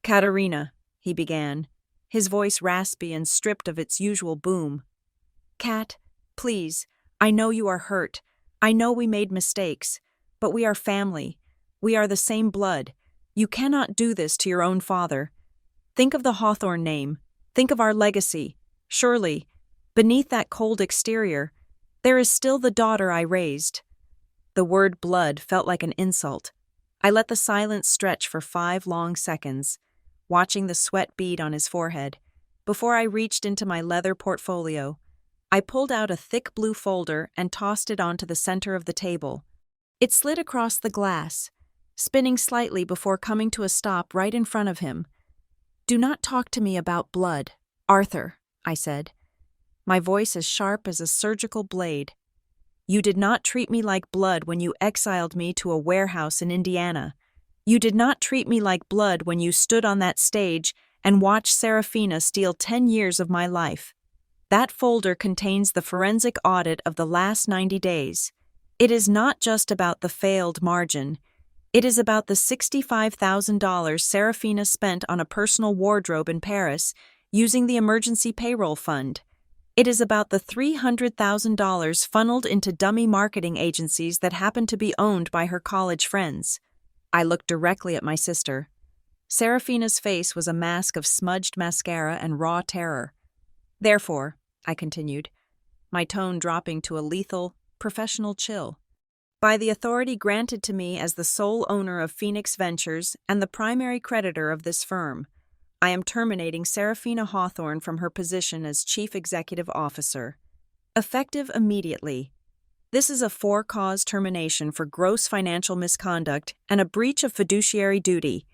"Katerina," he began, his voice raspy and stripped of its usual boom. "Kat, please, I know you are hurt. I know we made mistakes, but we are family. We are the same blood. You cannot do this to your own father. Think of the Hawthorne name. Think of our legacy. Surely, beneath that cold exterior, there is still the daughter I raised. The word blood felt like an insult. I let the silence stretch for 5 long seconds, watching the sweat bead on his forehead. Before I reached into my leather portfolio, I pulled out a thick blue folder and tossed it onto the center of the table. It slid across the glass, spinning slightly before coming to a stop right in front of him. "Do not talk to me about blood, Arthur," I said, my voice as sharp as a surgical blade. "You did not treat me like blood when you exiled me to a warehouse in Indiana. You did not treat me like blood when you stood on that stage and watched Serafina steal 10 years of my life. That folder contains the forensic audit of the last 90 days. It is not just about the failed margin. It is about the $65,000 Serafina spent on a personal wardrobe in Paris using the emergency payroll fund. It is about the $300,000 funneled into dummy marketing agencies that happen to be owned by her college friends." I looked directly at my sister. Serafina's face was a mask of smudged mascara and raw terror. "Therefore," I continued, my tone dropping to a lethal, professional chill, "by the authority granted to me as the sole owner of Phoenix Ventures and the primary creditor of this firm, I am terminating Serafina Hawthorne from her position as Chief Executive Officer. Effective immediately. This is a 4-cause termination for gross financial misconduct and a breach of fiduciary duty.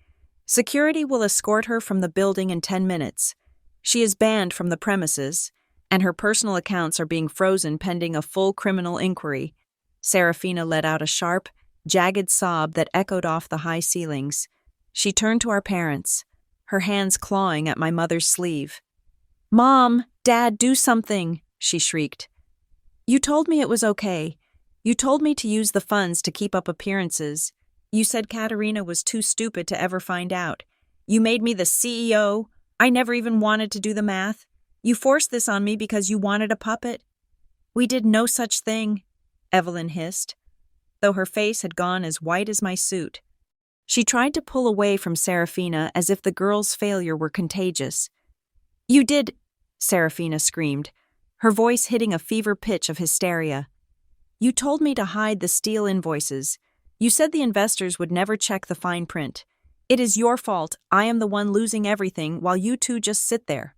Security will escort her from the building in 10 minutes. She is banned from the premises, and her personal accounts are being frozen pending a full criminal inquiry." Serafina let out a sharp, jagged sob that echoed off the high ceilings. She turned to our parents, her hands clawing at my mother's sleeve. "Mom, Dad, do something," she shrieked. "You told me it was okay. You told me to use the funds to keep up appearances. You said Katerina was too stupid to ever find out. You made me the CEO. I never even wanted to do the math. You forced this on me because you wanted a puppet." "We did no such thing," Evelyn hissed, though her face had gone as white as my suit. She tried to pull away from Serafina as if the girl's failure were contagious. "You did," Serafina screamed, her voice hitting a fever pitch of hysteria. "You told me to hide the steal invoices. You said the investors would never check the fine print. It is your fault. I am the one losing everything while you two just sit there."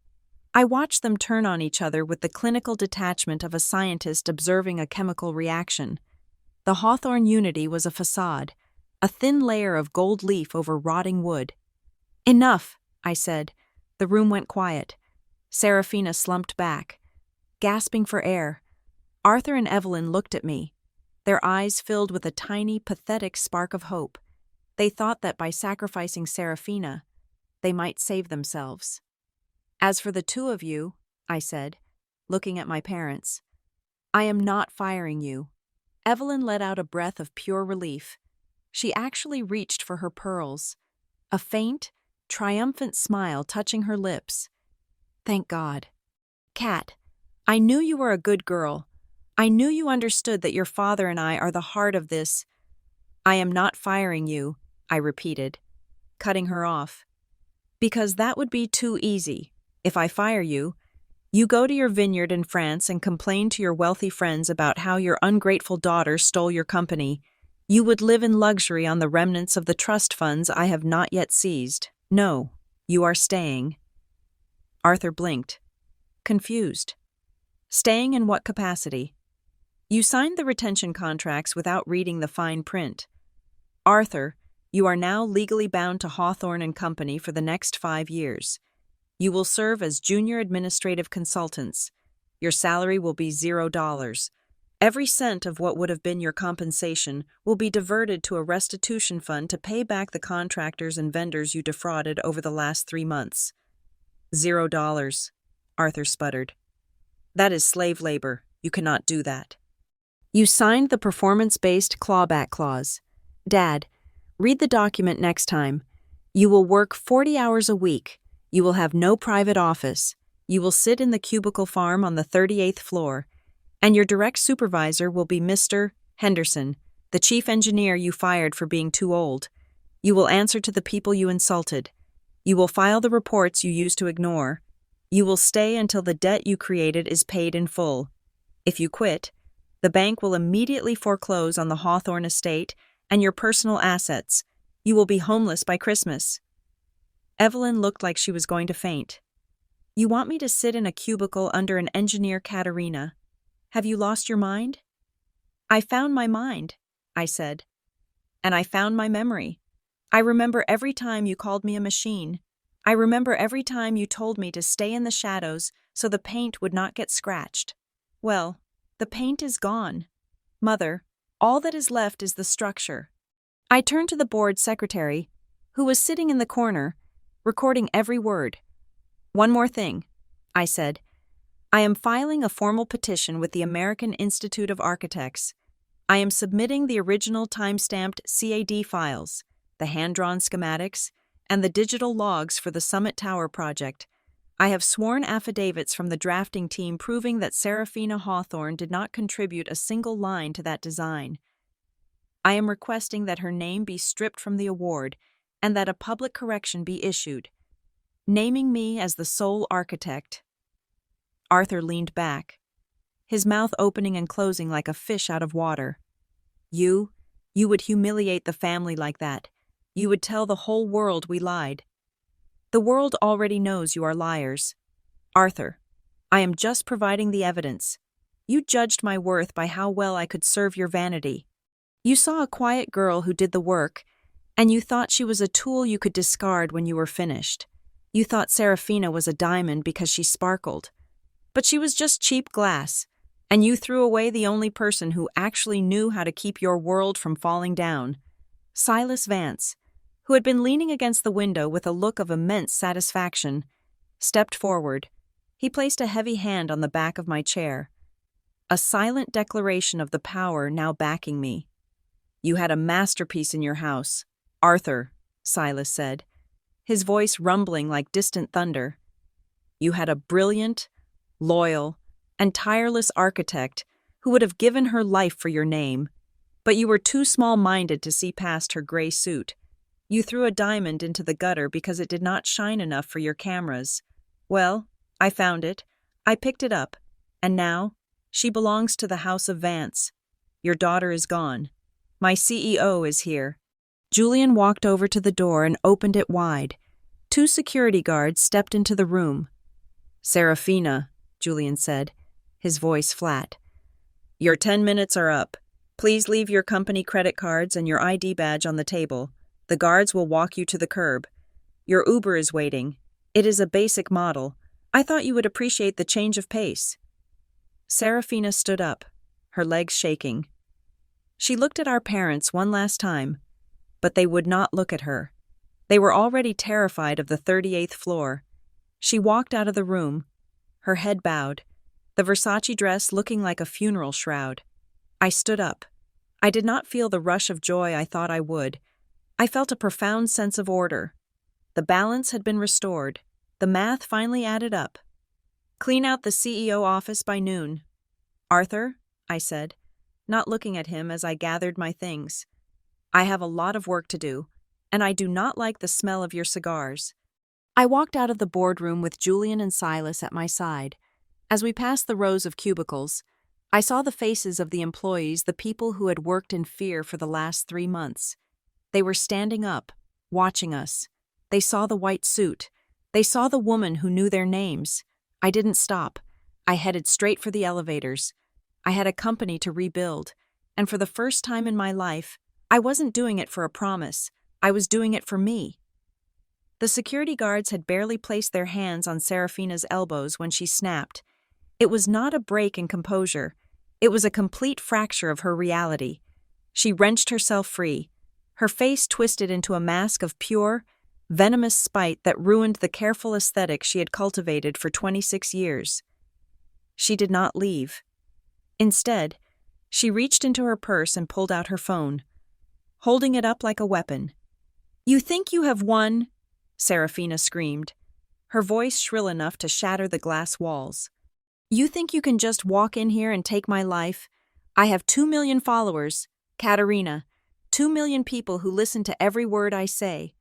I watched them turn on each other with the clinical detachment of a scientist observing a chemical reaction. The Hawthorne unity was a facade, a thin layer of gold leaf over rotting wood. "Enough," I said. The room went quiet. Serafina slumped back, gasping for air. Arthur and Evelyn looked at me, their eyes filled with a tiny, pathetic spark of hope. They thought that by sacrificing Serafina, they might save themselves. "As for the 2 of you," I said, looking at my parents, "I am not firing you." Evelyn let out a breath of pure relief. She actually reached for her pearls, a faint, triumphant smile touching her lips. "Thank God. Kat, I knew you were a good girl. I knew you understood that your father and I are the heart of this." "I am not firing you," I repeated, cutting her off. "Because that would be too easy. If I fire you, you go to your vineyard in France and complain to your wealthy friends about how your ungrateful daughter stole your company. You would live in luxury on the remnants of the trust funds I have not yet seized. No, you are staying." Arthur blinked, confused. "Staying in what capacity?" "You signed the retention contracts without reading the fine print. Arthur, you are now legally bound to Hawthorne and Company for the next 5 years. You will serve as junior administrative consultants. Your salary will be $0. Every cent of what would have been your compensation will be diverted to a restitution fund to pay back the contractors and vendors you defrauded over the last 3 months." $0, Arthur sputtered. "That is slave labor. You cannot do that." "You signed the performance-based clawback clause. Dad, read the document next time. You will work 40 hours a week. You will have no private office. You will sit in the cubicle farm on the 38th floor. And your direct supervisor will be Mr. Henderson, the chief engineer you fired for being too old. You will answer to the people you insulted. You will file the reports you used to ignore. You will stay until the debt you created is paid in full. If you quit, the bank will immediately foreclose on the Hawthorne estate and your personal assets. You will be homeless by Christmas." Evelyn looked like she was going to faint. "You want me to sit in a cubicle under an engineer, Katerina? Have you lost your mind?" "I found my mind," I said. "And I found my memory. I remember every time you called me a machine. I remember every time you told me to stay in the shadows so the paint would not get scratched. Well, the paint is gone. Mother, all that is left is the structure." I turned to the board secretary, who was sitting in the corner, recording every word. "One more thing," I said. "I am filing a formal petition with the American Institute of Architects. I am submitting the original time-stamped CAD files, the hand-drawn schematics, and the digital logs for the Summit Tower project. I have sworn affidavits from the drafting team proving that Serafina Hawthorne did not contribute a single line to that design. I am requesting that her name be stripped from the award and that a public correction be issued, naming me as the sole architect." Arthur leaned back, his mouth opening and closing like a fish out of water. You would humiliate the family like that. You would tell the whole world we lied." "The world already knows you are liars. Arthur, I am just providing the evidence. You judged my worth by how well I could serve your vanity. You saw a quiet girl who did the work, and you thought she was a tool you could discard when you were finished. You thought Serafina was a diamond because she sparkled. But she was just cheap glass, and you threw away the only person who actually knew how to keep your world from falling down." Silas Vance, who had been leaning against the window with a look of immense satisfaction, stepped forward. He placed a heavy hand on the back of my chair, a silent declaration of the power now backing me. "You had a masterpiece in your house, Arthur," Silas said, his voice rumbling like distant thunder. "You had a brilliant, loyal, and tireless architect who would have given her life for your name, but you were too small-minded to see past her gray suit. You threw a diamond into the gutter because it did not shine enough for your cameras. Well, I found it, I picked it up, and now she belongs to the House of Vance. Your daughter is gone. My CEO is here." Julian walked over to the door and opened it wide. 2 security guards stepped into the room. "Serafina," Julian said, his voice flat. "Your 10 minutes are up. Please leave your company credit cards and your ID badge on the table. The guards will walk you to the curb. Your Uber is waiting. It is a basic model. I thought you would appreciate the change of pace." Serafina stood up, her legs shaking. She looked at our parents one last time, but they would not look at her. They were already terrified of the 38th floor. She walked out of the room, her head bowed, the Versace dress looking like a funeral shroud. I stood up. I did not feel the rush of joy I thought I would. I felt a profound sense of order. The balance had been restored. The math finally added up. "Clean out the CEO office by noon." "Arthur," I said, not looking at him as I gathered my things. "I have a lot of work to do, and I do not like the smell of your cigars." I walked out of the boardroom with Julian and Silas at my side. As we passed the rows of cubicles, I saw the faces of the employees, the people who had worked in fear for the last 3 months. They were standing up, watching us. They saw the white suit. They saw the woman who knew their names. I didn't stop. I headed straight for the elevators. I had a company to rebuild, and for the first time in my life, I wasn't doing it for a promise. I was doing it for me. The security guards had barely placed their hands on Serafina's elbows when she snapped. It was not a break in composure. It was a complete fracture of her reality. She wrenched herself free. Her face twisted into a mask of pure, venomous spite that ruined the careful aesthetic she had cultivated for 26 years. She did not leave. Instead, she reached into her purse and pulled out her phone, holding it up like a weapon. "You think you have won?" Serafina screamed, her voice shrill enough to shatter the glass walls. "You think you can just walk in here and take my life? I have 2 million followers, Katerina, 2 million people who listen to every word I say."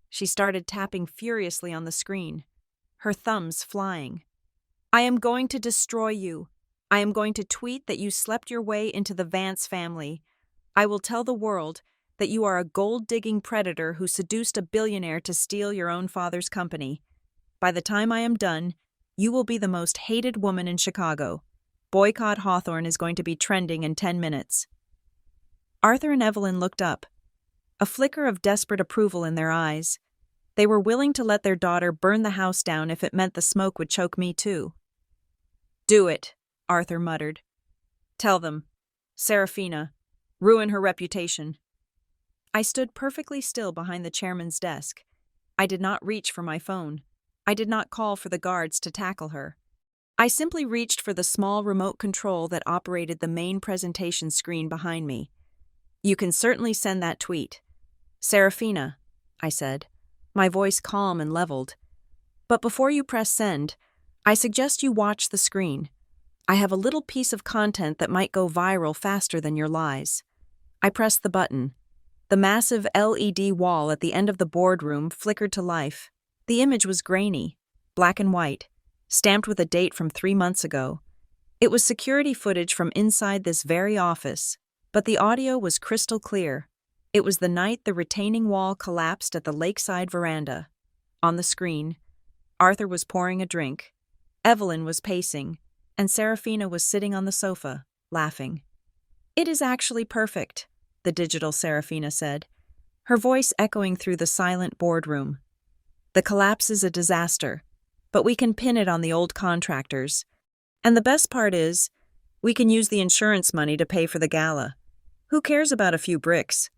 She started tapping furiously on the screen. her thumbs flying. I am going to destroy you. I am going to tweet that you slept your way into the Vance family. I will tell the world that you are a gold-digging predator who seduced a billionaire to steal your own father's company. By the time I am done, you will be the most hated woman in Chicago. Boycott Hawthorne is going to be trending in 10 minutes. Arthur and Evelyn looked up, a flicker of desperate approval in their eyes. They were willing to let their daughter burn the house down if it meant the smoke would choke me too. Do it, Arthur muttered. Tell them. Serafina. Ruin her reputation. I stood perfectly still behind the chairman's desk. I did not reach for my phone. I did not call for the guards to tackle her. I simply reached for the small remote control that operated the main presentation screen behind me. You can certainly send that tweet. Serafina, I said, my voice calm and leveled. But before you press send, I suggest you watch the screen. I have a little piece of content that might go viral faster than your lies. I pressed the button. The massive LED wall at the end of the boardroom flickered to life. The image was grainy, black and white, stamped with a date from 3 months ago. It was security footage from inside this very office, but the audio was crystal clear. It was the night the retaining wall collapsed at the lakeside veranda. On the screen, Arthur was pouring a drink, Evelyn was pacing, and Serafina was sitting on the sofa, laughing. It is actually perfect, the digital Serafina said, her voice echoing through the silent boardroom. The collapse is a disaster, but we can pin it on the old contractors. And the best part is, we can use the insurance money to pay for the gala. Who cares about a few bricks?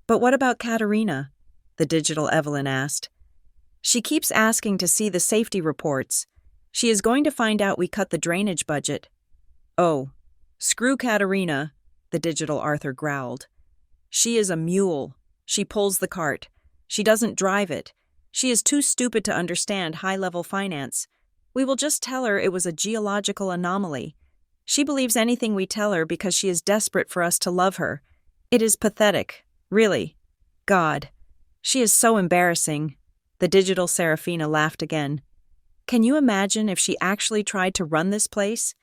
But what about Katerina? The digital Evelyn asked. She keeps asking to see the safety reports. She is going to find out we cut the drainage budget. Oh, screw Katerina, the digital Arthur growled. She is a mule. She pulls the cart. She doesn't drive it. She is too stupid to understand high-level finance. We will just tell her it was a geological anomaly. She believes anything we tell her because she is desperate for us to love her. It is pathetic, really. God, she is so embarrassing. The digital Serafina laughed again. Can you imagine if she actually tried to run this place?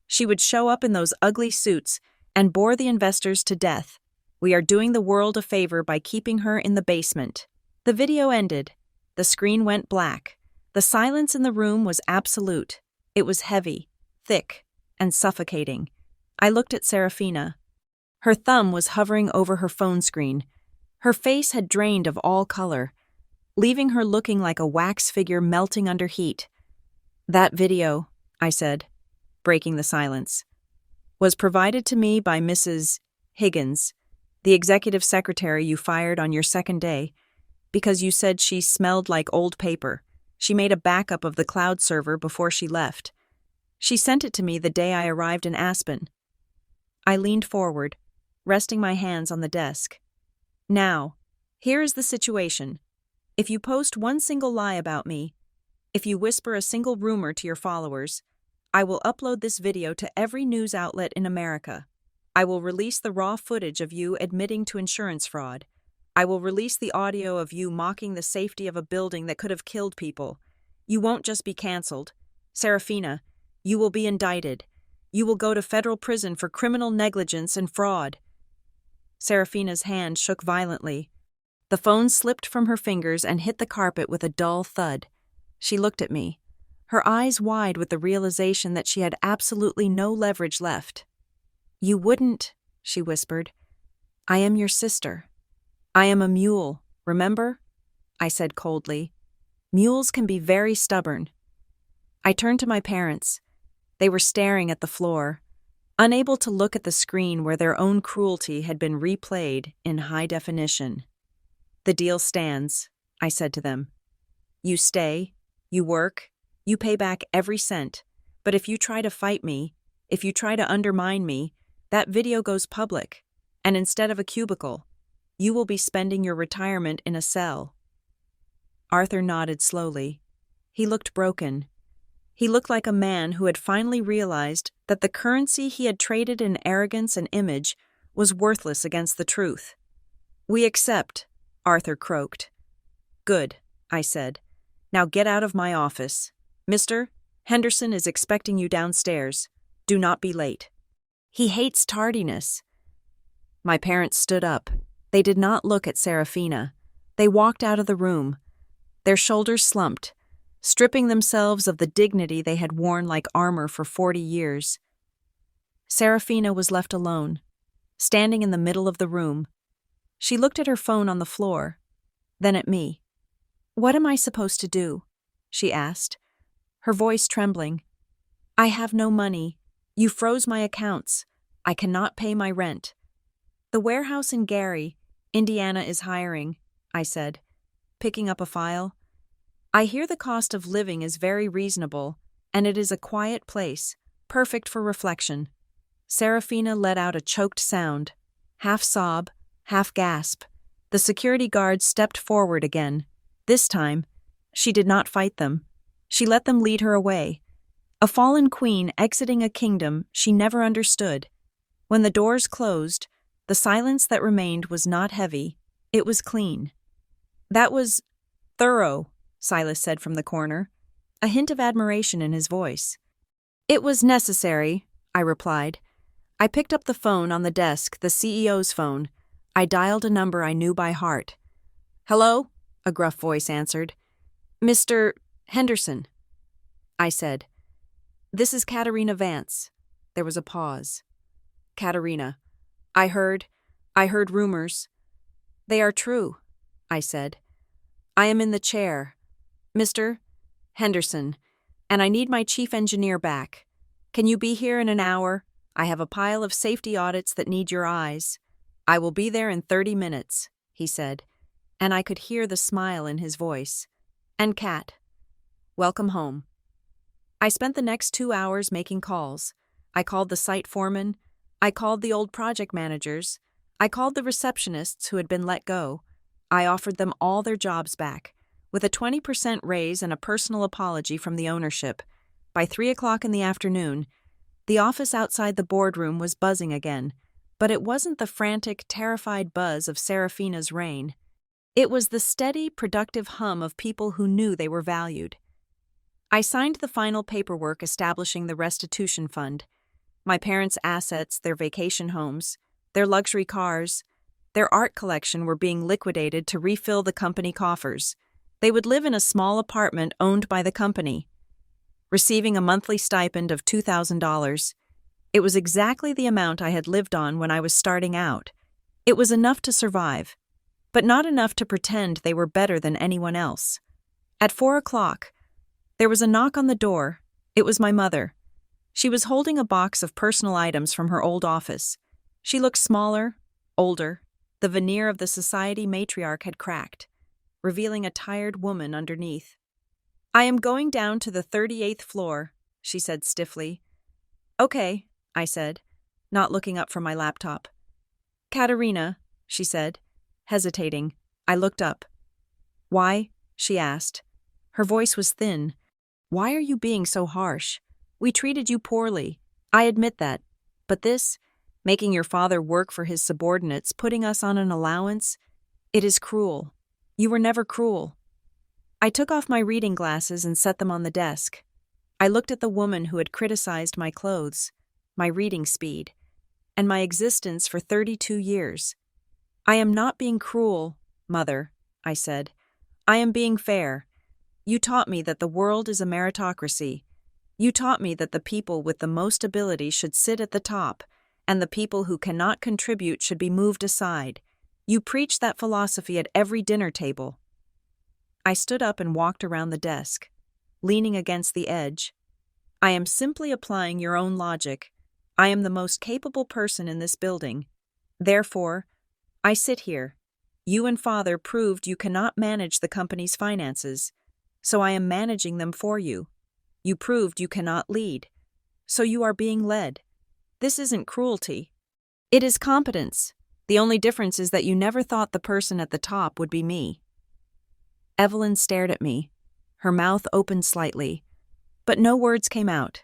She would show up in those ugly suits and bore the investors to death. We are doing the world a favor by keeping her in the basement. The video ended. The screen went black. The silence in the room was absolute. It was heavy, thick, and suffocating. I looked at Serafina. Her thumb was hovering over her phone screen. Her face had drained of all color, leaving her looking like a wax figure melting under heat. That video, I said, breaking the silence, was provided to me by Mrs. Higgins, the executive secretary you fired on your second day, because you said she smelled like old paper. She made a backup of the cloud server before she left. She sent it to me the day I arrived in Aspen. I leaned forward, resting my hands on the desk. Now, here is the situation. If you post one single lie about me, if you whisper a single rumor to your followers, I will upload this video to every news outlet in America. I will release the raw footage of you admitting to insurance fraud. I will release the audio of you mocking the safety of a building that could have killed people. You won't just be canceled. Serafina, you will be indicted. You will go to federal prison for criminal negligence and fraud. Serafina's hand shook violently. The phone slipped from her fingers and hit the carpet with a dull thud. She looked at me, her eyes wide with the realization that she had absolutely no leverage left. You wouldn't, she whispered. I am your sister. I am a mule, remember? I said coldly. Mules can be very stubborn. I turned to my parents. They were staring at the floor, unable to look at the screen where their own cruelty had been replayed in high definition. The deal stands, I said to them. You stay, you work, you pay back every cent, but if you try to fight me, if you try to undermine me, that video goes public, and instead of a cubicle, you will be spending your retirement in a cell. Arthur nodded slowly. He looked broken. He looked like a man who had finally realized that the currency he had traded in arrogance and image was worthless against the truth. We accept, Arthur croaked. Good, I said. Now get out of my office. Mr. Henderson is expecting you downstairs. Do not be late. He hates tardiness. My parents stood up. They did not look at Serafina. They walked out of the room. Their shoulders slumped, stripping themselves of the dignity they had worn like armor for 40 years. Serafina was left alone, standing in the middle of the room. She looked at her phone on the floor, then at me. "What am I supposed to do?" she asked, her voice trembling. "I have no money. You froze my accounts. I cannot pay my rent." "The warehouse in Gary, Indiana is hiring," I said, picking up a file. "I hear the cost of living is very reasonable, and it is a quiet place, perfect for reflection." Serafina let out a choked sound, half sob, half gasp. The security guard stepped forward again. This time, she did not fight them. She let them lead her away. A fallen queen exiting a kingdom she never understood. When the doors closed, the silence that remained was not heavy, it was clean. "That was thorough," Silas said from the corner, a hint of admiration in his voice. "It was necessary," I replied. I picked up the phone on the desk, the CEO's phone. I dialed a number I knew by heart. "Hello?" a gruff voice answered. "Mr. Henderson," I said. "This is Katerina Vance." There was a pause. "Katerina, I heard rumors." "They are true," I said. "I am in the chair. Mr. Henderson, and I need my chief engineer back. Can you be here in an hour? I have a pile of safety audits that need your eyes." "I will be there in 30 minutes, he said, and I could hear the smile in his voice. "And Kat, welcome home." I spent the next 2 hours making calls. I called the site foreman. I called the old project managers. I called the receptionists who had been let go. I offered them all their jobs back, with a 20% raise and a personal apology from the ownership. By 3 o'clock in the afternoon, the office outside the boardroom was buzzing again, but it wasn't the frantic, terrified buzz of Serafina's reign. It was the steady, productive hum of people who knew they were valued. I signed the final paperwork establishing the restitution fund. My parents' assets, their vacation homes, their luxury cars, their art collection were being liquidated to refill the company coffers. They would live in a small apartment owned by the company, receiving a monthly stipend of $2,000. It was exactly the amount I had lived on when I was starting out. It was enough to survive, but not enough to pretend they were better than anyone else. At 4 o'clock, there was a knock on the door. It was my mother. She was holding a box of personal items from her old office. She looked smaller, older. The veneer of the society matriarch had cracked, revealing a tired woman underneath. "I am going down to the 38th floor," she said stiffly. "Okay," I said, not looking up from my laptop. "Katerina," she said, hesitating. I looked up. "Why?" she asked. Her voice was thin. "Why are you being so harsh? We treated you poorly. I admit that. But this, making your father work for his subordinates, putting us on an allowance, it is cruel. You were never cruel." I took off my reading glasses and set them on the desk. I looked at the woman who had criticized my clothes, my reading speed, and my existence for 32 years. "I am not being cruel, Mother," I said. "I am being fair. You taught me that the world is a meritocracy. You taught me that the people with the most ability should sit at the top, and the people who cannot contribute should be moved aside. You preached that philosophy at every dinner table." I stood up and walked around the desk, leaning against the edge. "I am simply applying your own logic. I am the most capable person in this building. Therefore, I sit here. You and Father proved you cannot manage the company's finances, so I am managing them for you. You proved you cannot lead, so you are being led. This isn't cruelty. It is competence. The only difference is that you never thought the person at the top would be me." Evelyn stared at me, her mouth opened slightly, but no words came out.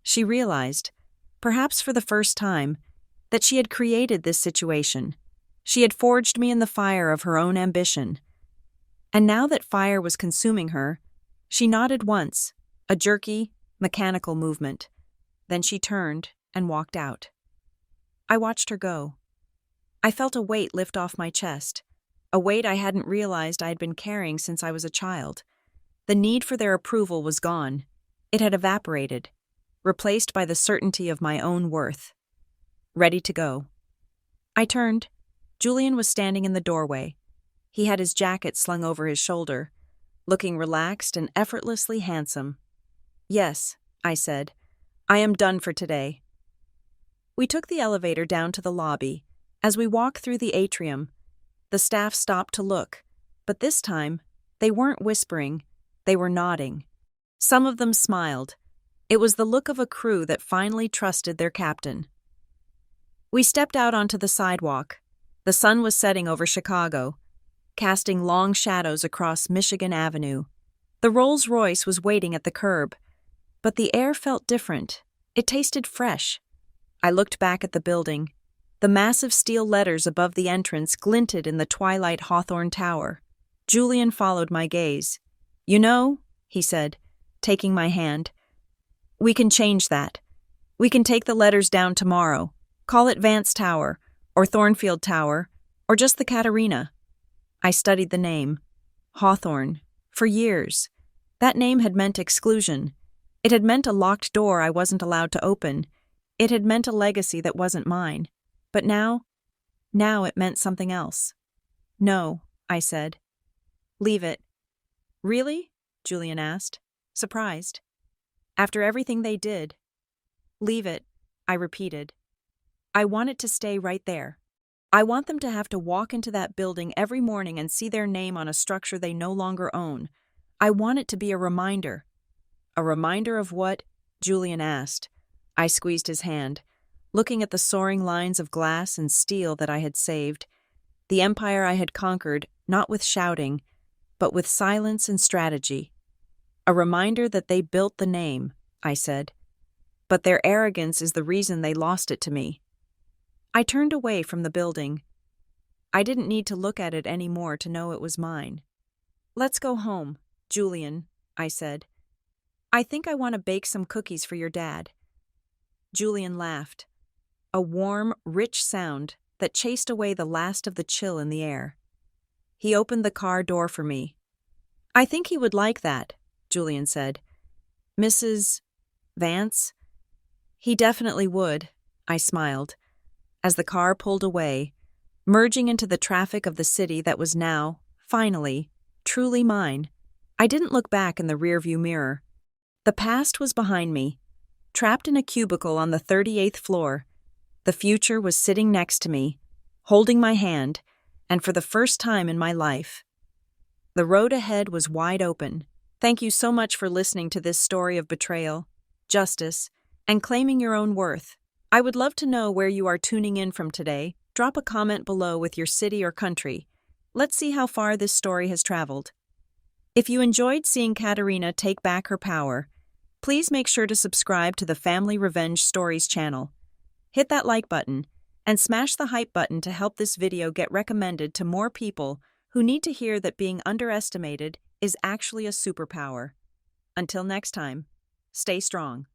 She realized, perhaps for the first time, that she had created this situation. She had forged me in the fire of her own ambition. And now that fire was consuming her, she nodded once, A jerky, mechanical movement. Then she turned and walked out. I watched her go. I felt a weight lift off my chest, a weight I hadn't realized I had been carrying since I was a child. The need for their approval was gone. It had evaporated, replaced by the certainty of my own worth. Ready to go. I turned. Julian was standing in the doorway. He had his jacket slung over his shoulder, looking relaxed and effortlessly handsome. "Yes," I said. "I am done for today." We took the elevator down to the lobby. As we walked through the atrium, the staff stopped to look, but this time, they weren't whispering, they were nodding. Some of them smiled. It was the look of a crew that finally trusted their captain. We stepped out onto the sidewalk. The sun was setting over Chicago, casting long shadows across Michigan Avenue. The Rolls-Royce was waiting at the curb, but the air felt different. It tasted fresh. I looked back at the building. The massive steel letters above the entrance glinted in the twilight Hawthorne Tower. Julian followed my gaze. "You know," he said, taking my hand, "we can change that. We can take the letters down tomorrow. Call it Vance Tower, or Thornfield Tower, or just the Caterina." I studied the name. Hawthorne. For years. That name had meant exclusion. It had meant a locked door I wasn't allowed to open. It had meant a legacy that wasn't mine. But now it meant something else. "No," I said. "Leave it." "Really?" Julian asked, surprised. "After everything they did." "Leave it," I repeated. "I want it to stay right there. I want them to have to walk into that building every morning and see their name on a structure they no longer own. I want it to be a reminder." "A reminder of what?" Julian asked. I squeezed his hand, looking at the soaring lines of glass and steel that I had saved, the empire I had conquered, not with shouting, but with silence and strategy. "A reminder that they built the name," I said. "But their arrogance is the reason they lost it to me." I turned away from the building. I didn't need to look at it any more to know it was mine. "Let's go home, Julian," I said. "I think I want to bake some cookies for your dad." Julian laughed. A warm, rich sound that chased away the last of the chill in the air. He opened the car door for me. "I think he would like that," Julian said. "Mrs. Vance?" "He definitely would," I smiled, as the car pulled away, merging into the traffic of the city that was now, finally, truly mine. I didn't look back in the rearview mirror. The past was behind me, trapped in a cubicle on the 38th floor. The future was sitting next to me, holding my hand, and for the first time in my life. The road ahead was wide open. Thank you so much for listening to this story of betrayal, justice, and claiming your own worth. I would love to know where you are tuning in from today. Drop a comment below with your city or country. Let's see how far this story has traveled. If you enjoyed seeing Katerina take back her power, please make sure to subscribe to the Family Revenge Stories channel. Hit that like button and smash the hype button to help this video get recommended to more people who need to hear that being underestimated is actually a superpower. Until next time, stay strong.